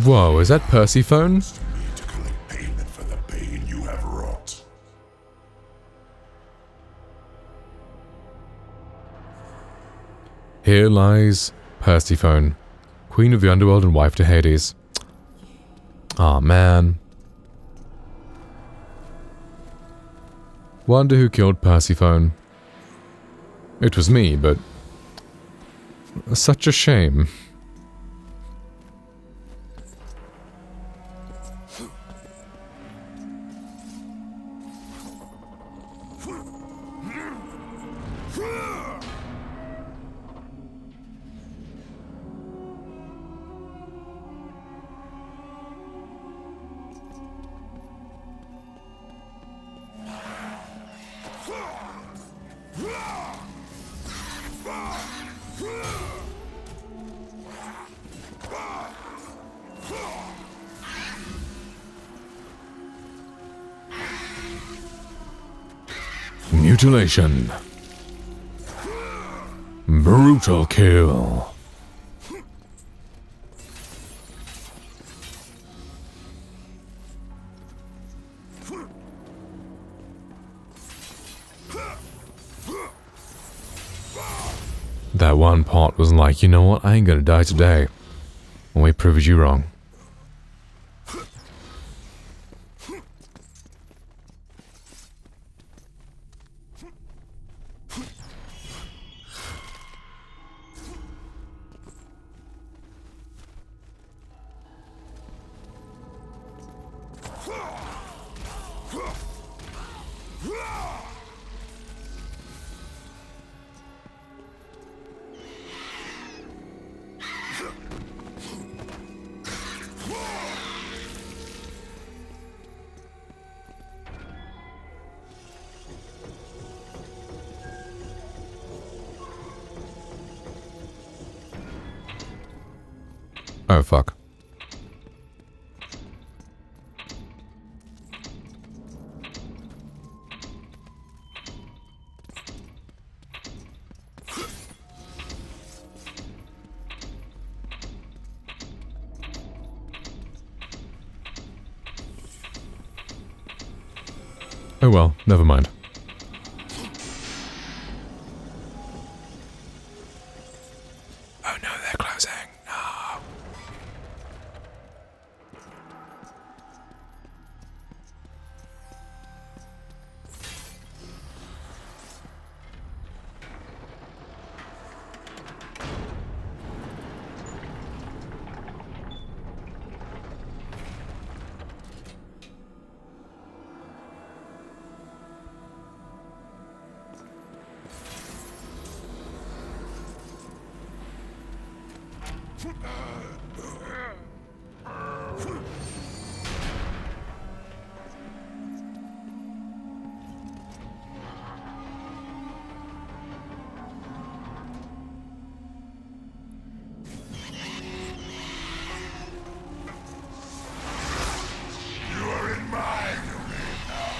Whoa, is that Persephone? To collect payment for the pain you have wrought. Here lies Persephone, queen of the underworld and wife to Hades. Aw, man. Wonder who killed Persephone. It was me, but... such a shame. Mutilation. Brutal kill. That one part was like, you know what, I ain't gonna die today. And we proved you wrong. Oh, fuck. Oh well, never mind. Oh no, they're closing. No. You are in my domain now.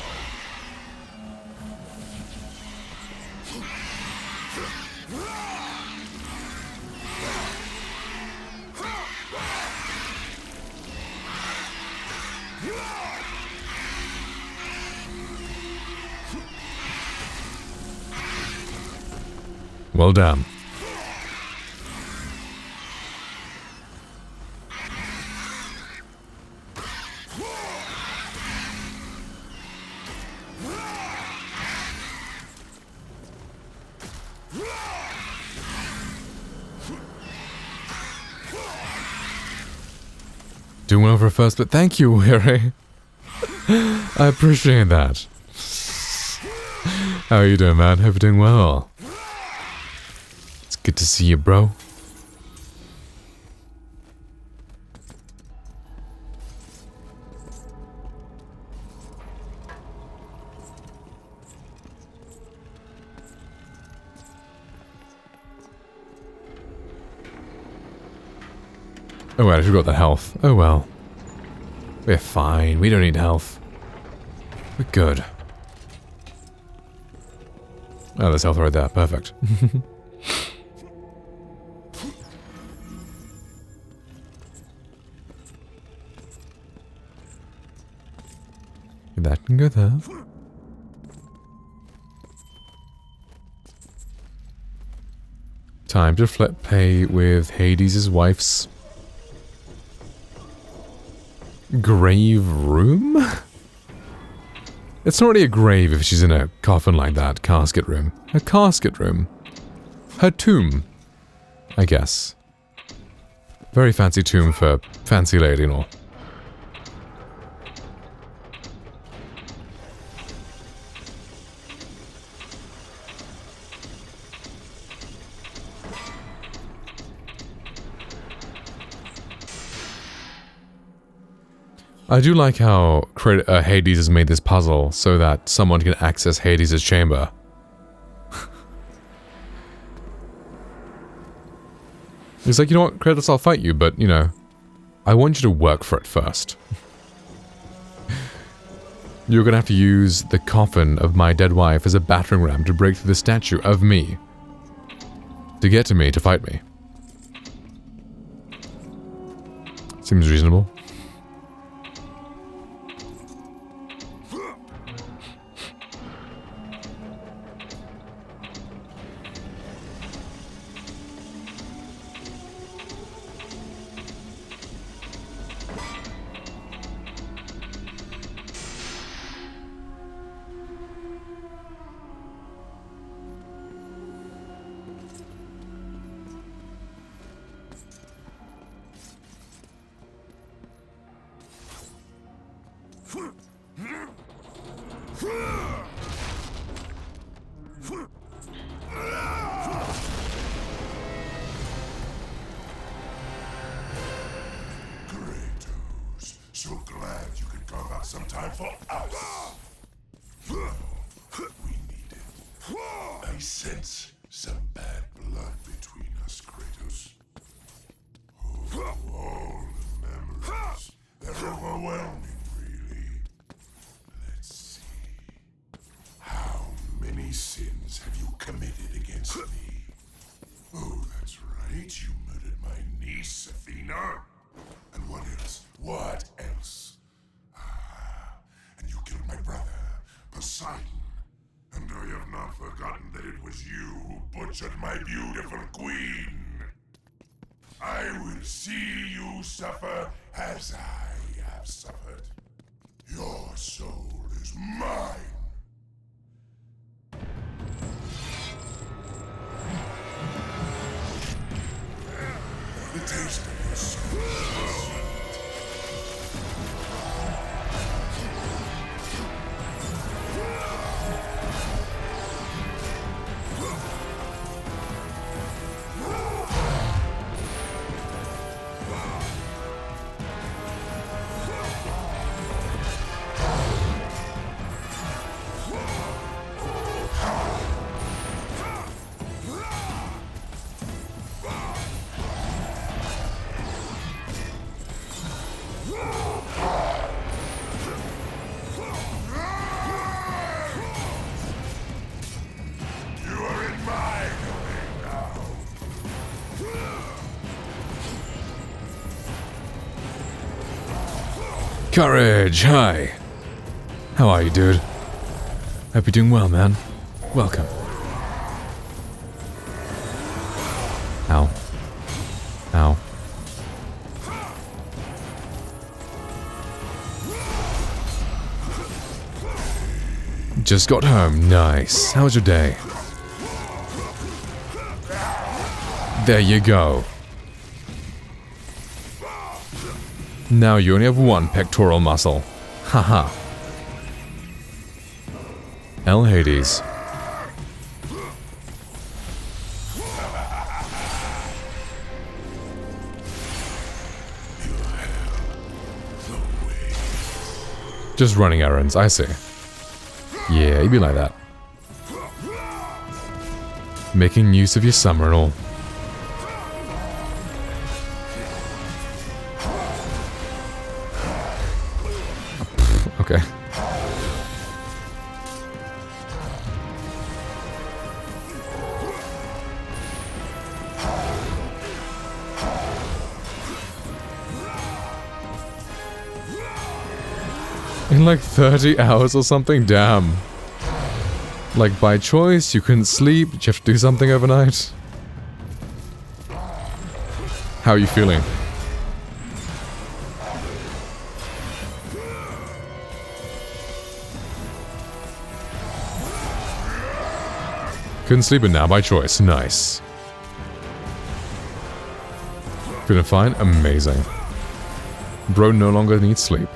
Well done. Doing well for a first, but thank you, Weary. I appreciate that. How are you doing, man? Hope you're doing well. It's good to see you, bro. Oh, wait, I forgot the health. Oh, well. We're fine. We don't need health. We're good. Oh, there's health right there. Perfect. That can go there. Time to flip pay with Hades' wife's grave room? It's not really a grave if she's in a coffin like that. Casket room. Her casket room. Her tomb, I guess. Very fancy tomb for fancy lady and all. I do like how Hades has made this puzzle so that someone can access Hades' chamber. He's like, you know what, Kratos, I'll fight you, but, you know, I want you to work for it first. You're gonna have to use the coffin of my dead wife as a battering ram to break through the statue of me. To get to me, to fight me. Seems reasonable. Kratos, so glad you could carve out some time for us. We need it. I sense some bad blood between us, Kratos. Oh, butchered my beautiful queen. I will see you suffer as I have suffered. Your soul is mine. The taste of your soul is sweet. Courage, hi. How are you, dude? Hope you're doing well, man. Welcome. Ow. Ow. Just got home. Nice. How was your day? There you go. Now you only have one pectoral muscle. Haha. El Hades. Just running errands, I see. Yeah, you'd be like that. Making use of your summer and all. Okay. In like 30 hours or something? Damn. Like by choice, you couldn't sleep, did you have to do something overnight? How are you feeling? Couldn't sleep and now by choice. Nice. Feeling fine? Amazing. Bro no longer needs sleep.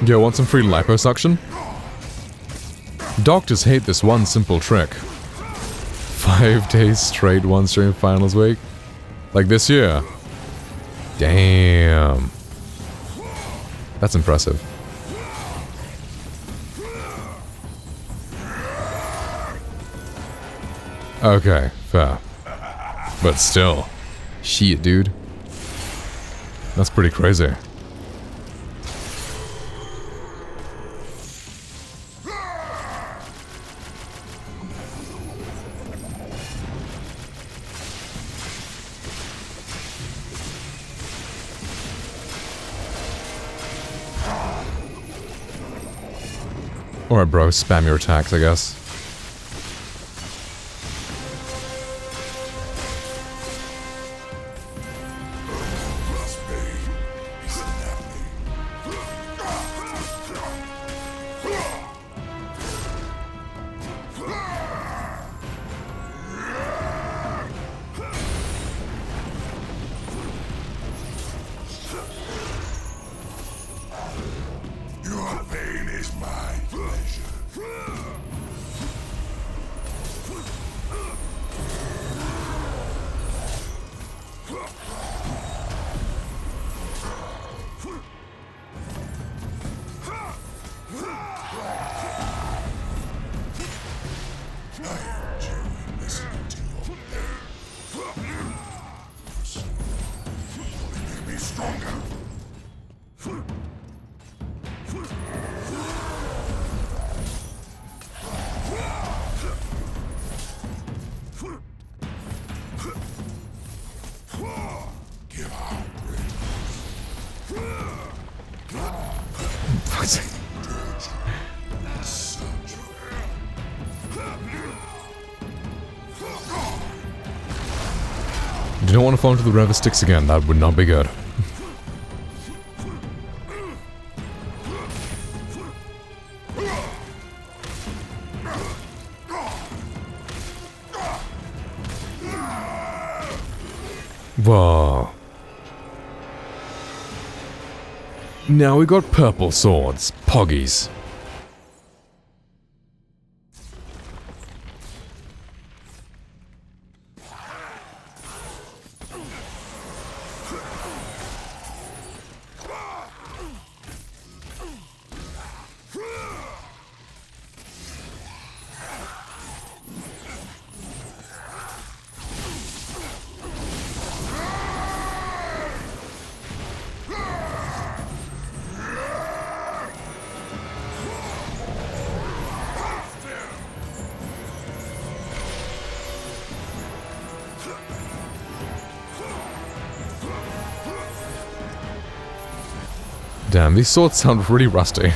Yo, want some free liposuction? Doctors hate this one simple trick. 5 days straight once during finals week? Like this year? Damn. That's impressive. Okay, fair. But still. Shit, dude. That's pretty crazy. Alright, bro, spam your attacks, I guess. do not want to fall into the river Styx again. That would not be good. Whoa. Now we got purple swords. Poggies. Damn, these swords sound really rusty.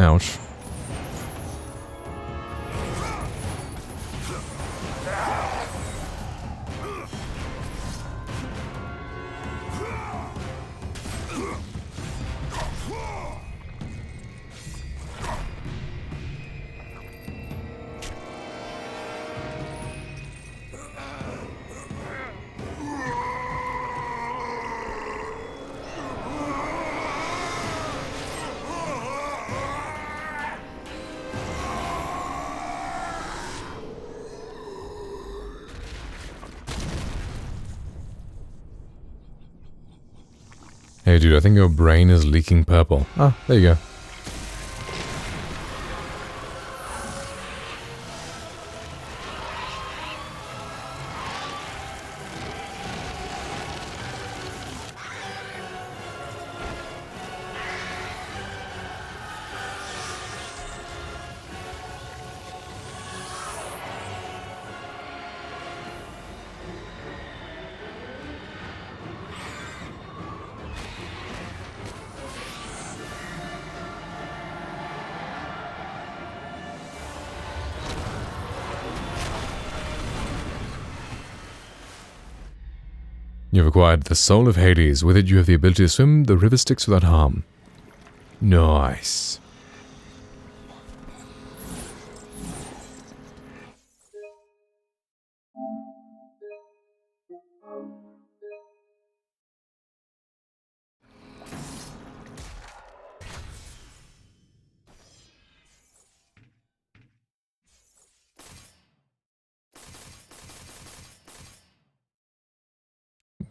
Ouch. Hey dude, I think your brain is leaking purple. Ah, there you go. You have acquired the Soul of Hades. With it you have the ability to swim the river Styx without harm. Nice.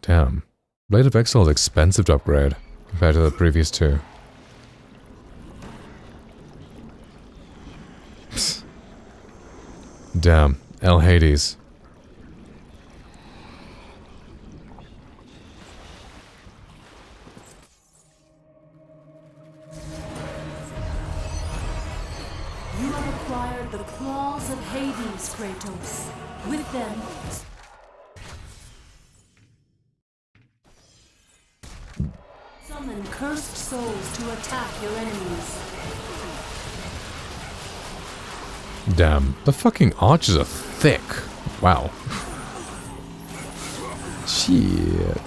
Damn. Blade of Exile is expensive to upgrade compared to the previous two. Damn. El Hades. You have acquired the Claws of Hades, Kratos. With them, summon cursed souls to attack your enemies. Damn. The fucking archers are thick. Wow. Shit.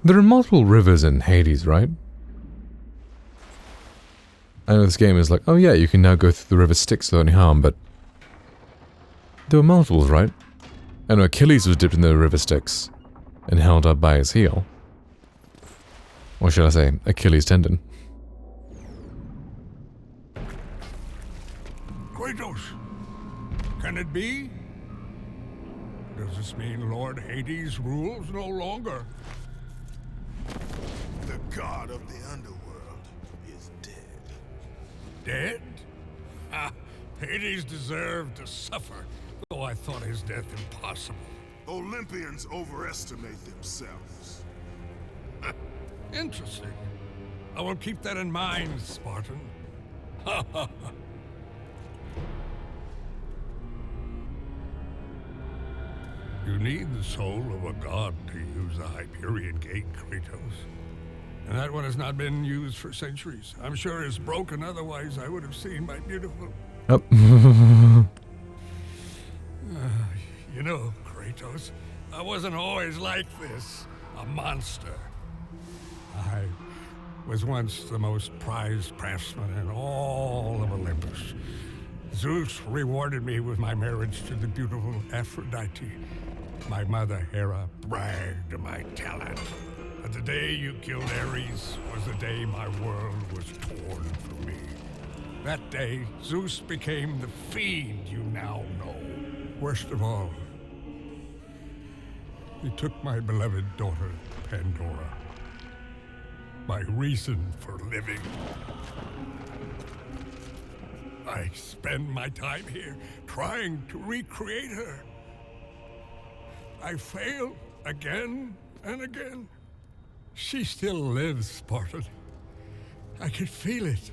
There are multiple rivers in Hades, right? I know this game is like, oh yeah, you can now go through the river Styx without any harm, but... There were multiples, right? I know Achilles was dipped in the river Styx and held up by his heel. Or should I say, Achilles tendon. Kratos! Can it be? Does this mean Lord Hades rules no longer? The god of the underworld is dead. Dead? Ah, Hades deserved to suffer, though I thought his death impossible. Olympians overestimate themselves. Interesting. I will keep that in mind, Spartan. Ha ha ha. You need the soul of a god to use the Hyperion Gate, Kratos. And that one has not been used for centuries. I'm sure it's broken, otherwise I would have seen my beautiful... Oh. You know, Kratos, I wasn't always like this. A monster. I was once the most prized craftsman in all of Olympus. Zeus rewarded me with my marriage to the beautiful Aphrodite. My mother, Hera, bragged of my talent. But the day you killed Ares was the day my world was torn from me. That day, Zeus became the fiend you now know. Worst of all, he took my beloved daughter, Pandora. My reason for living. I spend my time here trying to recreate her. I fail again and again. She still lives, Spartan. I can feel it.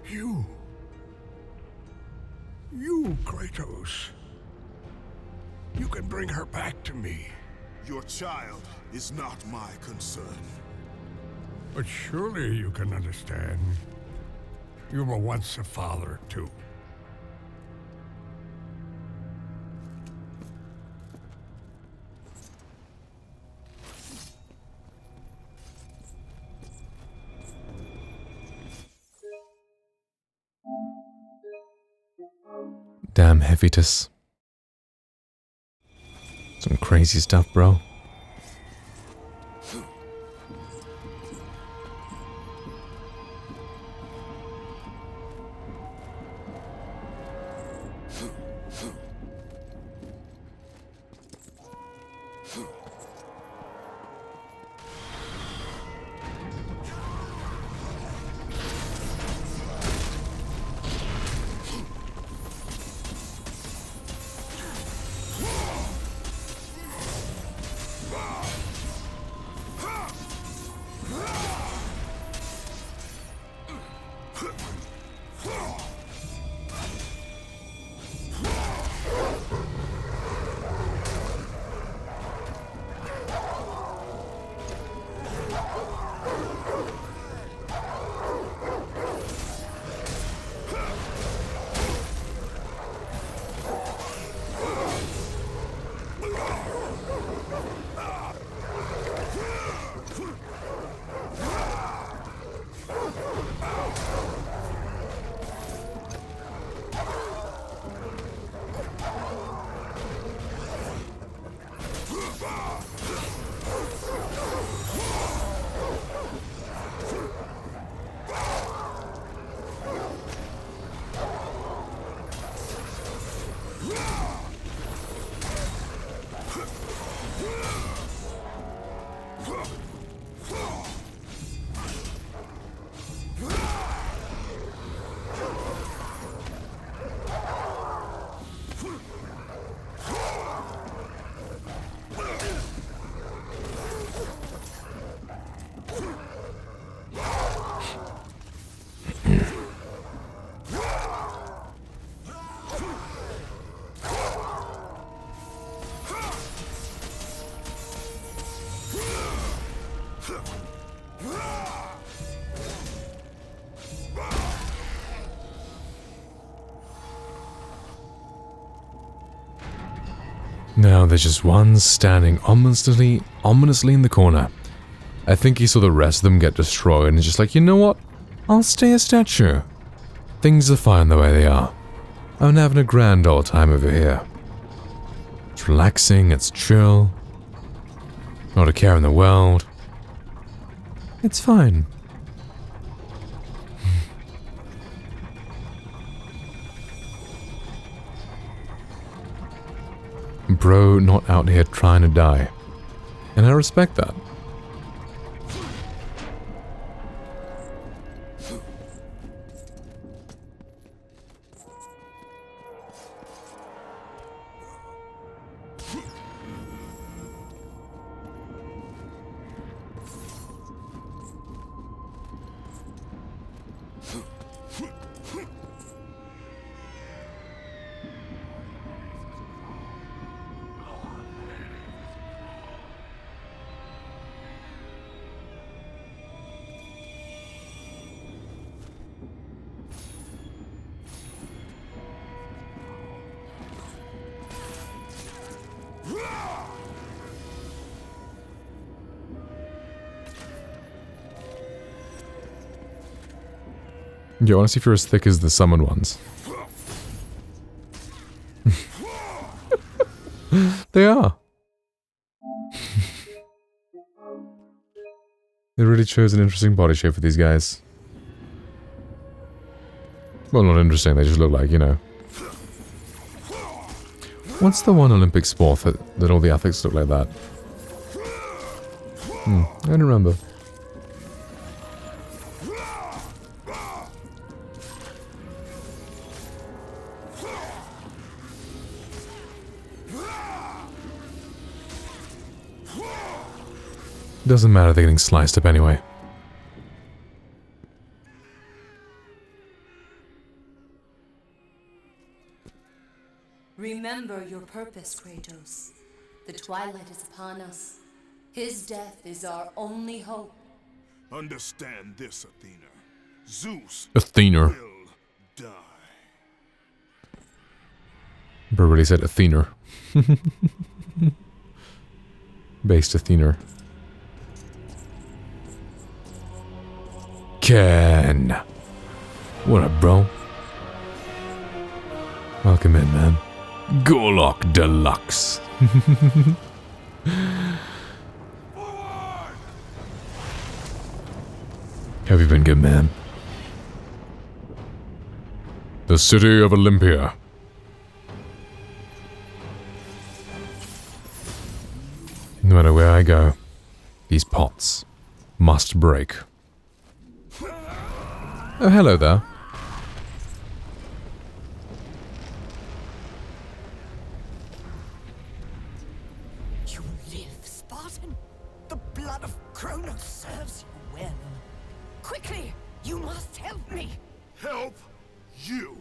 You, Kratos. You can bring her back to me. Your child is not my concern. But surely you can understand. You were once a father, too. Damn Heavitus. Some crazy stuff, bro. Now there's just one standing ominously in the corner. I think he saw the rest of them get destroyed and is just like, you know what? I'll stay a statue. Things are fine the way they are. I'm having a grand old time over here. It's relaxing, it's chill. Not a care in the world. It's fine. Bro, not out here trying to die. And I respect that. Yeah, I want to see if you're as thick as the summoned ones. They are. They really chose an interesting body shape for these guys. Well, not interesting, they just look like, you know. What's the one Olympic sport that all the athletes look like that? I don't remember. Doesn't matter, they're getting sliced up anyway. Remember your purpose, Kratos. The twilight is upon us. His death is our only hope. Understand this, Athena. Zeus Athena. will die. Bro really said Athena. Based Athena. Ken. What up, bro? Welcome in, man. Golok Deluxe. Have you been good, man? The city of Olympia. No matter where I go, these pots must break. Oh, hello there. You live, Spartan. The blood of Kronos serves you well. Quickly, you must help me. Help you.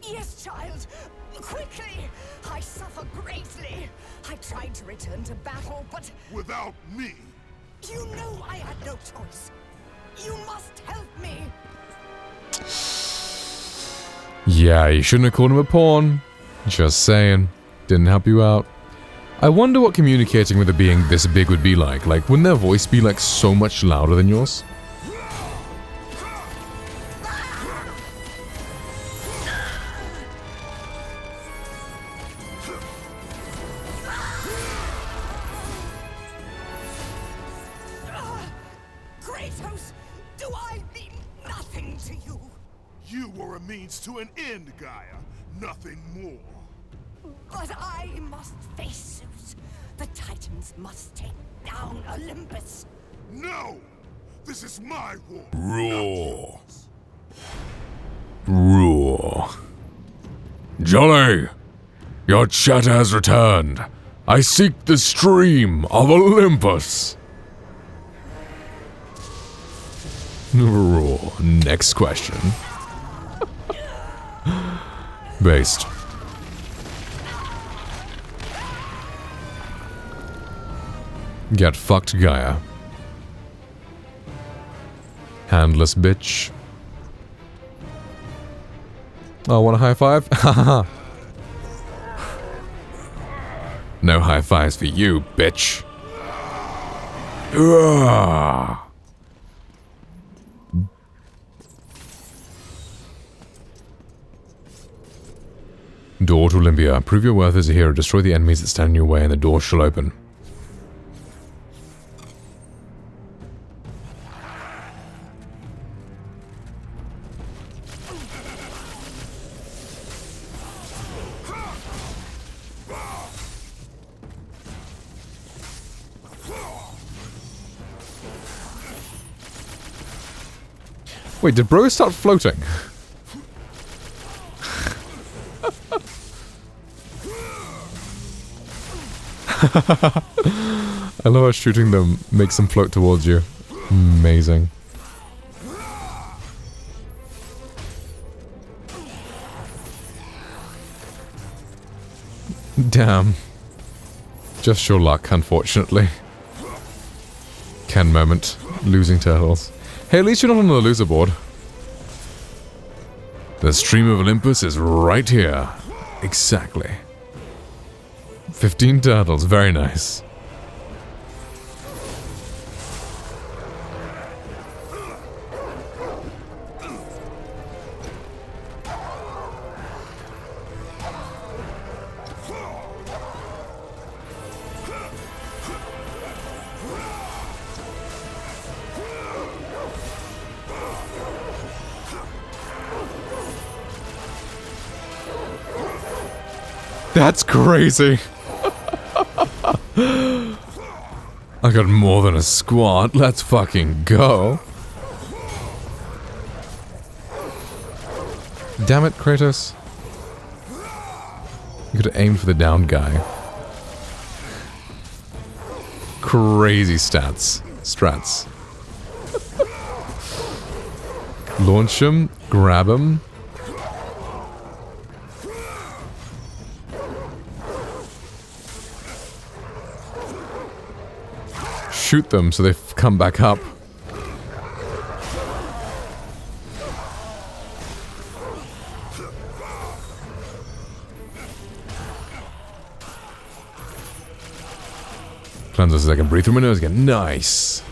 Yes, child. Quickly. I suffer greatly. I tried to return to battle, but... Without me. You know I had no choice. You must help me. Yeah, you shouldn't have called him a pawn. Just saying. Didn't help you out. I wonder what communicating with a being this big would be like. Like, wouldn't their voice be like so much louder than yours? Kratos, do I mean nothing to you? You were a means to an end, Gaia. Nothing more. But I must face Zeus. The Titans must take down Olympus. No! This is my war. Roar. Roar. Jolly! Your chatter has returned. I seek the stream of Olympus. Roar. Next question. Based. Get fucked, Gaia. Handless bitch. Oh, want a high five? Haha. No high fives for you, bitch. Ugh. Door to Olympia. Prove your worth as a hero. Destroy the enemies that stand in your way and the door shall open. Wait, did bro start floating? I love how shooting them makes them float towards you. Amazing. Damn. Just your luck, unfortunately. Ken moment. Losing turtles. Hey, at least you're not on the loser board. The stream of Olympus is right here. Exactly. 15 turtles, very nice. That's crazy. I got more than a squad. Let's fucking go. Damn it, Kratos. You could have aimed for the down guy. Crazy stats. Strats. Launch him. Grab him. Shoot them so they come back up. Cleanse us so I can breathe through my nose again. Nice.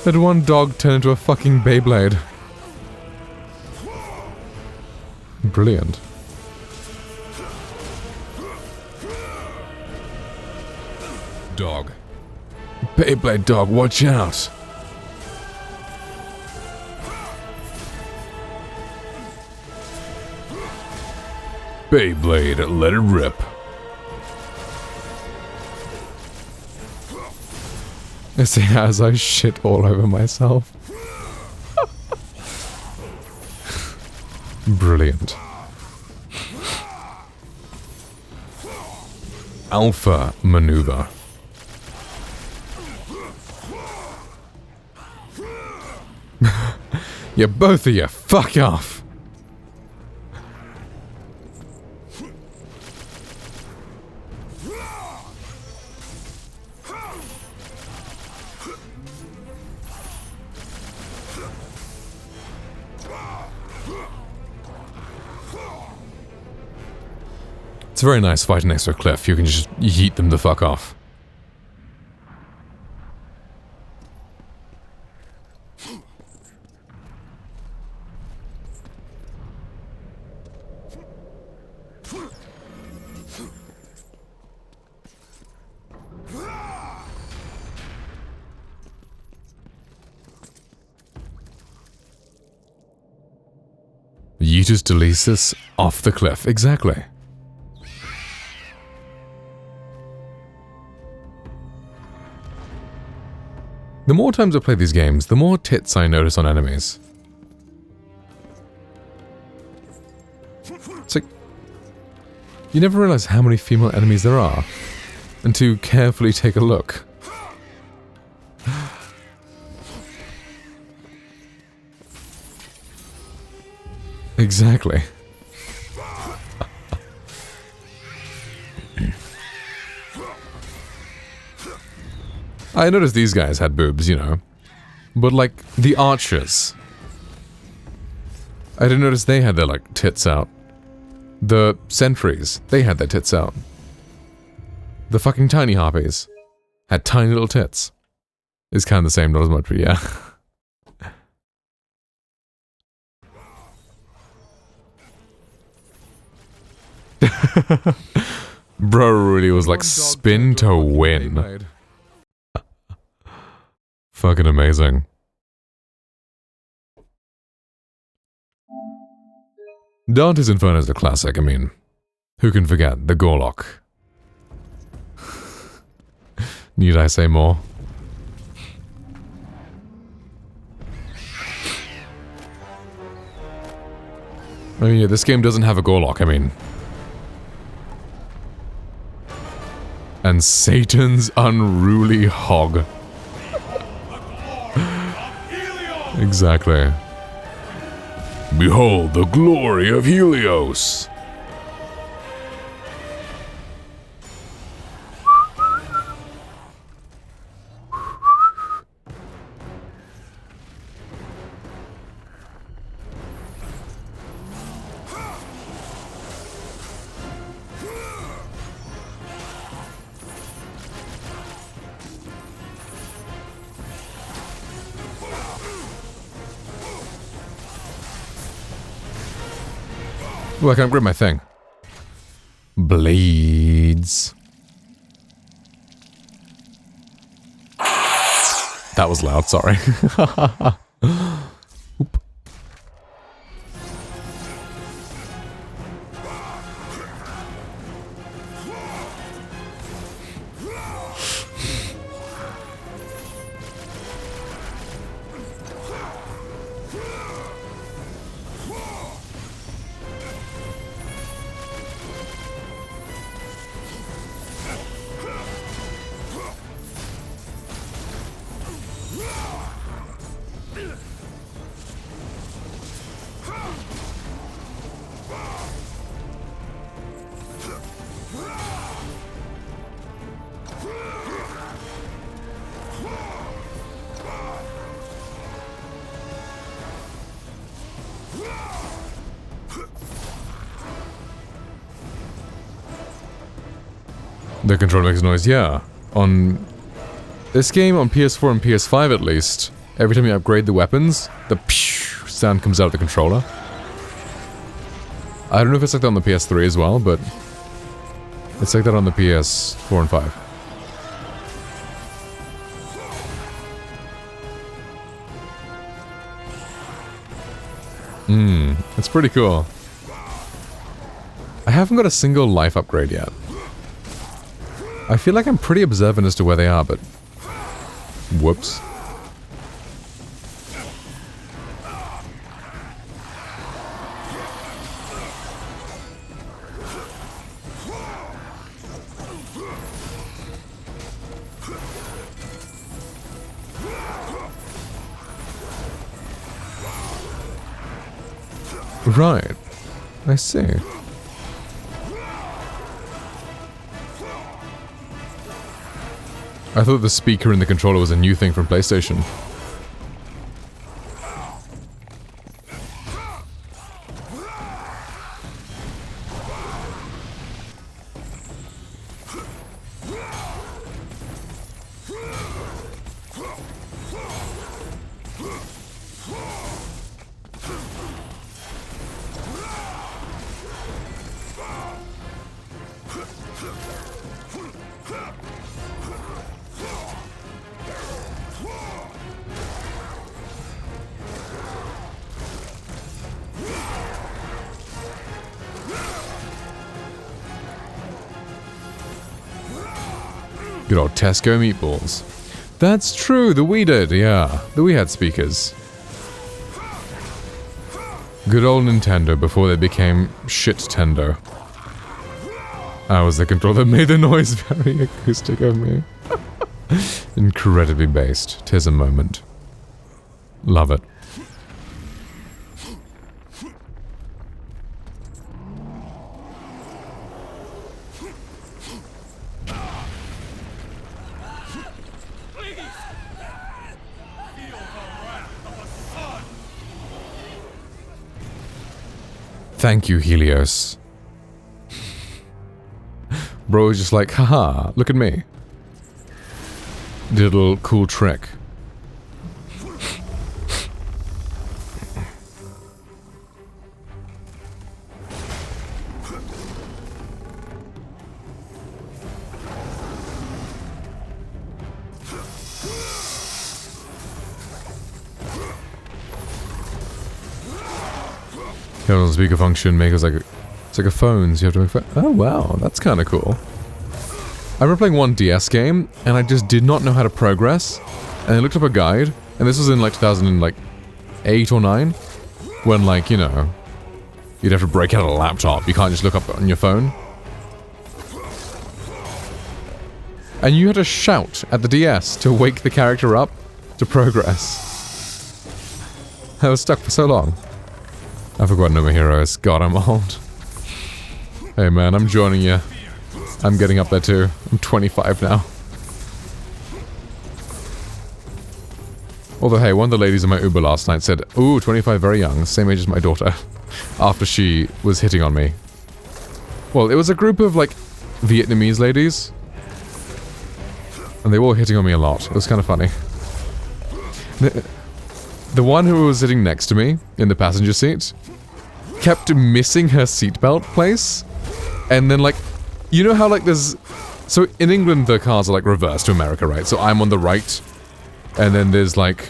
That one dog turned into a fucking Beyblade. Brilliant. Dog. Beyblade dog, watch out! Beyblade, let it rip. As I shit all over myself. Brilliant. Alpha maneuver. Yeah, both of you, fuck off. It's very nice fighting next to a cliff. You can just yeet them the fuck off. Yeetus Delesis off the cliff. Exactly. The more times I play these games, the more tits I notice on enemies. It's like, you never realize how many female enemies there are until you carefully take a look. Exactly. I noticed these guys had boobs, you know. But, like, the archers. I didn't notice they had their, like, tits out. The sentries, they had their tits out. The fucking tiny harpies had tiny little tits. It's kind of the same, not as much, but yeah. Bro really was like, spin to win. Fucking amazing. Dante's Inferno is a classic, I mean, who can forget the Gorlock? Need I say more? I mean, yeah, this game doesn't have a Gorlock, I mean. And Satan's unruly hog. Exactly. Behold the glory of Helios! Well, I can't grab my thing. Blades. That was loud, sorry. Oop. The controller makes noise, yeah. On this game, on PS4 and PS5 at least, every time you upgrade the weapons, the pshh sound comes out of the controller. I don't know if it's like that on the PS3 as well, but it's like that on the PS4 and 5. It's pretty cool. I haven't got a single life upgrade yet. I feel like I'm pretty observant as to where they are, but... Whoops. Right. I see. I thought the speaker in the controller was a new thing from PlayStation. Good old Tesco meatballs. That's true, the Wii did, yeah. The Wii had speakers. Good old Nintendo before they became shit-tendo. I was the controller that made the noise very acoustic of me. Incredibly based. 'Tis a moment. Love it. Thank you, Helios. Bro was just like, haha, look at me. Did a little cool trick. Here's speaker function, make us like it's like a phone, so you have to make oh wow, that's kind of cool. I remember playing one DS game, and I just did not know how to progress, and I looked up a guide, and this was in like 2008 or 9, when like, you know, you'd have to break out a laptop, you can't just look up on your phone. And you had to shout at the DS to wake the character up to progress. I was stuck for so long. I forgot no more heroes. God, I'm old. Hey man, I'm joining you. I'm getting up there too. I'm 25 now. Although hey, one of the ladies in my Uber last night said, ooh, 25, very young, same age as my daughter. After she was hitting on me. Well, it was a group of like Vietnamese ladies. And they were all hitting on me a lot. It was kind of funny. The one who was sitting next to me in the passenger seat kept missing her seatbelt place. And then like, you know how like there's... So in England the cars are like reversed to America, right? So I'm on the right. And then there's like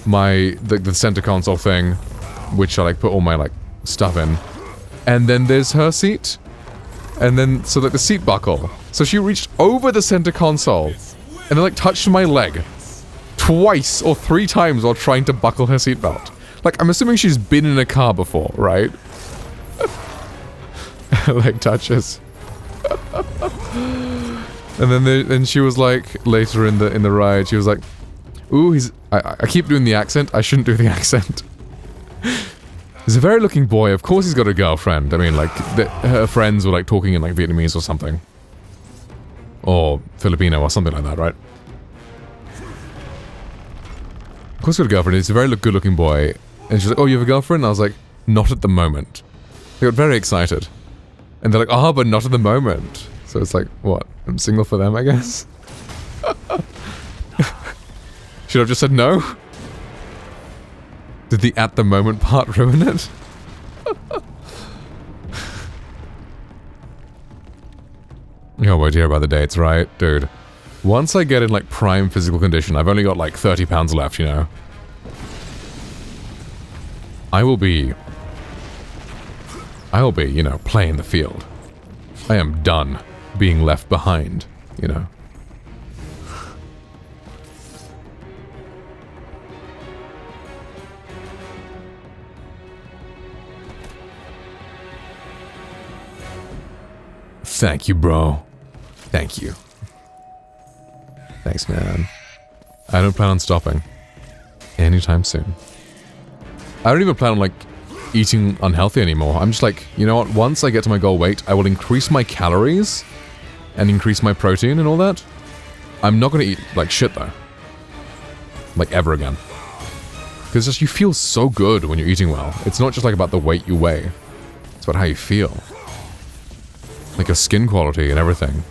the center console thing, which I like put all my like stuff in. And then there's her seat. And then, so like the seat buckle. So she reached over the center console and then like touched my leg twice or 3 times while trying to buckle her seatbelt. Like, I'm assuming she's been in a car before, right? Leg touches. And then she was like, later in the ride, she was like, ooh, I keep doing the accent. I shouldn't do the accent. He's a very looking boy. Of course he's got a girlfriend. I mean, like, her friends were like talking in like Vietnamese or something. Or Filipino or something like that, right? Of course he's got a girlfriend. He's a very good looking boy. And she's like, oh, you have a girlfriend? And I was like, not at the moment. They got very excited. And they're like, oh, but not at the moment. So it's like, what? I'm single for them, I guess? Should I have just said no? Did the at the moment part ruin it? Oh, wait to hear about the dates, right? Dude. Once I get in, like, prime physical condition, I've only got, like, 30 pounds left, you know? I will be, you know, playing the field. I am done being left behind, you know? Thank you, bro. Thank you. Thanks, man. I don't plan on stopping anytime soon. I don't even plan on, like, eating unhealthy anymore. I'm just like, you know what? Once I get to my goal weight, I will increase my calories and increase my protein and all that. I'm not going to eat, like, shit, though. Like, ever again. Because just you feel so good when you're eating well. It's not just, like, about the weight you weigh. It's about how you feel. Like your skin quality and everything.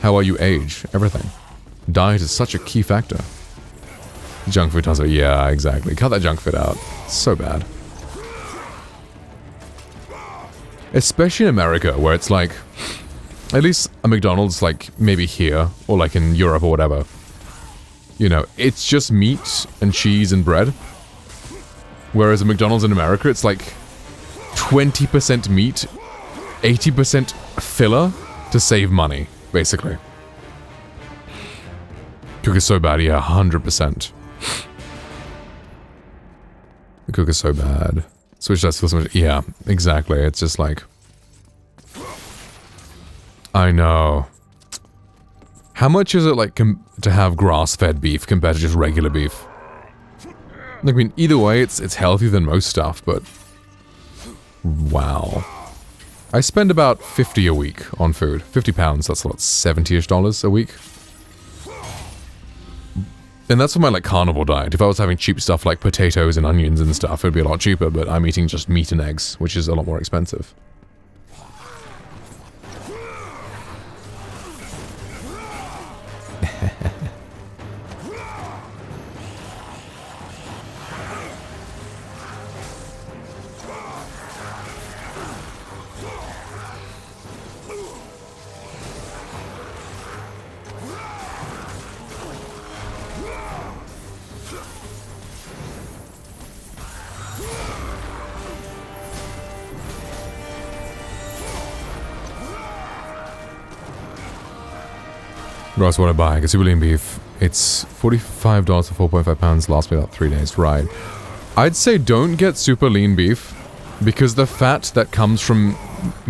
How well you age, everything. Diet is such a key factor. Junk food tons of, yeah, exactly. Cut that junk food out. It's so bad. Especially in America, where it's like, at least a McDonald's, like, maybe here, or like in Europe or whatever. You know, it's just meat and cheese and bread. Whereas a McDonald's in America, it's like 20% meat, 80% filler to save money, basically. Cook is so bad, yeah, 100%. The cook is so bad. Switch does feel so much, yeah, exactly. It's just like, I know. How much is it like to have grass-fed beef compared to just regular beef? I mean, either way, it's healthier than most stuff, but wow. I spend about 50 a week on food. 50 pounds, that's what, $70-ish a week? And that's for my like carnivore diet. If I was having cheap stuff like potatoes and onions and stuff, it'd be a lot cheaper, but I'm eating just meat and eggs, which is a lot more expensive. Gross, what I buy? Super lean beef. It's $45 for 4.5 pounds. Lasts me about 3 days. Right. I'd say don't get super lean beef because the fat that comes from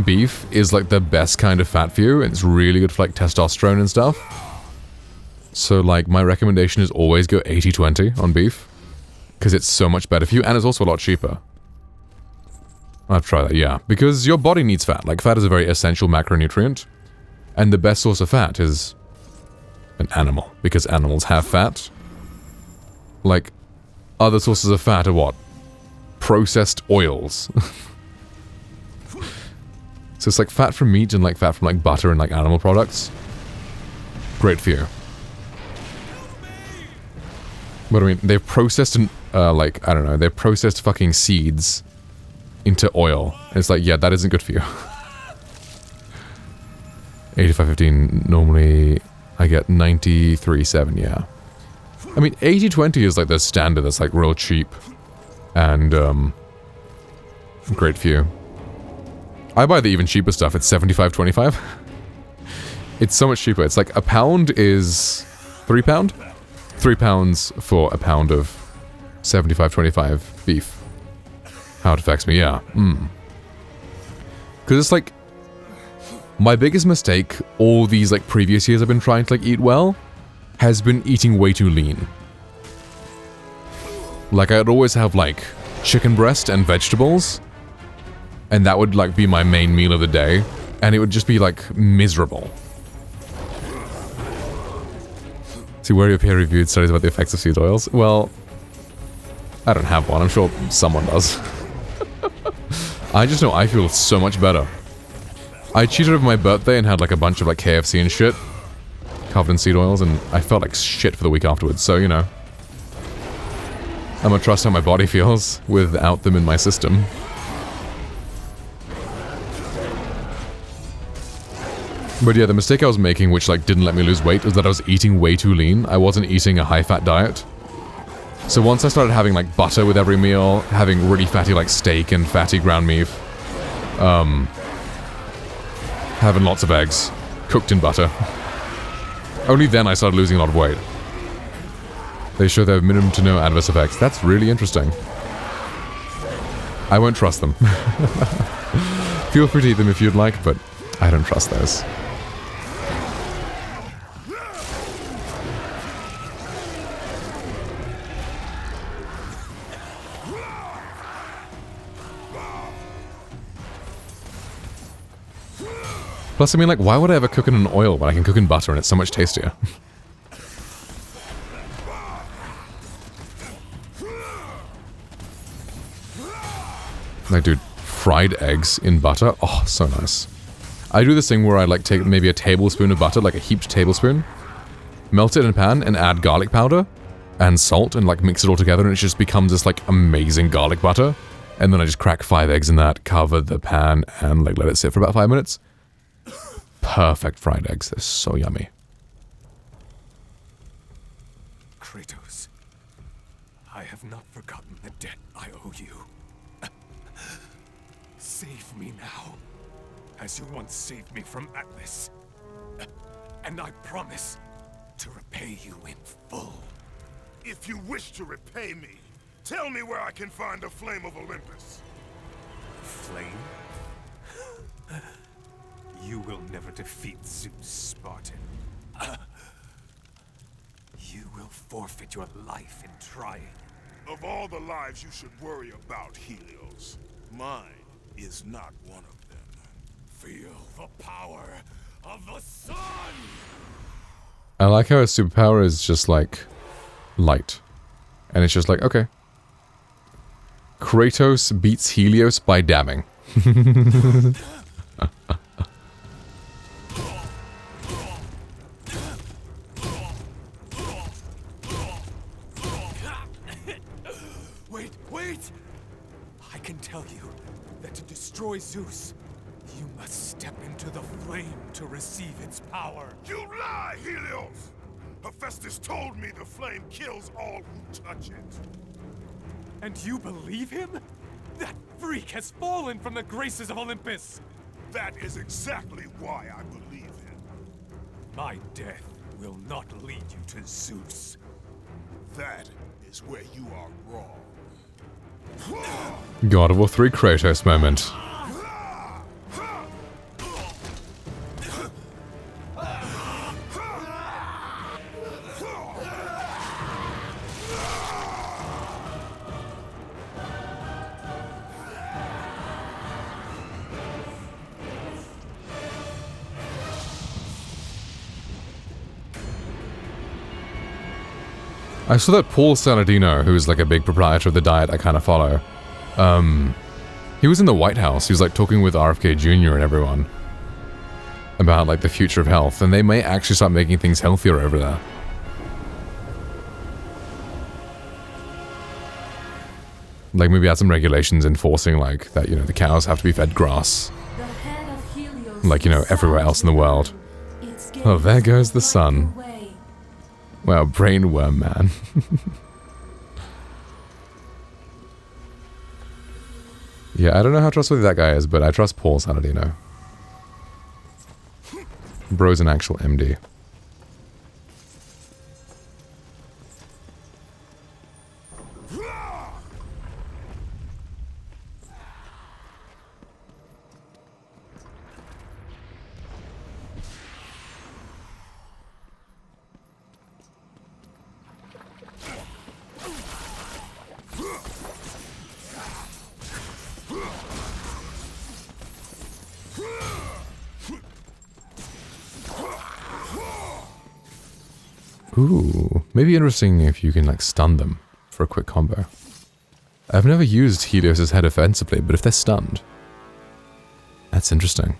beef is like the best kind of fat for you. It's really good for like testosterone and stuff. So like my recommendation is always go 80-20 on beef because it's so much better for you and it's also a lot cheaper. I've tried that, yeah. Because your body needs fat. Like fat is a very essential macronutrient and the best source of fat is an animal, because animals have fat. Like, other sources of fat are what? Processed oils. So it's like fat from meat and like fat from like butter and like animal products. Great for you. But I mean, they've processed like, I don't know, they've processed fucking seeds into oil. And it's like, yeah, that isn't good for you. 85.15 normally I get 93.7, yeah. I mean, 80-20 is like the standard that's like real cheap and great for you. I buy the even cheaper stuff. It's 75.25. It's so much cheaper. It's like a pound is £3. £3 for a pound of 75.25 beef. How it affects me, yeah. Because it's like my biggest mistake all these like previous years I've been trying to like eat well has been eating way too lean. Like I'd always have like chicken breast and vegetables and that would like be my main meal of the day and it would just be like miserable. See, where are your peer-reviewed studies about the effects of seed oils? Well, I don't have one. I'm sure someone does. I just know I feel so much better. I cheated over my birthday and had like a bunch of like KFC and shit covered in seed oils and I felt like shit for the week afterwards, so you know. I'm gonna trust how my body feels without them in my system. But yeah, the mistake I was making which like didn't let me lose weight was that I was eating way too lean. I wasn't eating a high-fat diet. So once I started having like butter with every meal, having really fatty like steak and fatty ground beef, having lots of eggs, cooked in butter. Only then I started losing a lot of weight. They show their minimum to no adverse effects. That's really interesting. I won't trust them. Feel free to eat them if you'd like, but I don't trust those. Plus, I mean, like, why would I ever cook in an oil when I can cook in butter and it's so much tastier? Like, dude, fried eggs in butter? Oh, so nice. I do this thing where I, like, take maybe a tablespoon of butter, like a heaped tablespoon, melt it in a pan and add garlic powder and salt and, like, mix it all together and it just becomes this, like, amazing garlic butter. And then I just crack 5 eggs in that, cover the pan, and, like, let it sit for about 5 minutes. Perfect fried eggs. They're so yummy. Kratos, I have not forgotten the debt I owe you. Save me now, as you once saved me from Atlas. And I promise to repay you in full. If you wish to repay me, tell me where I can find the Flame of Olympus. Flame? You will never defeat Zeus, Spartan. You will forfeit your life in trying. Of all the lives you should worry about, Helios, mine is not one of them. Feel the power of the sun! I like how his superpower is just like light. And it's just like, okay. Kratos beats Helios by dabbing. Wait! I can tell you that to destroy Zeus, you must step into the flame to receive its power. You lie, Helios! Hephaestus told me the flame kills all who touch it. And you believe him? That freak has fallen from the graces of Olympus! That is exactly why I believe him. My death will not lead you to Zeus. That is where you are wrong. God of War 3 Kratos moment. I saw that Paul Saladino, who's like a big proprietor of the diet I kind of follow, he was in the White House. He was like talking with RFK Jr. and everyone about like the future of health, and they may actually start making things healthier over there. Like maybe add some regulations enforcing like that, you know, the cows have to be fed grass. Like, you know, everywhere else in the world. Oh, there goes the sun. Wow, brainworm man. Yeah, I don't know how trustworthy that guy is, but I trust Paul Saladino. Bro's an actual MD. Ooh, maybe interesting if you can like stun them for a quick combo. I've never used Helios' head offensively, but if they're stunned, that's interesting.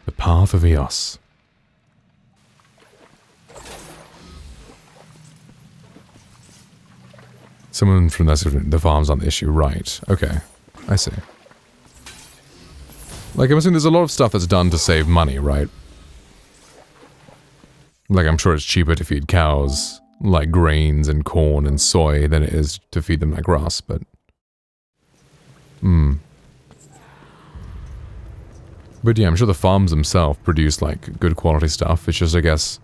The path of Eos. Someone from the farms on the issue, right? Okay, I see. Like, I'm assuming there's a lot of stuff that's done to save money, right? Like, I'm sure it's cheaper to feed cows, like, grains and corn and soy than it is to feed them like grass, but... But yeah, I'm sure the farms themselves produce, like, good quality stuff. It's just, I guess...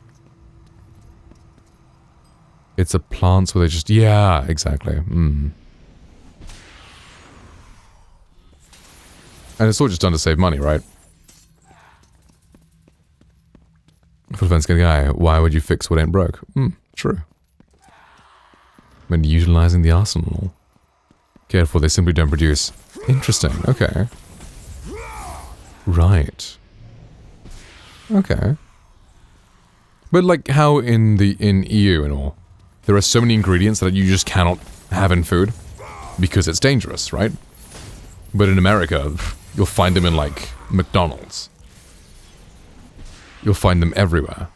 It's the plants where they just... Yeah, exactly. And it's all just done to save money, right? For defense guy, why would you fix what ain't broke? True. When utilizing the arsenal. Careful, they simply don't produce. Interesting, okay. Right. Okay. But like how in EU and all, there are so many ingredients that you just cannot have in food because it's dangerous, right? But in America, you'll find them in, like, McDonald's. You'll find them everywhere.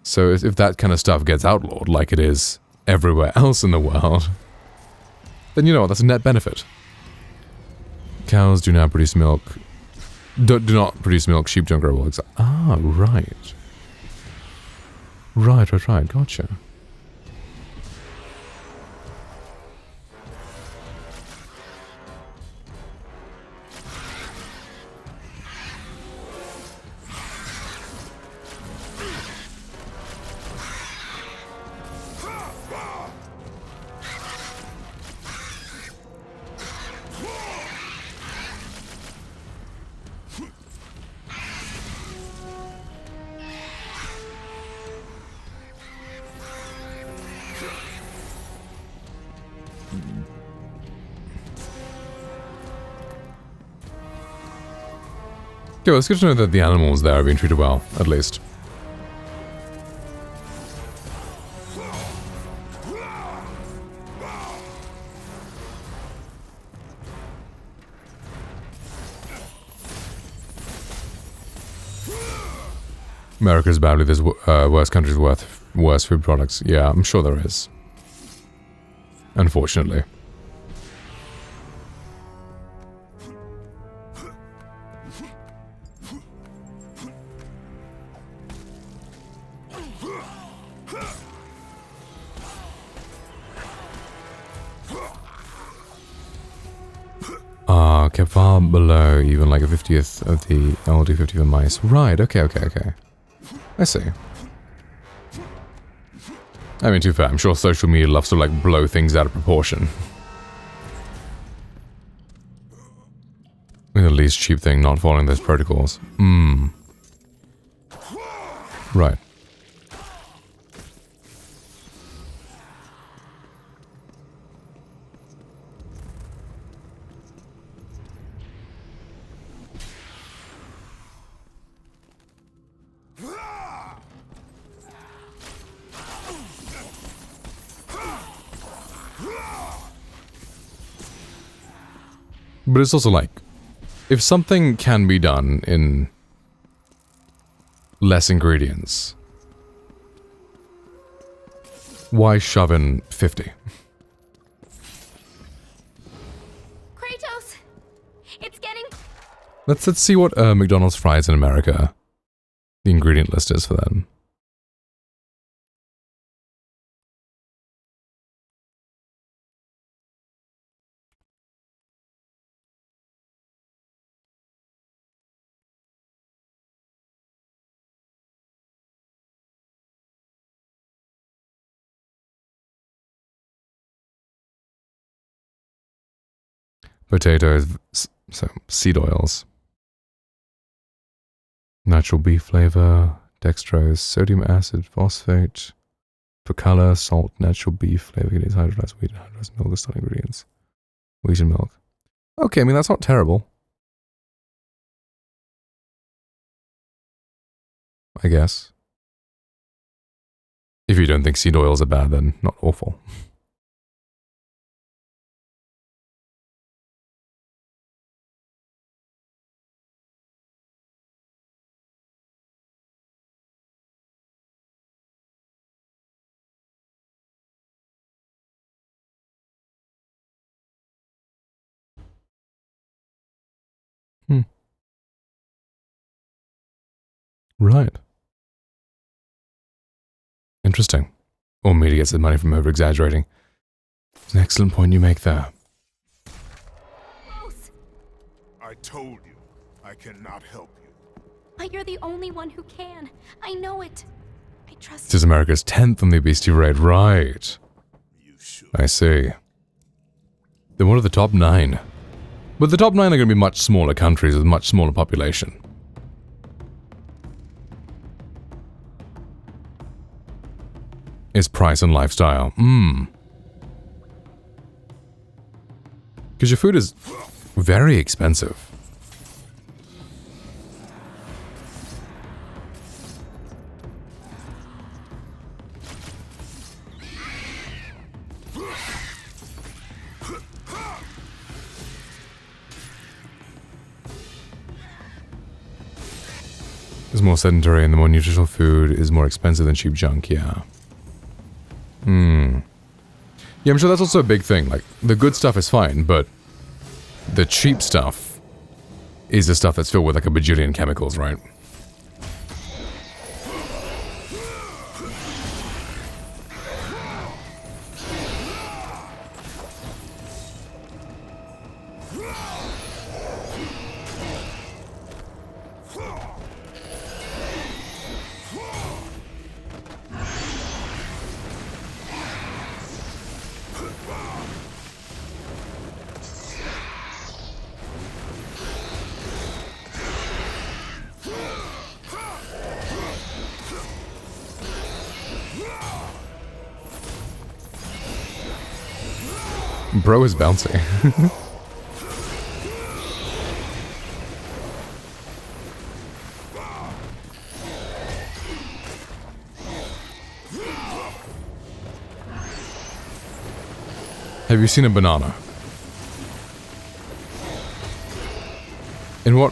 So if that kind of stuff gets outlawed, like it is everywhere else in the world, then you know what, that's a net benefit. Cows do not produce milk. Do not produce milk, sheep don't grow eggs. Ah, right. Right, gotcha. Okay, well, it's good to know that the animals there are being treated well, at least. America's badly, there's worse countries with worse food products. Yeah, I'm sure there is. Unfortunately. Kept far below even like a 50th of the LD50 for mice. Right, okay. I see. I mean, to be fair, I'm sure social media loves to like blow things out of proportion. The least cheap thing, not following those protocols. Right. But it's also like, if something can be done in less ingredients, why shove in 50? Kratos! It's getting... Let's see what McDonald's fries in America, the ingredient list is for them. Potatoes, so seed oils, natural beef flavor, dextrose, sodium acid, phosphate, for color, salt, natural beef flavor, contains hydrolyzed wheat and hydrolyzed milk as starting ingredients. Wheat and milk. Okay, I mean, that's not terrible. I guess. If you don't think seed oils are bad, then not awful. Right. Interesting. Or media gets the money from over-exaggerating. It's an excellent point you make there. I told you, I cannot help you. But you're the only one who can. I know it. I trust This is America's 10th on the obesity rate, right. I see. Then what are the top 9? But the top 9 are going to be much smaller countries with much smaller population. Is price and lifestyle. Because your food is very expensive. It's more sedentary and the more nutritional food is more expensive than cheap junk, yeah. Yeah, I'm sure that's also a big thing. Like, the good stuff is fine, but the cheap stuff is the stuff that's filled with like a bajillion chemicals, right? Bro is bouncy. Have you seen a banana? In what?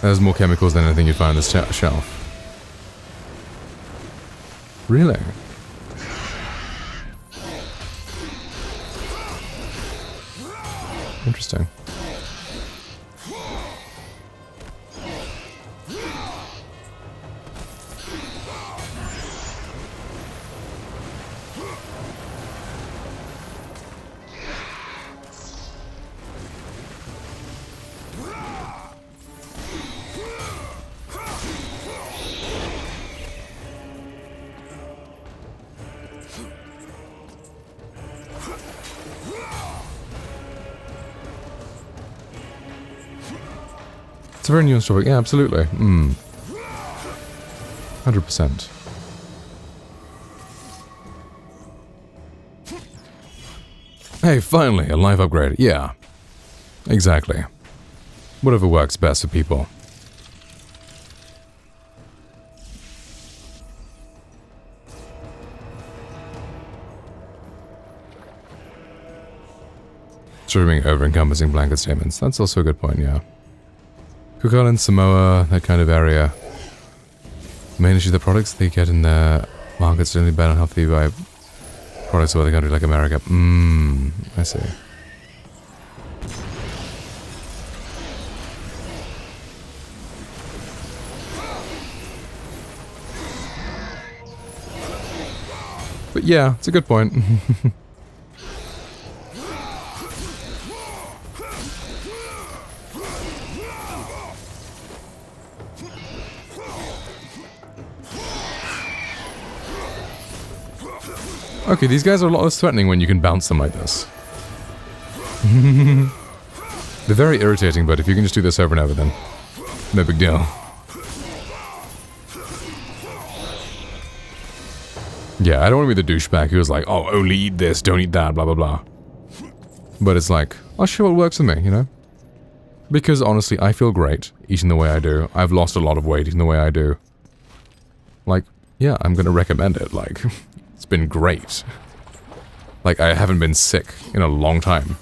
There's more chemicals than anything you'd find on this shelf. Really? Interesting. It's a very nuanced topic. Yeah, absolutely. 100%. Hey, finally, a life upgrade. Yeah. Exactly. Whatever works best for people. Trimming over-encompassing blanket statements. That's also a good point, yeah. Cook Island, Samoa, that kind of area. Main issue, the products they get in their markets generally bad and healthy by products of other countries like America. I see. But yeah, it's a good point. Okay, these guys are a lot less threatening when you can bounce them like this. They're very irritating, but if you can just do this over and over, then no big deal. Yeah, I don't want to be the douchebag who was like, oh, only eat this, don't eat that, blah, blah, blah. But it's like, I'll show what works for me, you know? Because honestly, I feel great eating the way I do. I've lost a lot of weight eating the way I do. Like, yeah, I'm gonna recommend it, like... It's been great. Like, I haven't been sick in a long time.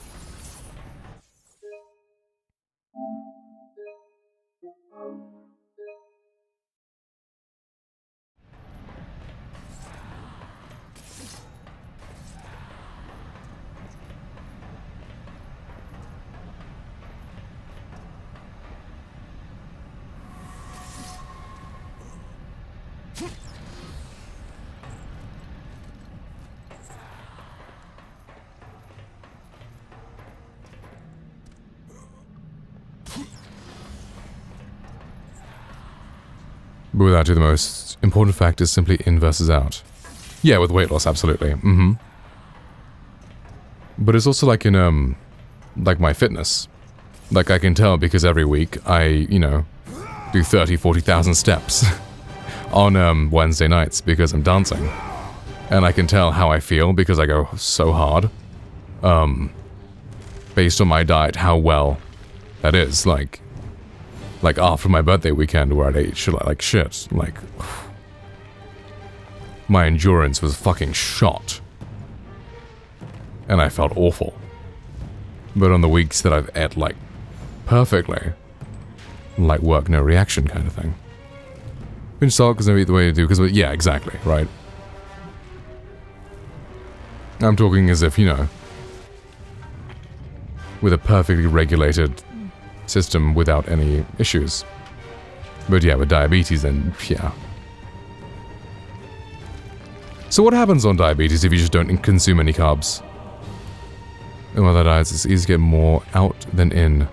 But without you, the most important fact is simply in versus out. Yeah, with weight loss, absolutely. But it's also like in, like my fitness. Like I can tell because every week I, you know, do 30, 40,000 steps on Wednesday nights because I'm dancing. And I can tell how I feel because I go so hard. Based on my diet, how well that is. Like after my birthday weekend where I ate like shit, like my endurance was fucking shot. And I felt awful. But on the weeks that I've ate like perfectly, like work no reaction kind of thing. Pinch salt because I eat the way to do, because yeah, exactly, right? I'm talking as if, you know, with a perfectly regulated system without any issues. But yeah, with diabetes, then yeah. So what happens on diabetes if you just don't consume any carbs? In other diets, it's easy to get more out than in.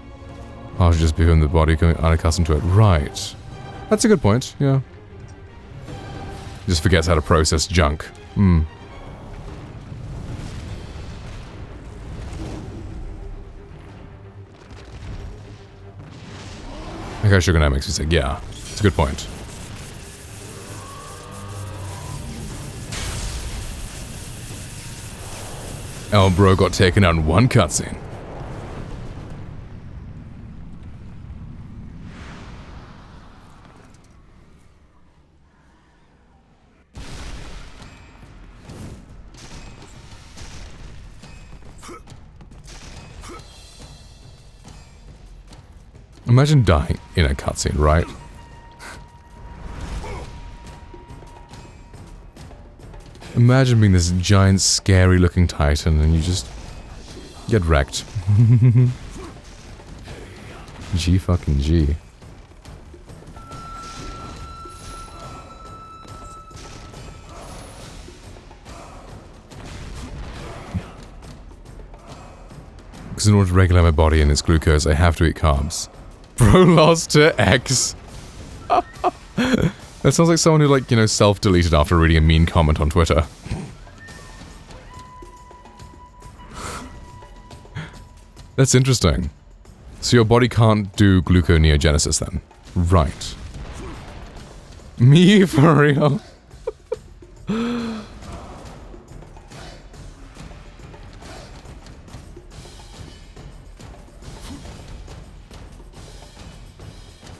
Partially just become the body becoming unaccustomed to it. Right. That's a good point, yeah. Just forgets how to process junk. I guess sugar makes me sick. Yeah, it's a good point. El Bro got taken out in one cutscene. Imagine dying in a cutscene, right? Imagine being this giant, scary-looking titan and you just get wrecked. G fucking G. Because in order to regulate my body and its glucose, I have to eat carbs. Bro lost to X. That sounds like someone who, like, you know, self-deleted after reading a mean comment on Twitter. That's interesting. So your body can't do gluconeogenesis then? Right. Me, for real?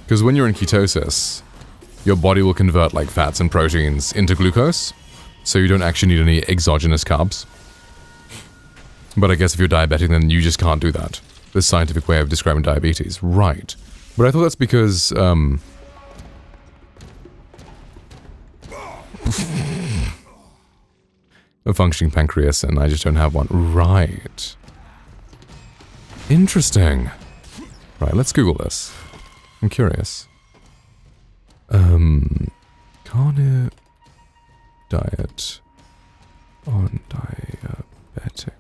Because when you're in ketosis, your body will convert like fats and proteins into glucose, so you don't actually need any exogenous carbs. But I guess if you're diabetic, then you just can't do that. The scientific way of describing diabetes. Right. But I thought that's because, a functioning pancreas, and I just don't have one. Right. Interesting. Right, let's Google this. I'm curious. Carnivore diet on diabetics.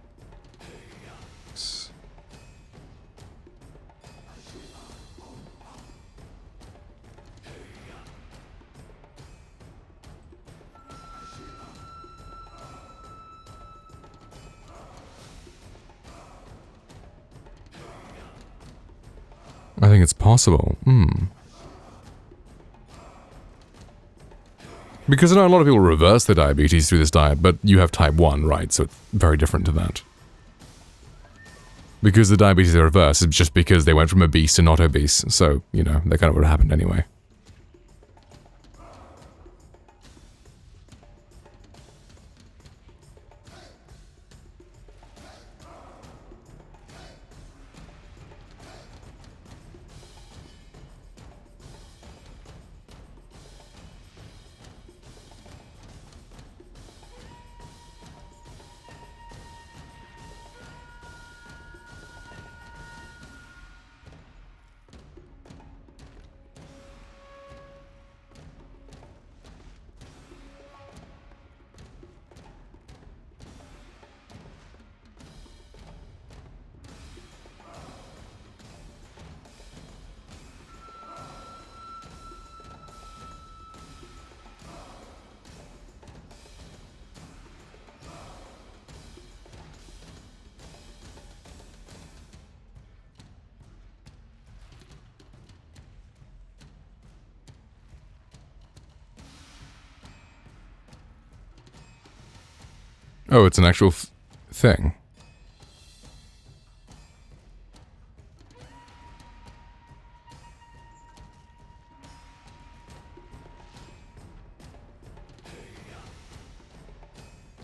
I think it's possible. Because I know a lot of people reverse their diabetes through this diet, but you have type 1, right? So it's very different to that. Because the diabetes they reverse is just because they went from obese to not obese. So, you know, that kind of would have happened anyway. Oh, it's an actual thing.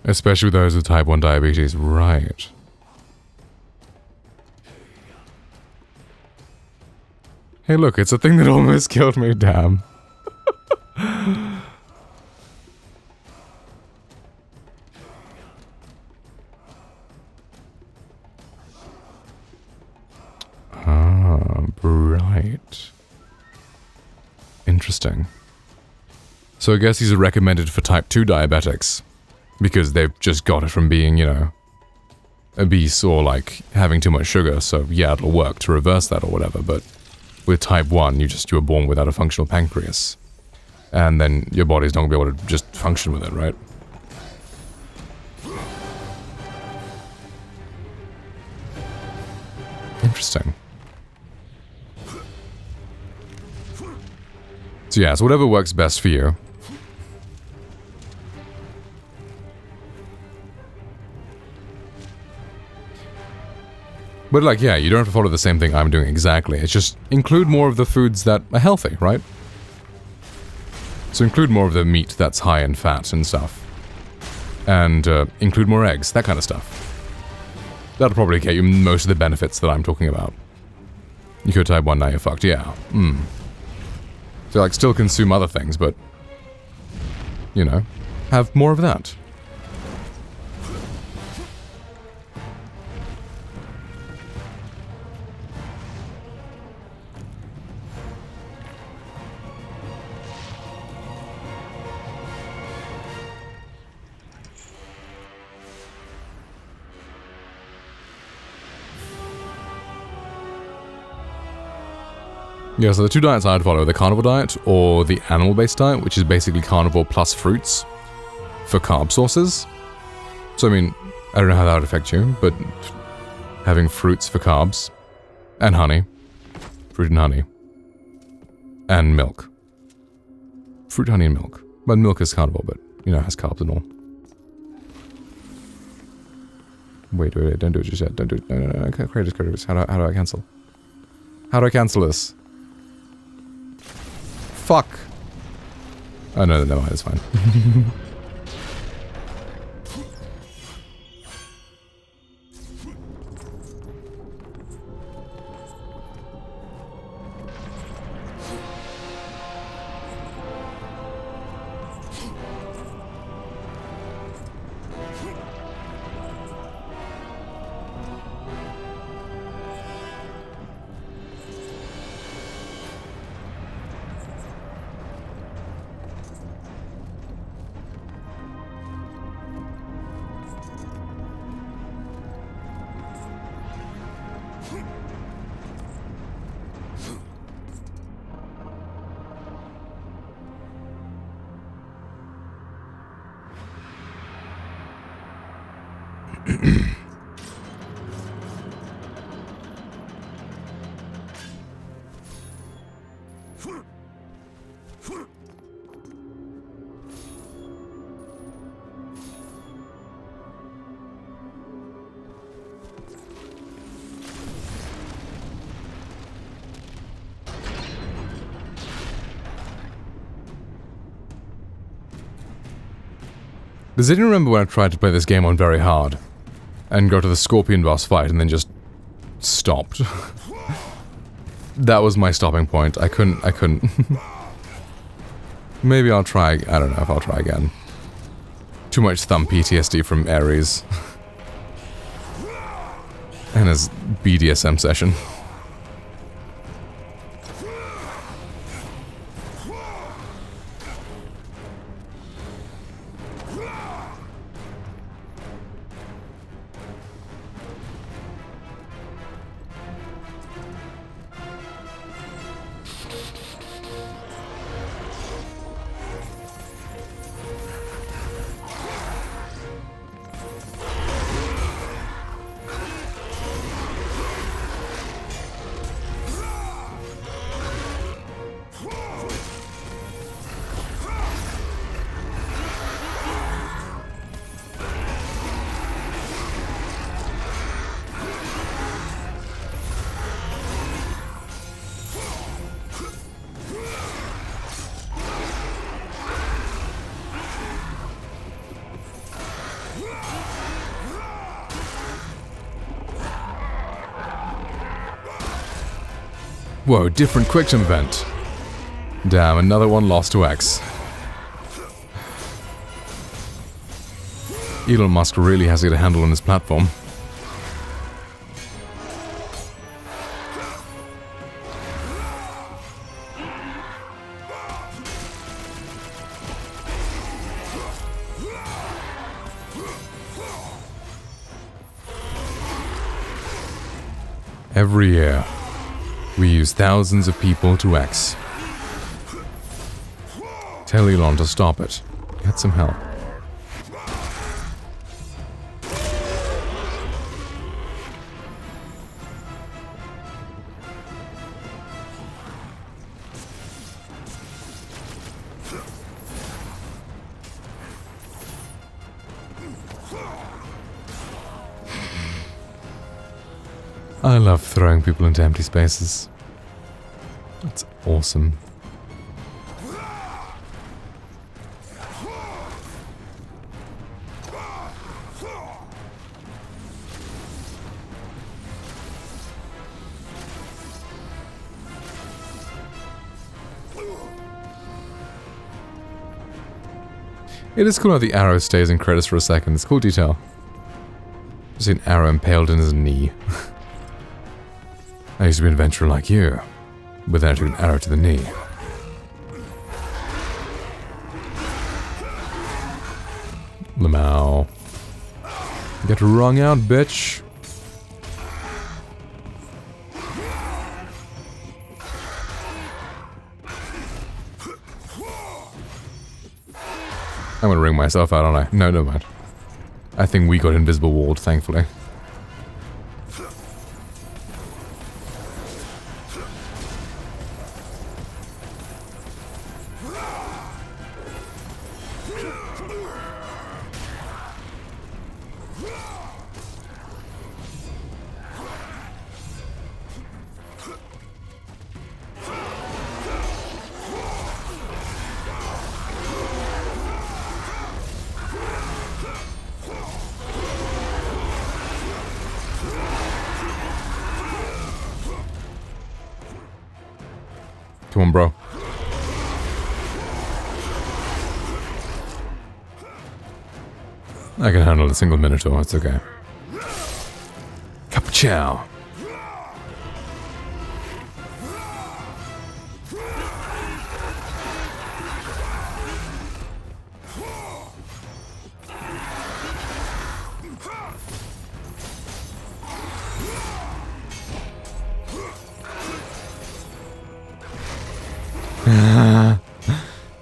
Especially with those with type 1 diabetes, right. Hey look, it's a thing that almost killed me, damn. Right. Interesting. So I guess these are recommended for type 2 diabetics, because they've just got it from being, you know, obese or like having too much sugar, so yeah, it'll work to reverse that or whatever, but with type 1, you were born without a functional pancreas. And then your body's not gonna be able to just function with it, right? Interesting. So yeah, so whatever works best for you. But like, yeah, you don't have to follow the same thing I'm doing exactly. It's just include more of the foods that are healthy, right? So include more of the meat that's high in fat and stuff. And include more eggs, that kind of stuff. That'll probably get you most of the benefits that I'm talking about. You could type 1, now you're fucked. Yeah. So, like, still consume other things, but, you know, have more of that. Yeah, so the two diets I'd follow, the carnivore diet or the animal-based diet, which is basically carnivore plus fruits for carb sources. So, I mean, I don't know how that would affect you, but having fruits for carbs and honey, fruit and honey, and milk. Fruit, honey, and milk. But milk is carnivore, but, you know, it has carbs and all. Wait, don't do it just yet. Don't do it. No. Creators. How do I cancel? How do I cancel this? Fuck. Oh, no, never mind, it's fine. Does anyone remember when I tried to play this game on very hard and go to the scorpion boss fight and then just stopped? That was my stopping point. I couldn't. Maybe I'll try. I don't know if I'll try again. Too much thumb PTSD from Ares. And his BDSM session. Whoa, different quick-time event. Damn, another one lost to X. Elon Musk really has to get a handle on his platform. Every year, we use thousands of people to X. Tell Elon to stop it. Get some help. I love throwing people into empty spaces. That's awesome. It is cool how the arrow stays in credits for a second. It's a cool detail. Just an arrow impaled in his knee. I used to be an adventurer like you, but then I took an arrow to the knee. Lamau. Get wrung out, bitch. I'm gonna ring myself out, aren't I? No, never mind. I think we got invisible walled, thankfully. Come on, bro. I can handle a single Minotaur, it's okay. Capuchow.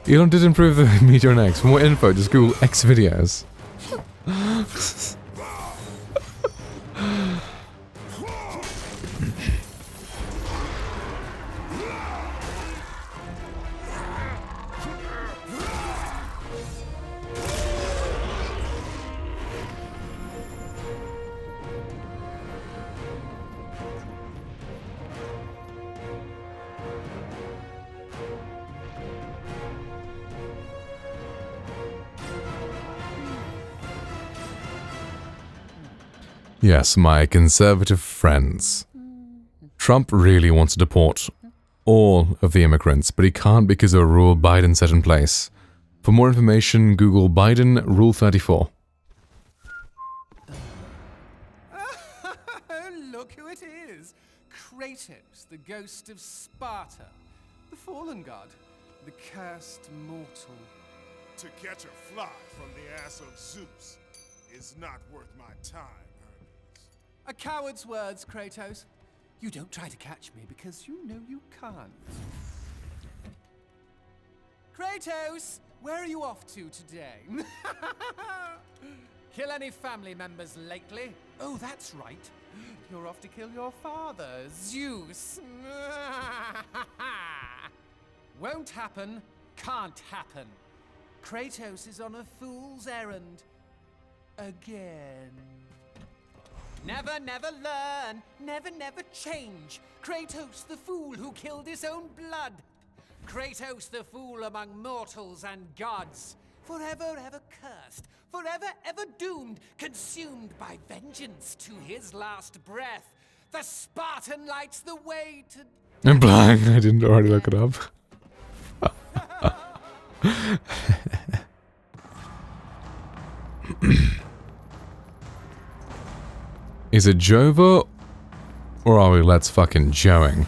Elon did improve the Meteor on X. For more info, just Google X videos. Yes, my conservative friends. Trump really wants to deport all of the immigrants, but he can't because of a rule Biden set in place. For more information, Google Biden Rule 34. Look who it is! Kratos, the ghost of Sparta. The fallen god. The cursed mortal. To catch a fly from the ass of Zeus is not worth my time. A coward's words, Kratos. You don't try to catch me because you know you can't. Kratos, where are you off to today? Kill any family members lately? Oh, that's right. You're off to kill your father, Zeus. Won't happen, can't happen. Kratos is on a fool's errand. Again. Never, never learn. Never, never change. Kratos, the fool who killed his own blood. Kratos, the fool among mortals and gods. Forever, ever cursed. Forever, ever doomed. Consumed by vengeance to his last breath. The Spartan lights the way to... I'm blind. I didn't already look it up. Is it Jova, or are we let's fucking joeing?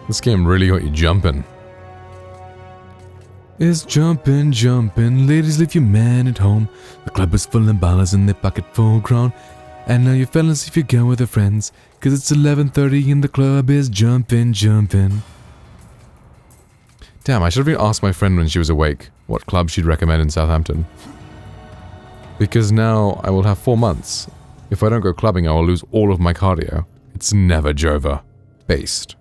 This game really got you jumping. It's jumping, jumping, ladies leave your man at home. The club is full of ballers in their pocket full grown. And now you fellas if you go with your friends, cause it's 11:30 and the club is jumping, jumping. Damn, I should have asked my friend when she was awake what club she'd recommend in Southampton. Because now I will have 4 months. If I don't go clubbing, I will lose all of my cardio. It's never Jova based.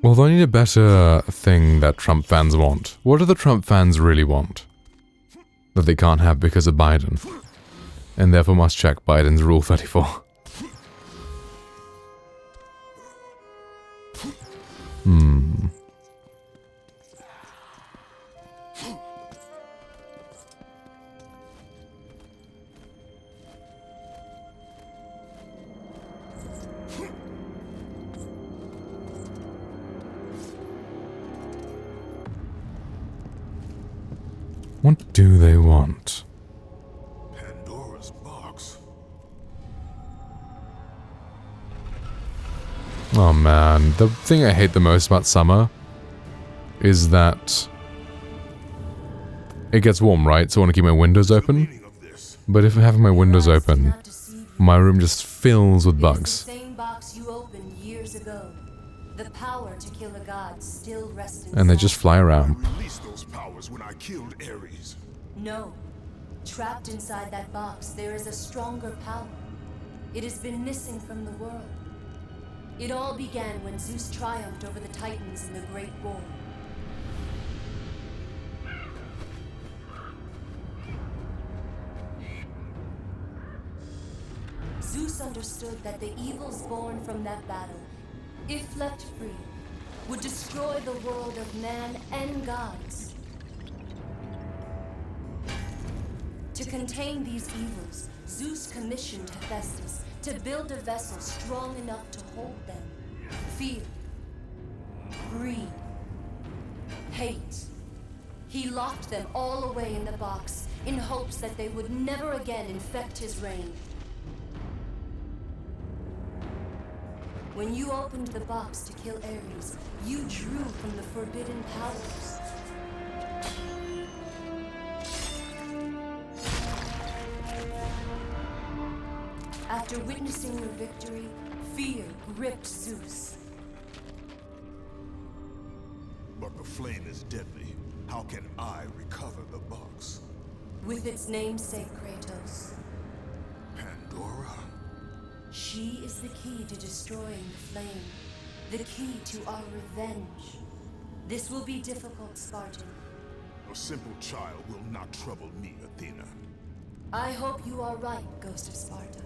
Although I need a better thing that Trump fans want. What do the Trump fans really want? That they can't have because of Biden. And therefore must check Biden's Rule 34. What do they want? Pandora's box. Oh man, the thing I hate the most about summer is that it gets warm, right? So I want to keep my windows open. But if I'm having my windows open, my room just fills with bugs. The same box you opened years ago. The power to kill a god still rests inside. And they just fly around. Released those powers when I killed Ares. No. Trapped inside that box, there is a stronger power. It has been missing from the world. It all began when Zeus triumphed over the Titans in the Great War. Zeus understood that the evils born from that battle, if left free, would destroy the world of man and gods. To contain these evils, Zeus commissioned Hephaestus to build a vessel strong enough to hold them. Fear, greed, hate. He locked them all away in the box in hopes that they would never again infect his reign. When you opened the box to kill Ares, you drew from the forbidden powers. After witnessing your victory, fear gripped Zeus. But the flame is deadly. How can I recover the box? With its namesake, Kratos. Pandora? She is the key to destroying the flame. The key to our revenge. This will be difficult, Spartan. A simple child will not trouble me, Athena. I hope you are right, Ghost of Sparta.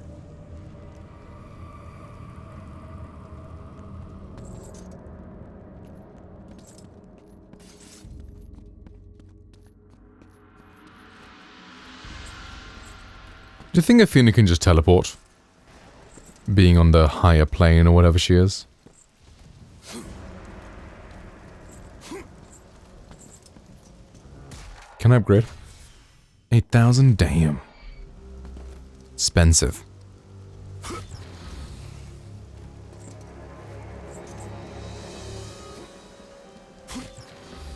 Do you think Athena can just teleport? Being on the higher plane or whatever she is? Can I upgrade? 8,000? Damn. Expensive.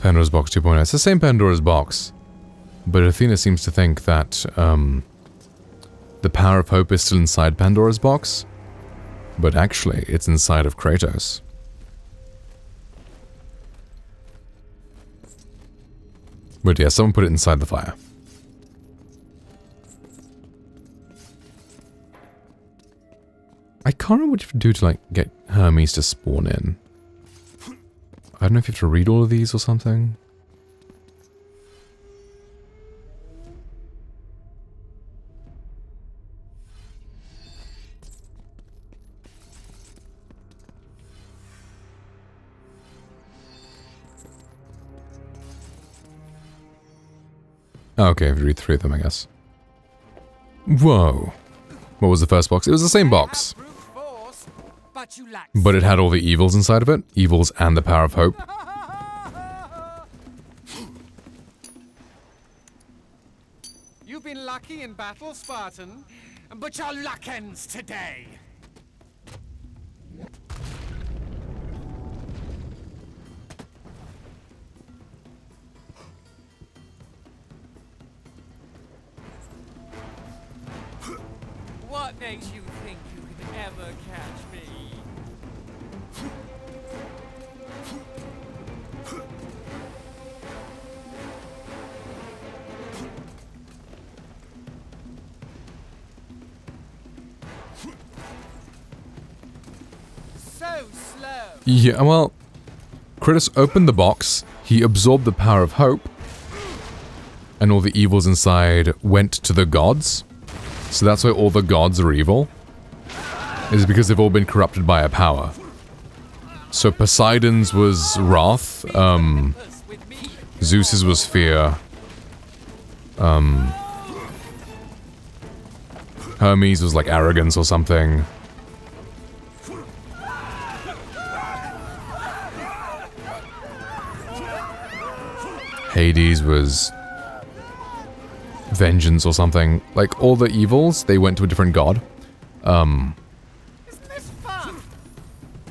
Pandora's Box 2.0. It's the same Pandora's Box. But Athena seems to think that, the power of hope is still inside Pandora's Box. But actually, it's inside of Kratos. But yeah, someone put it inside the fire. I can't remember what you have to do to, like, get Hermes to spawn in. I don't know if you have to read all of these or something. Okay, I've read 3 of them, I guess. Whoa. What was the first box? It was the same box. But it had all the evils inside of it. Evils and the power of hope. You've been lucky in battle, Spartan, but your luck ends today. What makes you think you can ever catch me? So slow. Yeah, well, Kratos opened the box, he absorbed the power of hope, and all the evils inside went to the gods. So that's why all the gods are evil. Is because they've all been corrupted by a power. So Poseidon's was wrath, Zeus's was fear, Hermes was like arrogance or something. Hades was vengeance or something. Like all the evils, they went to a different god.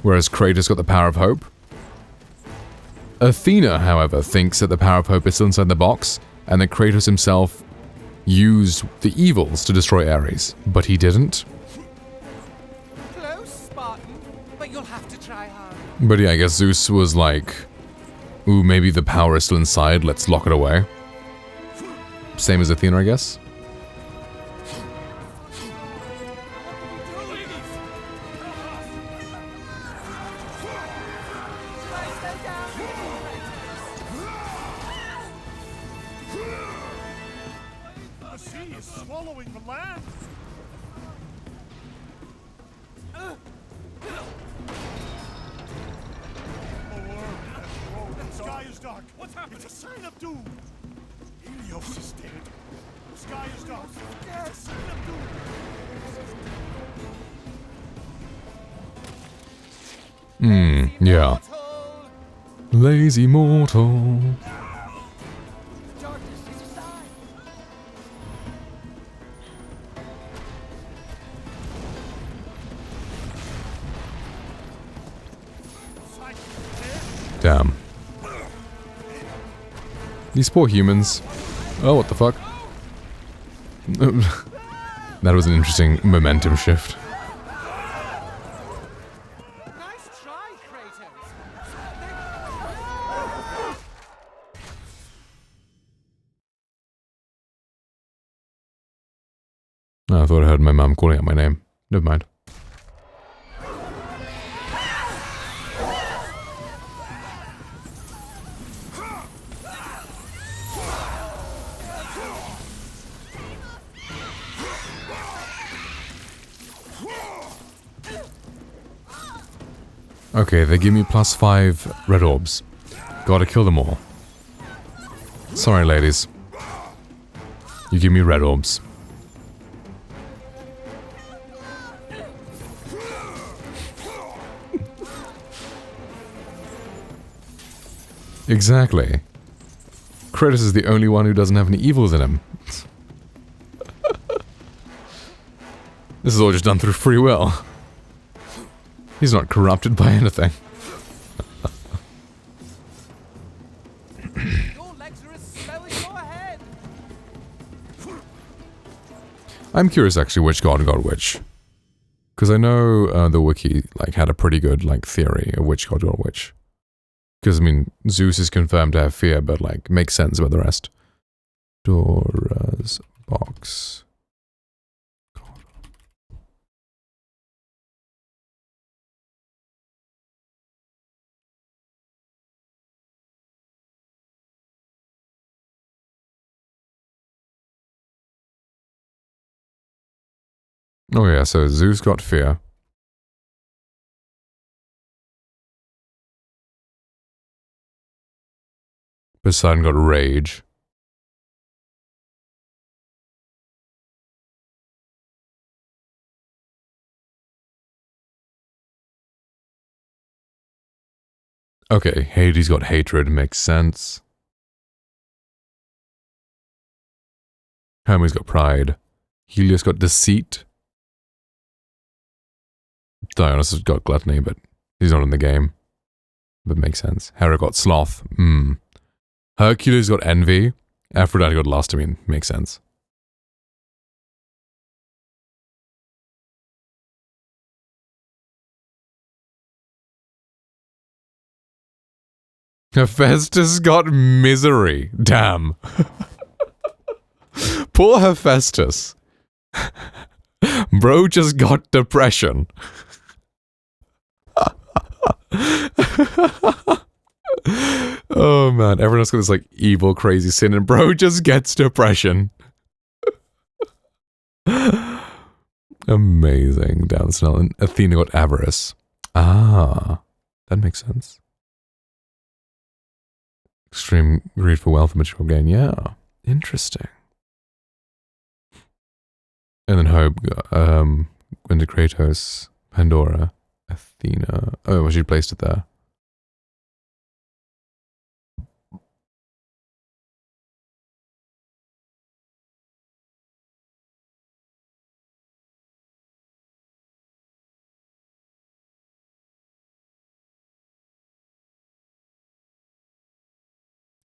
Whereas Kratos got the power of hope. Athena, however, thinks that the power of hope is still inside the box, and that Kratos himself used the evils to destroy Ares, but he didn't. Close, Spartan, but you'll have to try hard. But yeah, I guess Zeus was like, ooh, maybe the power is still inside, let's lock it away. Same as Athena, I guess. The sea is swallowing the land. The sky is dark. What's happening? It's a sign of doom. Helios is dead. The sky is dark. It's a sign of doom. Yeah. Lazy mortal. Damn. These poor humans. Oh, what the fuck? That was an interesting momentum shift. Nice try, Kratos. Oh, I thought I heard my mum calling out my name. Never mind. Okay, they give me +5 red orbs. Gotta kill them all. Sorry, ladies. You give me red orbs. Exactly. Kratos is the only one who doesn't have any evils in him. This is all just done through free will. He's not corrupted by anything. I'm curious actually which god got which. Because I know the wiki like had a pretty good like theory of which god got which. Because, I mean, Zeus is confirmed to have fear, but, like, makes sense about the rest. Dora's box. Oh yeah, so Zeus got fear. Poseidon got rage. Okay, Hades got hatred, makes sense. Hermes got pride. Helios got deceit. Dionysus got gluttony, but he's not in the game. But makes sense. Hera got sloth. Hercules got envy. Aphrodite got lust. I mean, makes sense. Hephaestus got misery. Damn. Poor Hephaestus. Bro just got depression. man, everyone else got this like evil, crazy sin, and bro just gets depression. Amazing. Down the snow. And Athena got avarice. Ah, that makes sense. Extreme greed for wealth and material gain. Yeah, interesting. And then Hope went to Kratos, Pandora, Athena. Oh, well, she placed it there.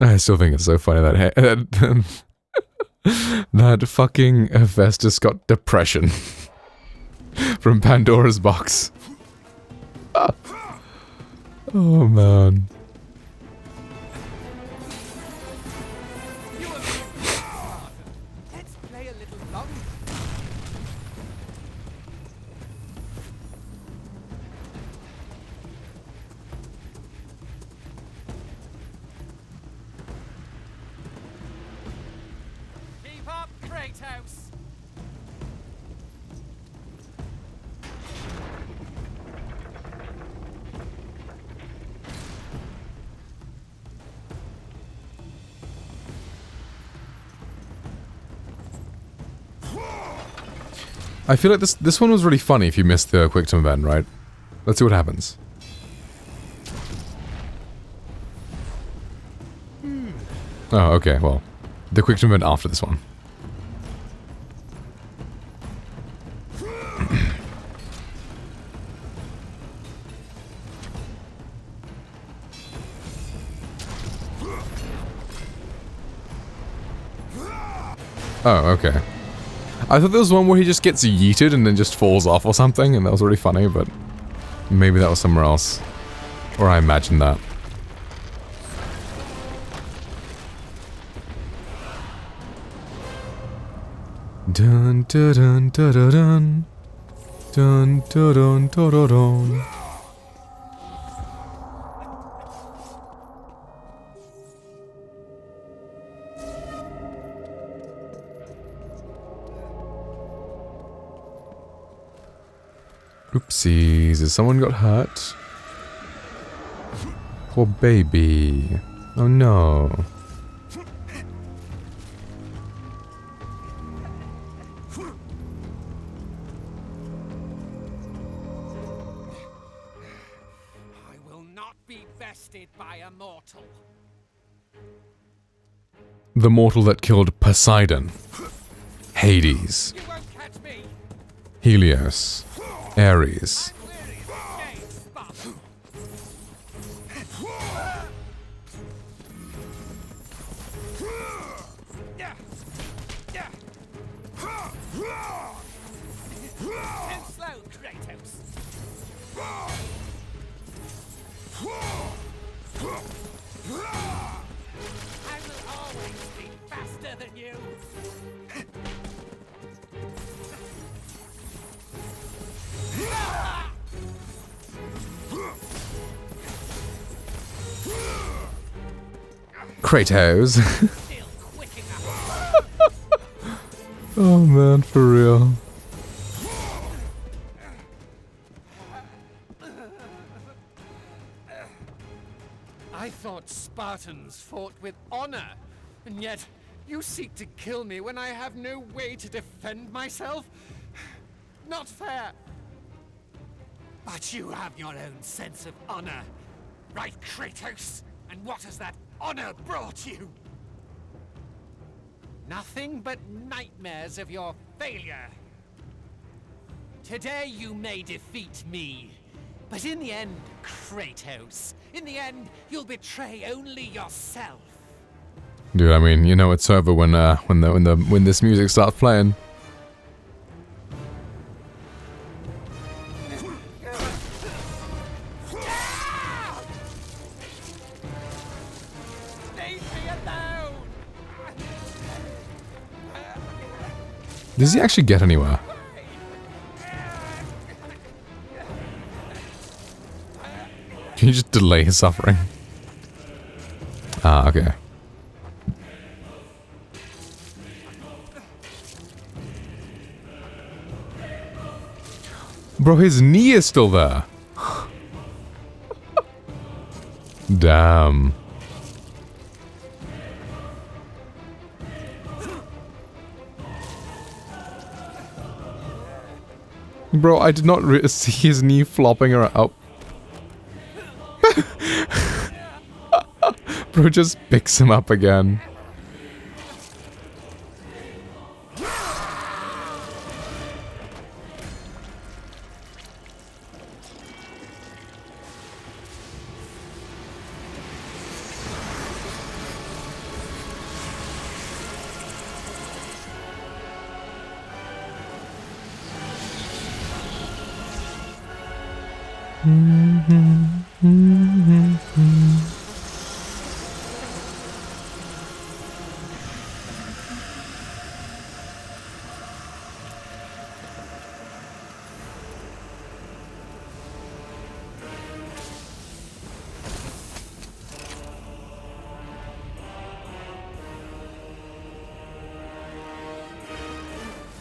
I still think it's so funny that that fucking Hephaestus got depression from Pandora's box. Oh man. Let's play a little longer. Keep up, Kratos. I feel like this one was really funny if you missed the quick time event, right? Let's see what happens. Oh, okay, well. The quick time event after this one. Oh, okay. I thought there was one where he just gets yeeted and then just falls off or something, and that was really funny, but maybe that was somewhere else. Or I imagined that. Dun dun dun dun dun dun dun dun dun dun dun. Oopsies, has someone got hurt? Poor baby. Oh no. I will not be bested by a mortal. The mortal that killed Poseidon, Hades, You won't catch me. Helios, Ares. Too slow, Kratos. I will always be faster than you. Kratos. Oh man, for real. I thought Spartans fought with honor, and yet you seek to kill me when I have no way to defend myself? Not fair. But you have your own sense of honor, right, Kratos? And what has that honor brought you? Nothing but nightmares of your failure. Today you may defeat me, but in the end, Kratos, in the end, you'll betray only yourself. Dude, I mean, you know it's over when this music starts playing. Does he actually get anywhere? Can you just delay his suffering? Ah, okay. Bro, his knee is still there. Damn. Bro, I did not see his knee flopping around. Oh. Bro just picks him up again.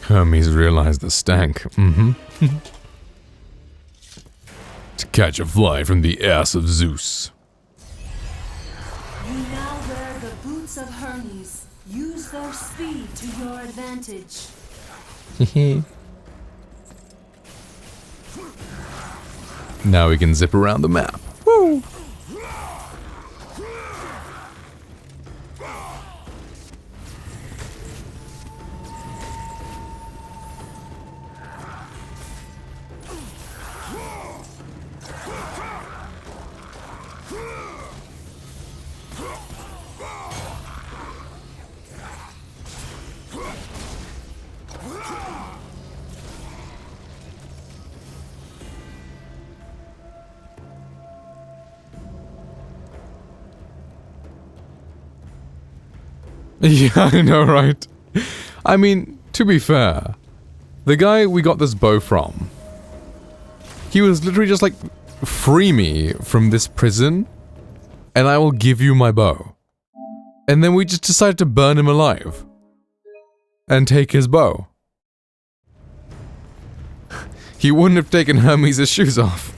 Hermes realized the stank. To catch a fly from the ass of Zeus. You now wear the boots of Hermes. Use their speed to your advantage. Now we can zip around the map. Woo! Yeah, I know, right? I mean, to be fair, the guy we got this bow from, he was literally just like, free me from this prison, and I will give you my bow. And then we just decided to burn him alive. And take his bow. He wouldn't have taken Hermes' shoes off.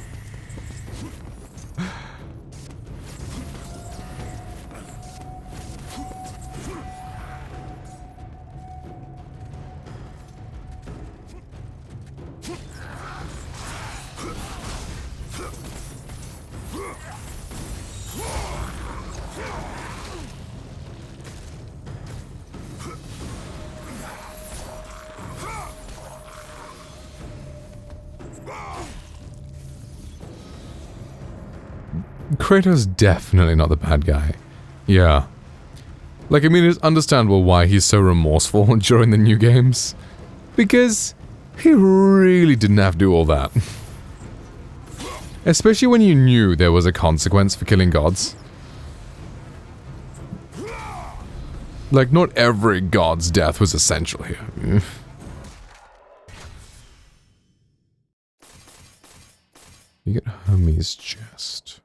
Kratos definitely not the bad guy. Yeah. Like, I mean, it's understandable why he's so remorseful during the new games. Because he really didn't have to do all that. Especially when you knew there was a consequence for killing gods. Like, not every god's death was essential here. You get Hermes' chest.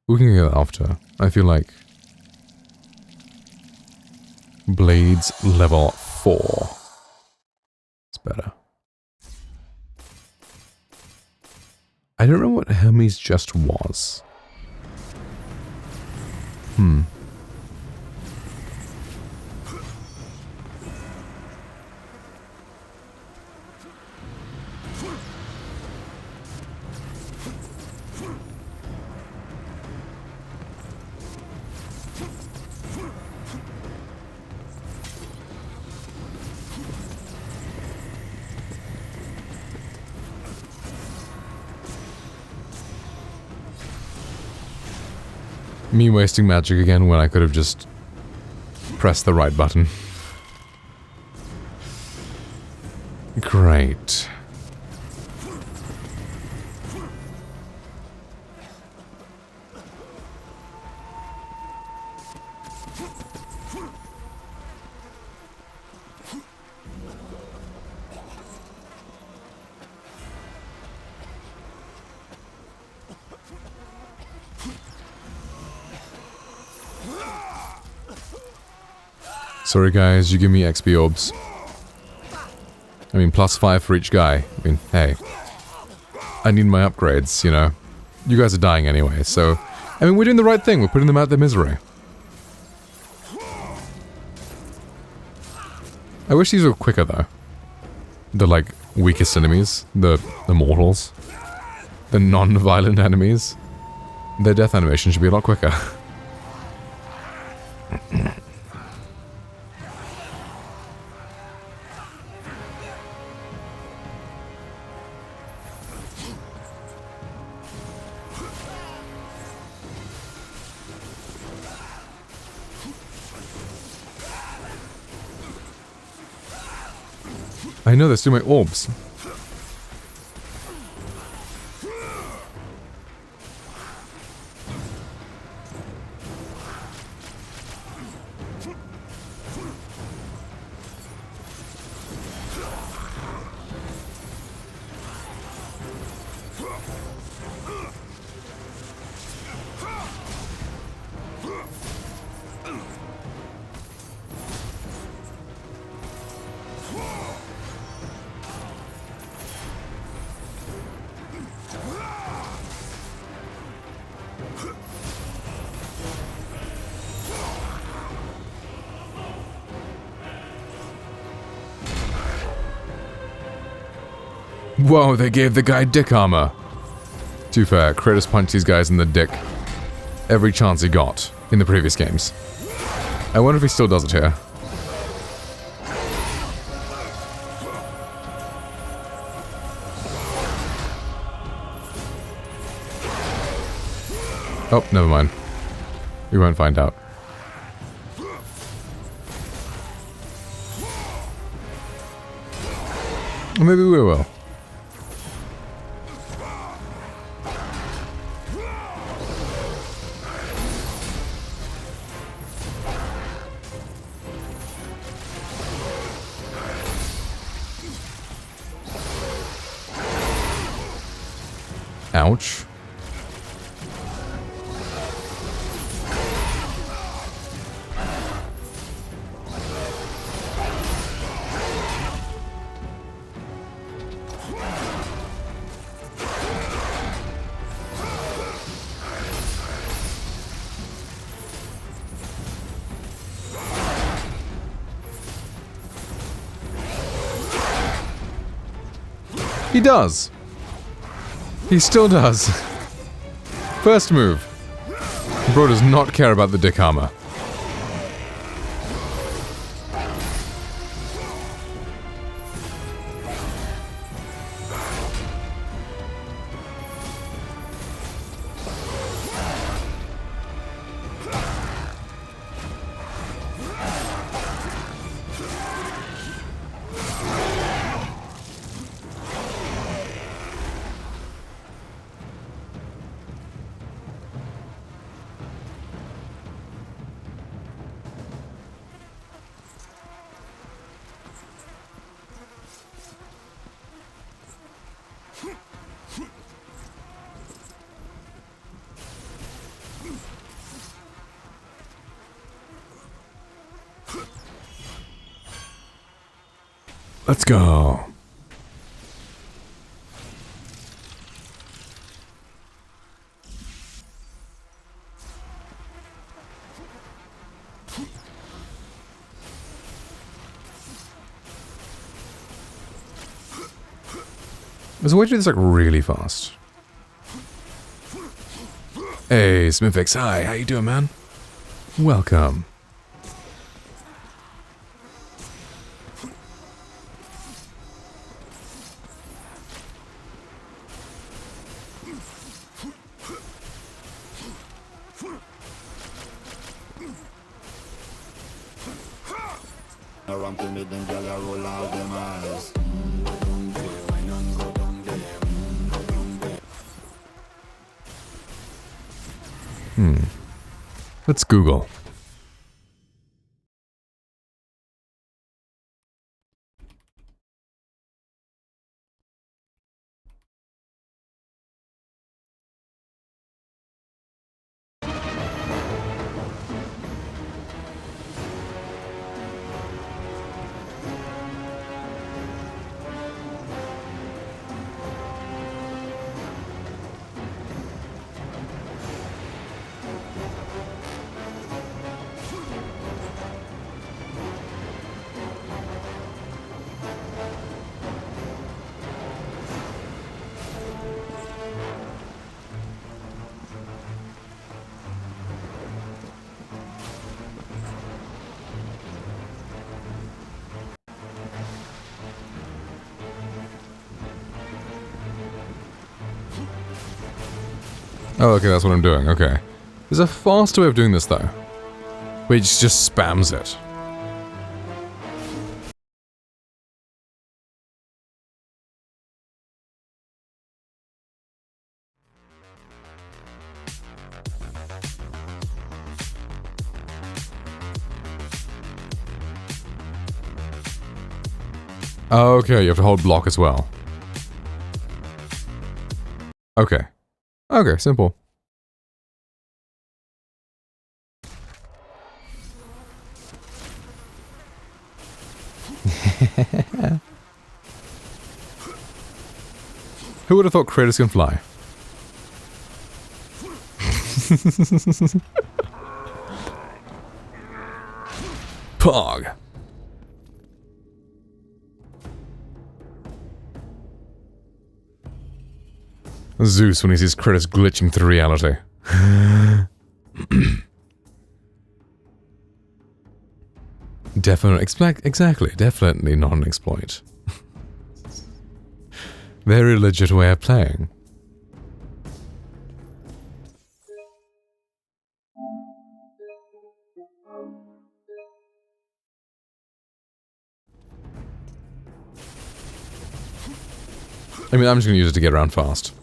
We can get that after. I feel like Blades level 4. It's better. I don't remember what Hermes just was. Me wasting magic again when I could have just pressed the right button. Great. Sorry guys, you give me XP orbs. I mean, +5 for each guy. I mean, hey. I need my upgrades, you know. You guys are dying anyway, so... I mean, we're doing the right thing. We're putting them out of their misery. I wish these were quicker, though. The, like, weakest enemies. The mortals. The non-violent enemies. Their death animation should be a lot quicker. I know, they're still my orbs. Whoa, they gave the guy dick armor. To be fair, Kratos punched these guys in the dick every chance he got in the previous games. I wonder if he still does it here. Oh, never mind. We won't find out. Or maybe we will. Ouch. He does. He still does. First move. Bro does not care about the dick armor. Let's go. There's a way to do this like really fast. Hey, Smithix, hi, how you doing, man? Welcome. Let's Google. Oh, okay, that's what I'm doing, okay. There's a faster way of doing this, though. Which just spams it. Okay, you have to hold block as well. Okay. Okay, simple. Who would have thought Kratos can fly? Pog. Zeus when he sees Kratos glitching through reality. Definitely, exactly, definitely not an exploit. Very legit way of playing. I mean, I'm just gonna use it to get around fast.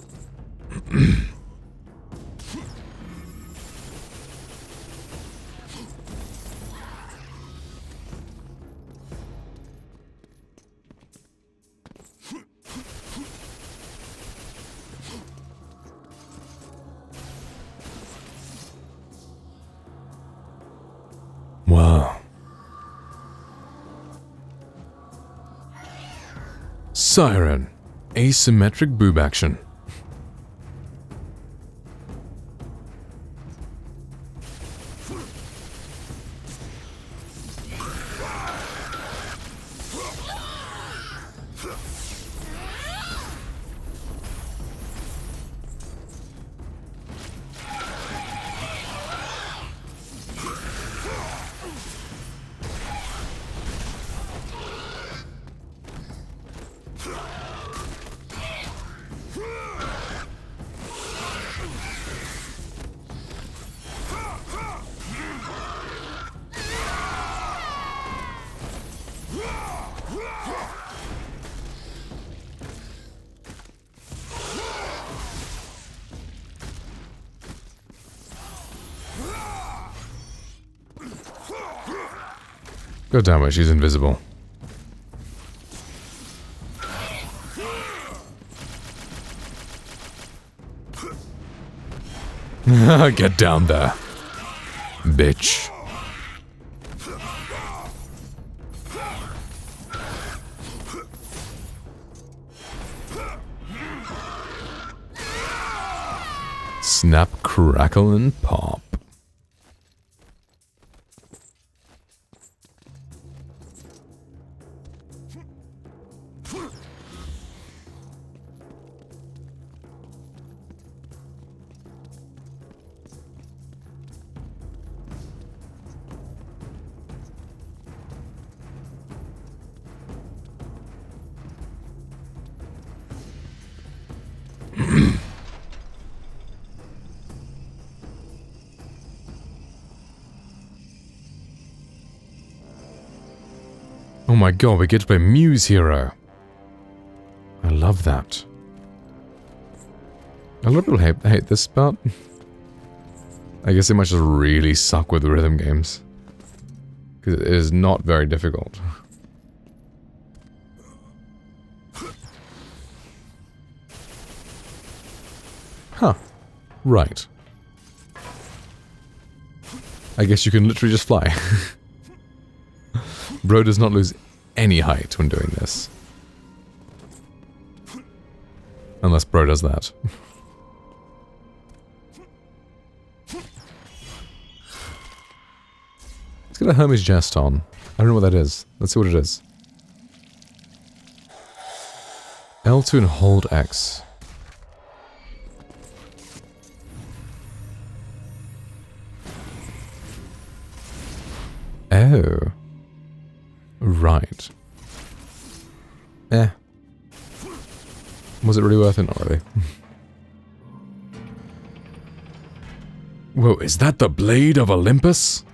Wow. Siren. Asymmetric boob action. God damn it, she's invisible. Get down there, bitch. Snap, crackle, and pop. Oh my god, we get to play Muse Hero. I love that. A lot of people hate this, but I guess it might just really suck with the rhythm games. Because it is not very difficult. Huh. Right. I guess you can literally just fly. Bro does not lose any height when doing this. Unless Bro does that. Let's get a Hermes Jest on. I don't know what that is. Let's see what it is. L2 and hold X. Oh. Right. Eh. Was it really worth it? Not really. Whoa, is that the blade of Olympus?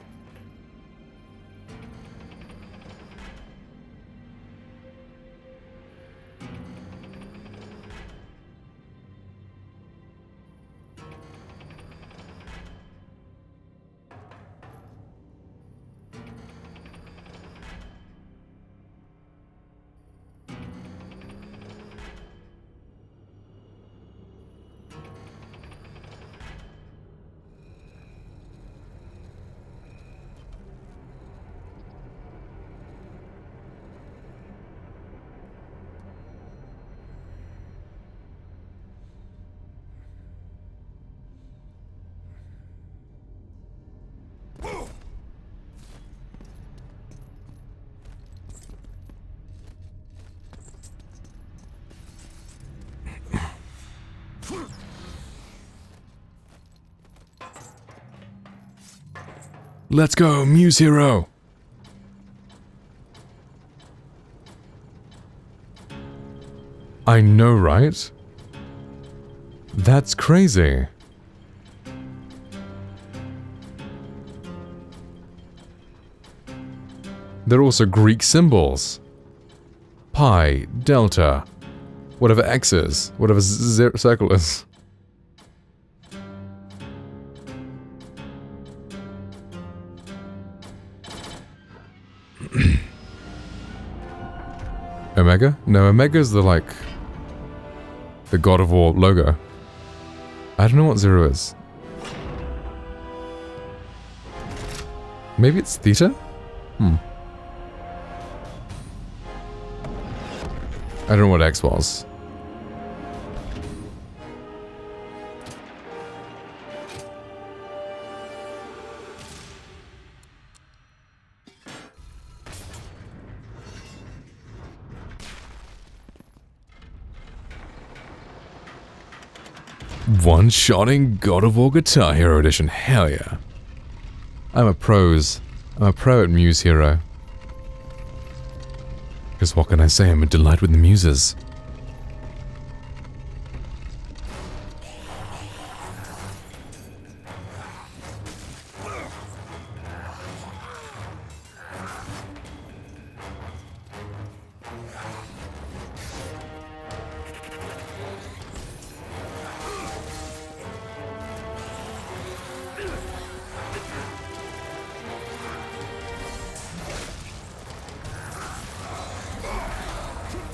Let's go, Muse Hero! I know, right? That's crazy. They're also Greek symbols. Pi, delta, whatever X is, whatever circle is. Omega? No, Omega's the, like, the God of War logo. I don't know what Zero is. Maybe it's Theta? I don't know what X was. One-shotting God of War Guitar Hero Edition, hell yeah. I'm a pro at Muse Hero. Because what can I say, I'm a delight with the muses.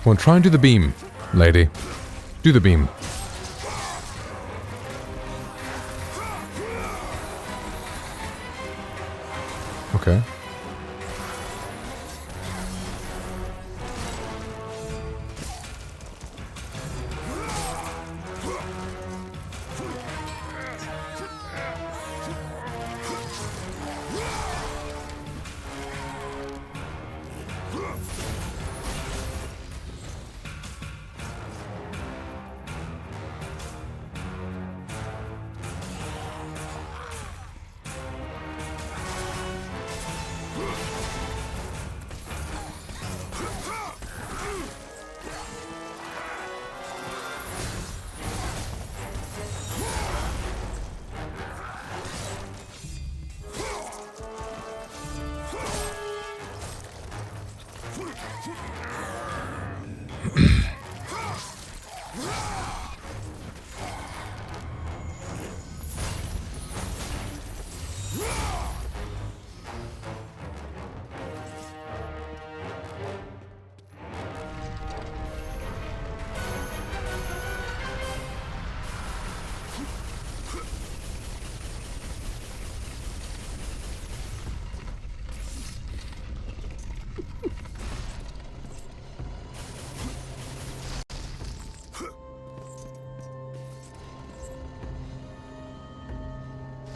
Come on, try and do the beam, lady. Do the beam. Okay.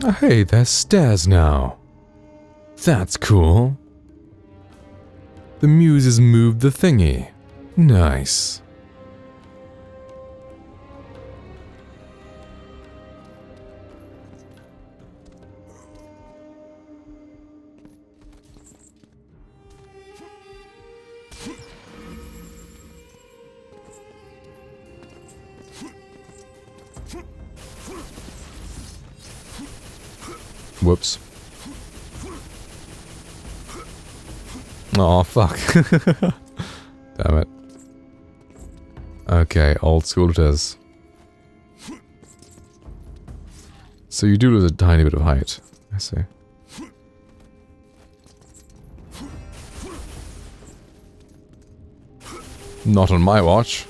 Oh, hey, there's stairs now. That's cool. The muses moved the thingy. Nice. Whoops. Oh fuck. Damn it. Okay, old school it is. So you do lose a tiny bit of height. I see. Not on my watch.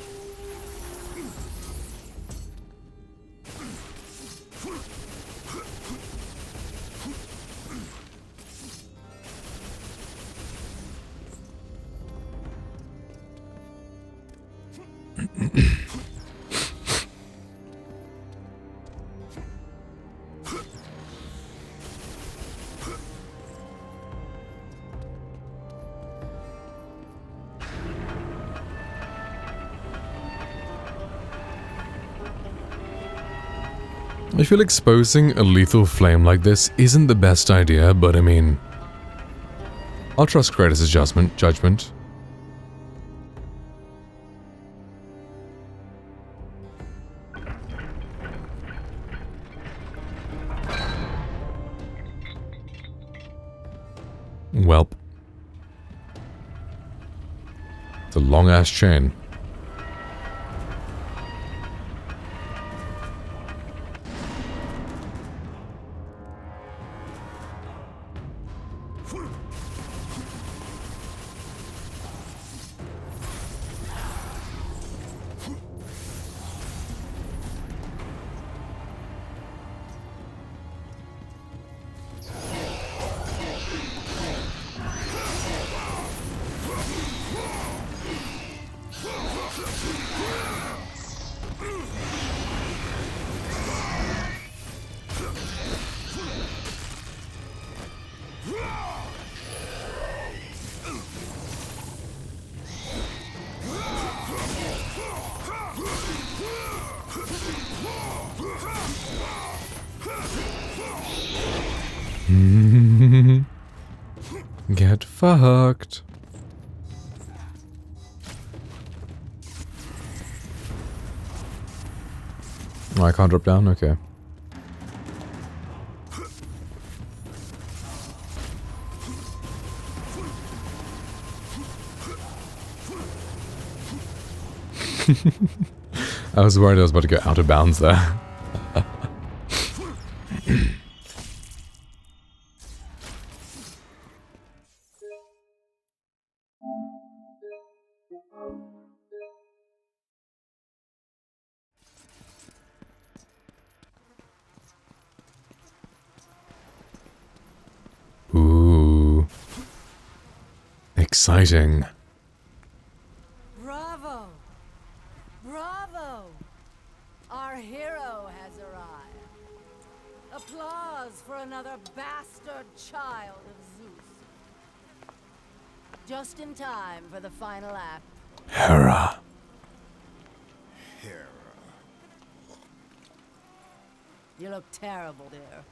I feel exposing a lethal flame like this isn't the best idea, but I mean... I'll trust Kratos' judgment. Welp. It's a long-ass chain. Get fucked. Oh, I can't drop down? Okay. I was worried I was about to go out of bounds there. Ooh. Exciting. Bravo! Bravo! Our hero has arrived. Applause for another bastard child of Zeus. Just in time for the final act. Hera. Hera. You look terrible, dear.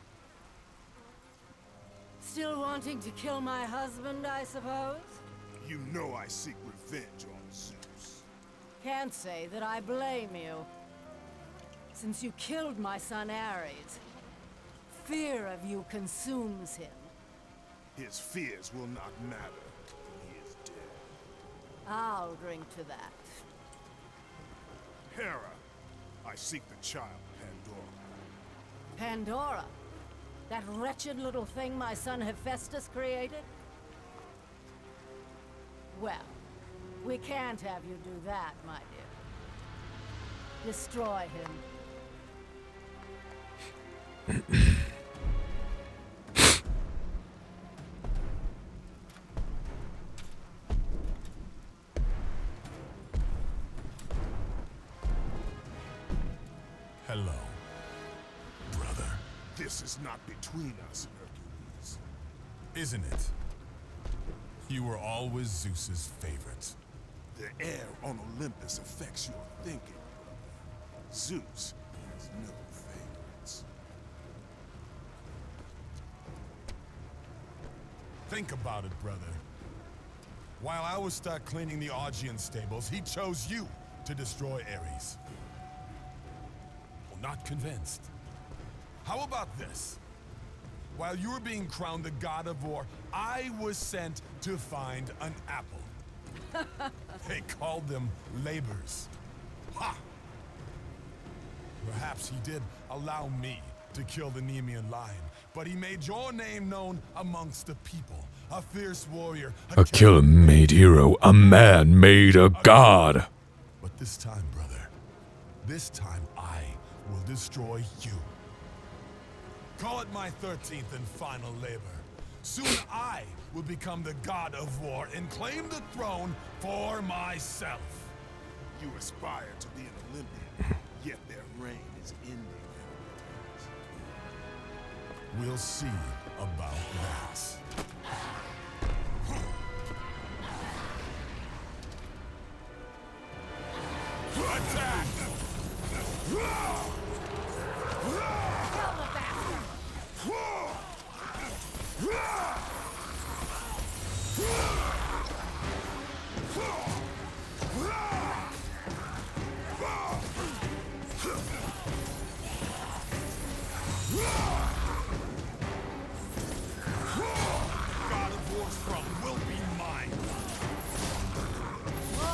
Still wanting to kill my husband, I suppose? You know I seek revenge on Zeus. Can't say that I blame you. Since you killed my son Ares, fear of you consumes him. His fears will not matter when he is dead. I'll drink to that. Hera, I seek the child, Pandora. Pandora? That wretched little thing my son Hephaestus created? Well, we can't have you do that, my dear. Destroy him. Hello, brother. This is not between us, Hercules. Isn't it? You were always Zeus's favorite. The air on Olympus affects your thinking. Zeus has no favorites. Think about it, brother. While I was stuck cleaning the Augean stables, he chose you to destroy Ares. Well, not convinced. How about this? while you were being crowned the god of war, I was sent to find an apple. They called them labors. Ha! Perhaps he did allow me to kill the Nemean lion, but he made your name known amongst the people. A fierce warrior. A killer made hero. A man made a god. But this time, brother, this time I will destroy you. Call it my 13th and final labor. Soon I will become the god of war and claim the throne for myself. You aspire to be an Olympian, yet their reign is ending. We'll see about that. Attack!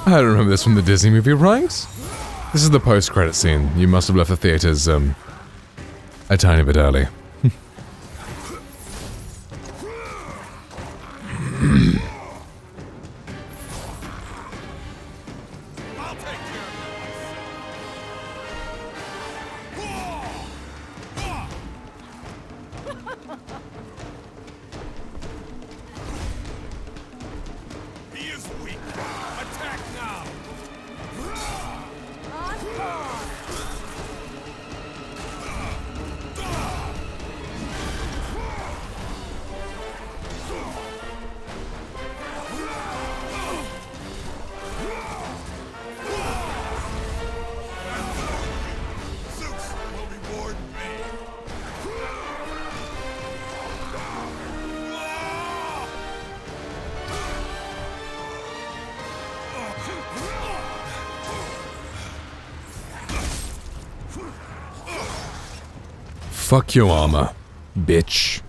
I don't remember this from the Disney movie, right? This is the post-credit scene. You must have left the theaters, a tiny bit early. He is weak. Attack now. Zeus will reward me. Fuck your armor, bitch.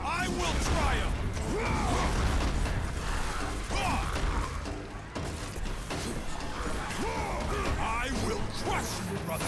I will triumph. I will crush you, brother.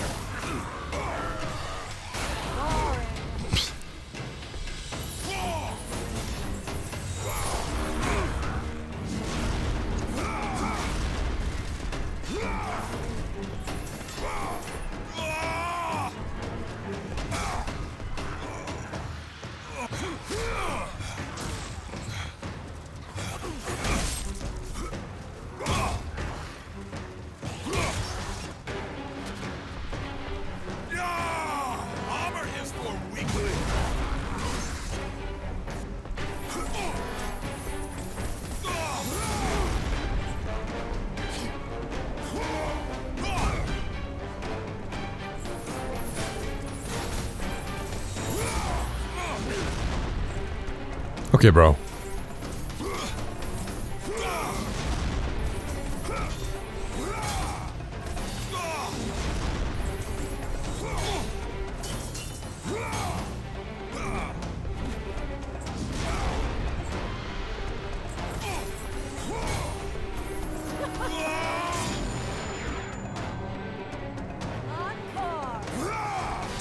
Armor is for weaklings. Okay, bro.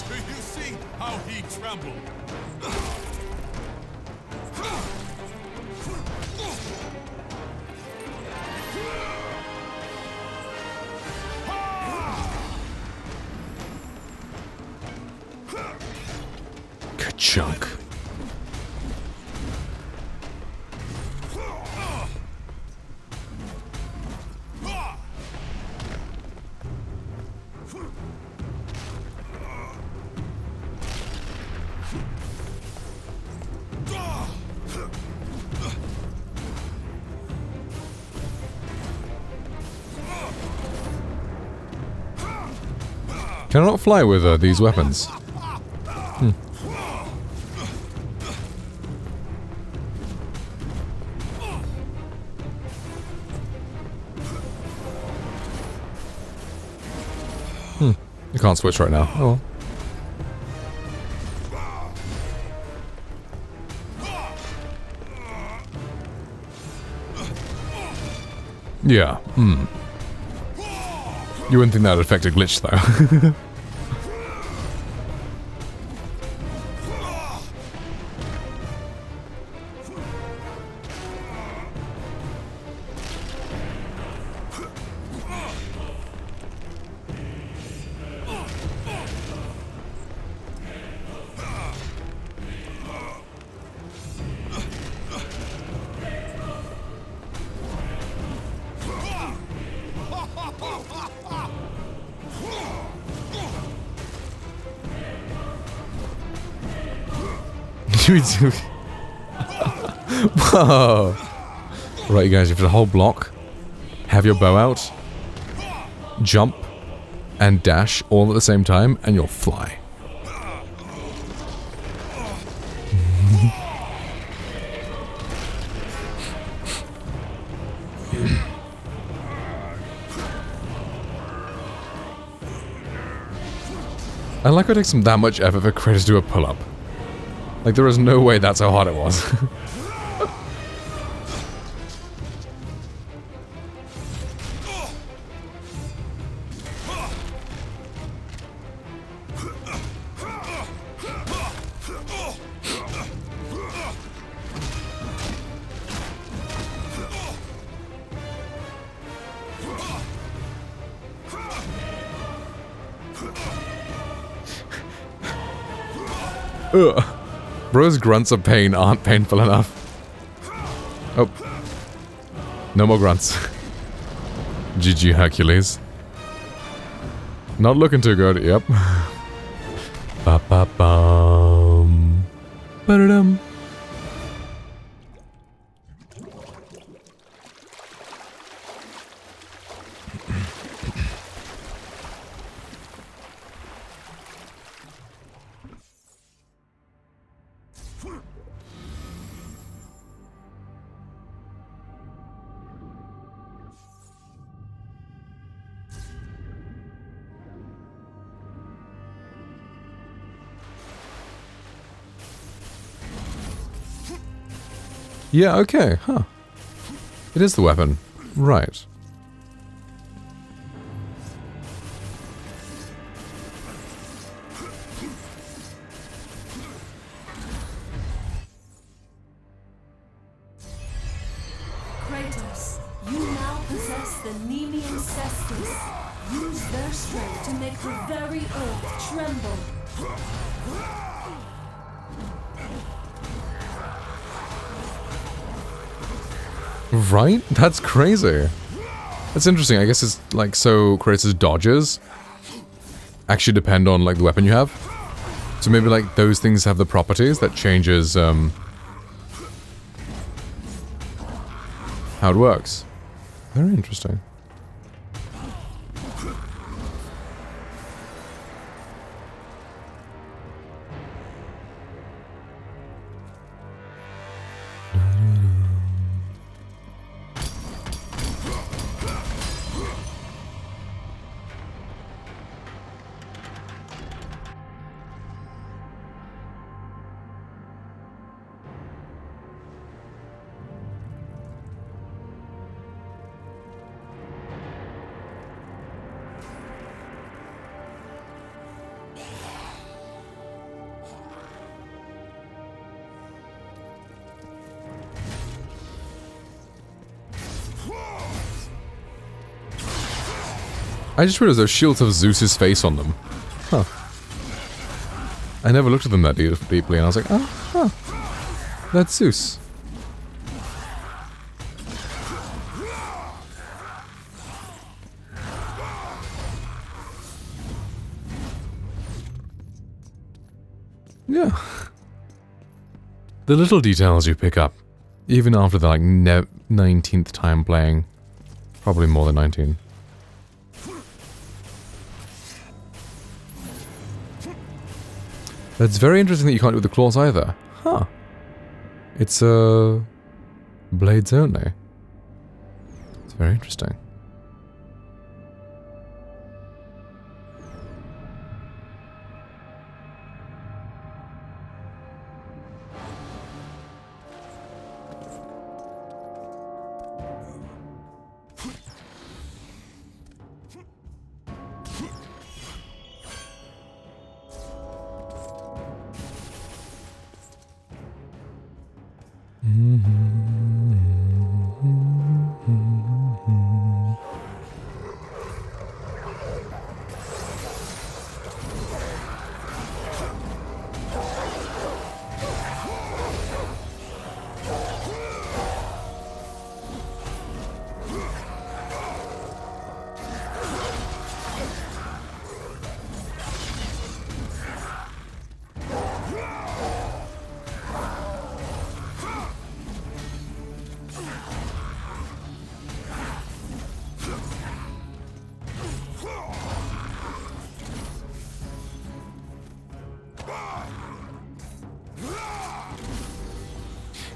Do you see how he trembled? Ka-chunk. Can I not fly with these weapons? Hmm. You can't switch right now. Oh well. Yeah. Hmm. You wouldn't think that would affect a glitch though. Whoa. Right, you guys, you have to hold block, have your bow out, jump, and dash all at the same time, and you'll fly. I like how it takes them that much effort for Kratos to do a pull-up. Like, there is no way that's how hard it was. Ugh. Bro's grunts of pain aren't painful enough. Oh. No more grunts. GG Hercules. Not looking too good, yep. Ba-ba-bum. Ba-da-dum. Yeah, okay, huh. It is the weapon. Right. Kratos, you now possess the Nemean Cestus. Use their strength to make the very earth tremble. Right? That's crazy. That's interesting. I guess it's like, so Kratos' dodges actually depend on like the weapon you have. So maybe like those things have the properties that changes how it works. Very interesting. I just realized those shields have Zeus's face on them. Huh. I never looked at them that deeply, and I was like, oh, huh. That's Zeus. Yeah. The little details you pick up, even after the like 19th time playing. Probably more than 19. That's very interesting that you can't do the claws either. Huh. It's, blades only. It's very interesting.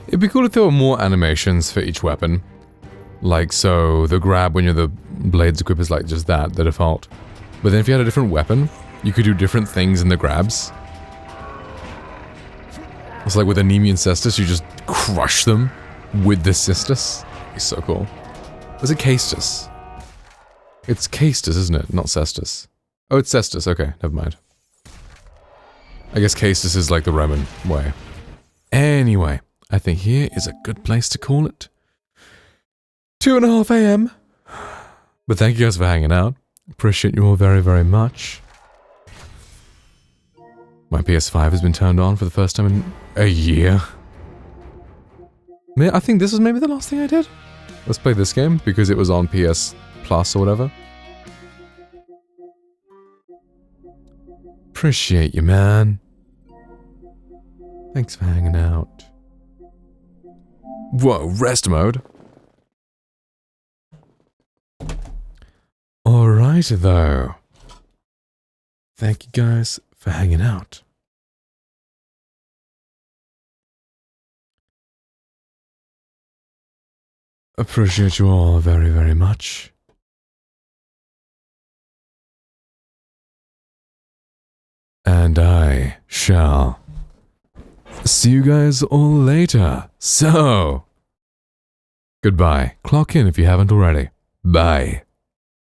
It'd be cool if there were more animations for each weapon. Like, so, the grab when you're the blades equip is like just that, the default. But then if you had a different weapon, you could do different things in the grabs. It's like with Anemia and Cestus, you just crush them with the Cistus. It's so cool. Is it Castus? It's Castus, isn't it? Not Cestus. Oh, it's Cestus. Okay, never mind. I guess Castus is like the Roman way. Anyway, I think here is a good place to call it. 2:30 AM. But thank you guys for hanging out. Appreciate you all very, very much. My PS5 has been turned on for the first time in a year. I think this was maybe the last thing I did. Let's play this game because it was on PS Plus or whatever. Appreciate you, man. Thanks for hanging out. Whoa, rest mode. Alright though. Thank you guys for hanging out. Appreciate you all very, very much. And I shall see you guys all later. So, goodbye. Clock in if you haven't already. Bye.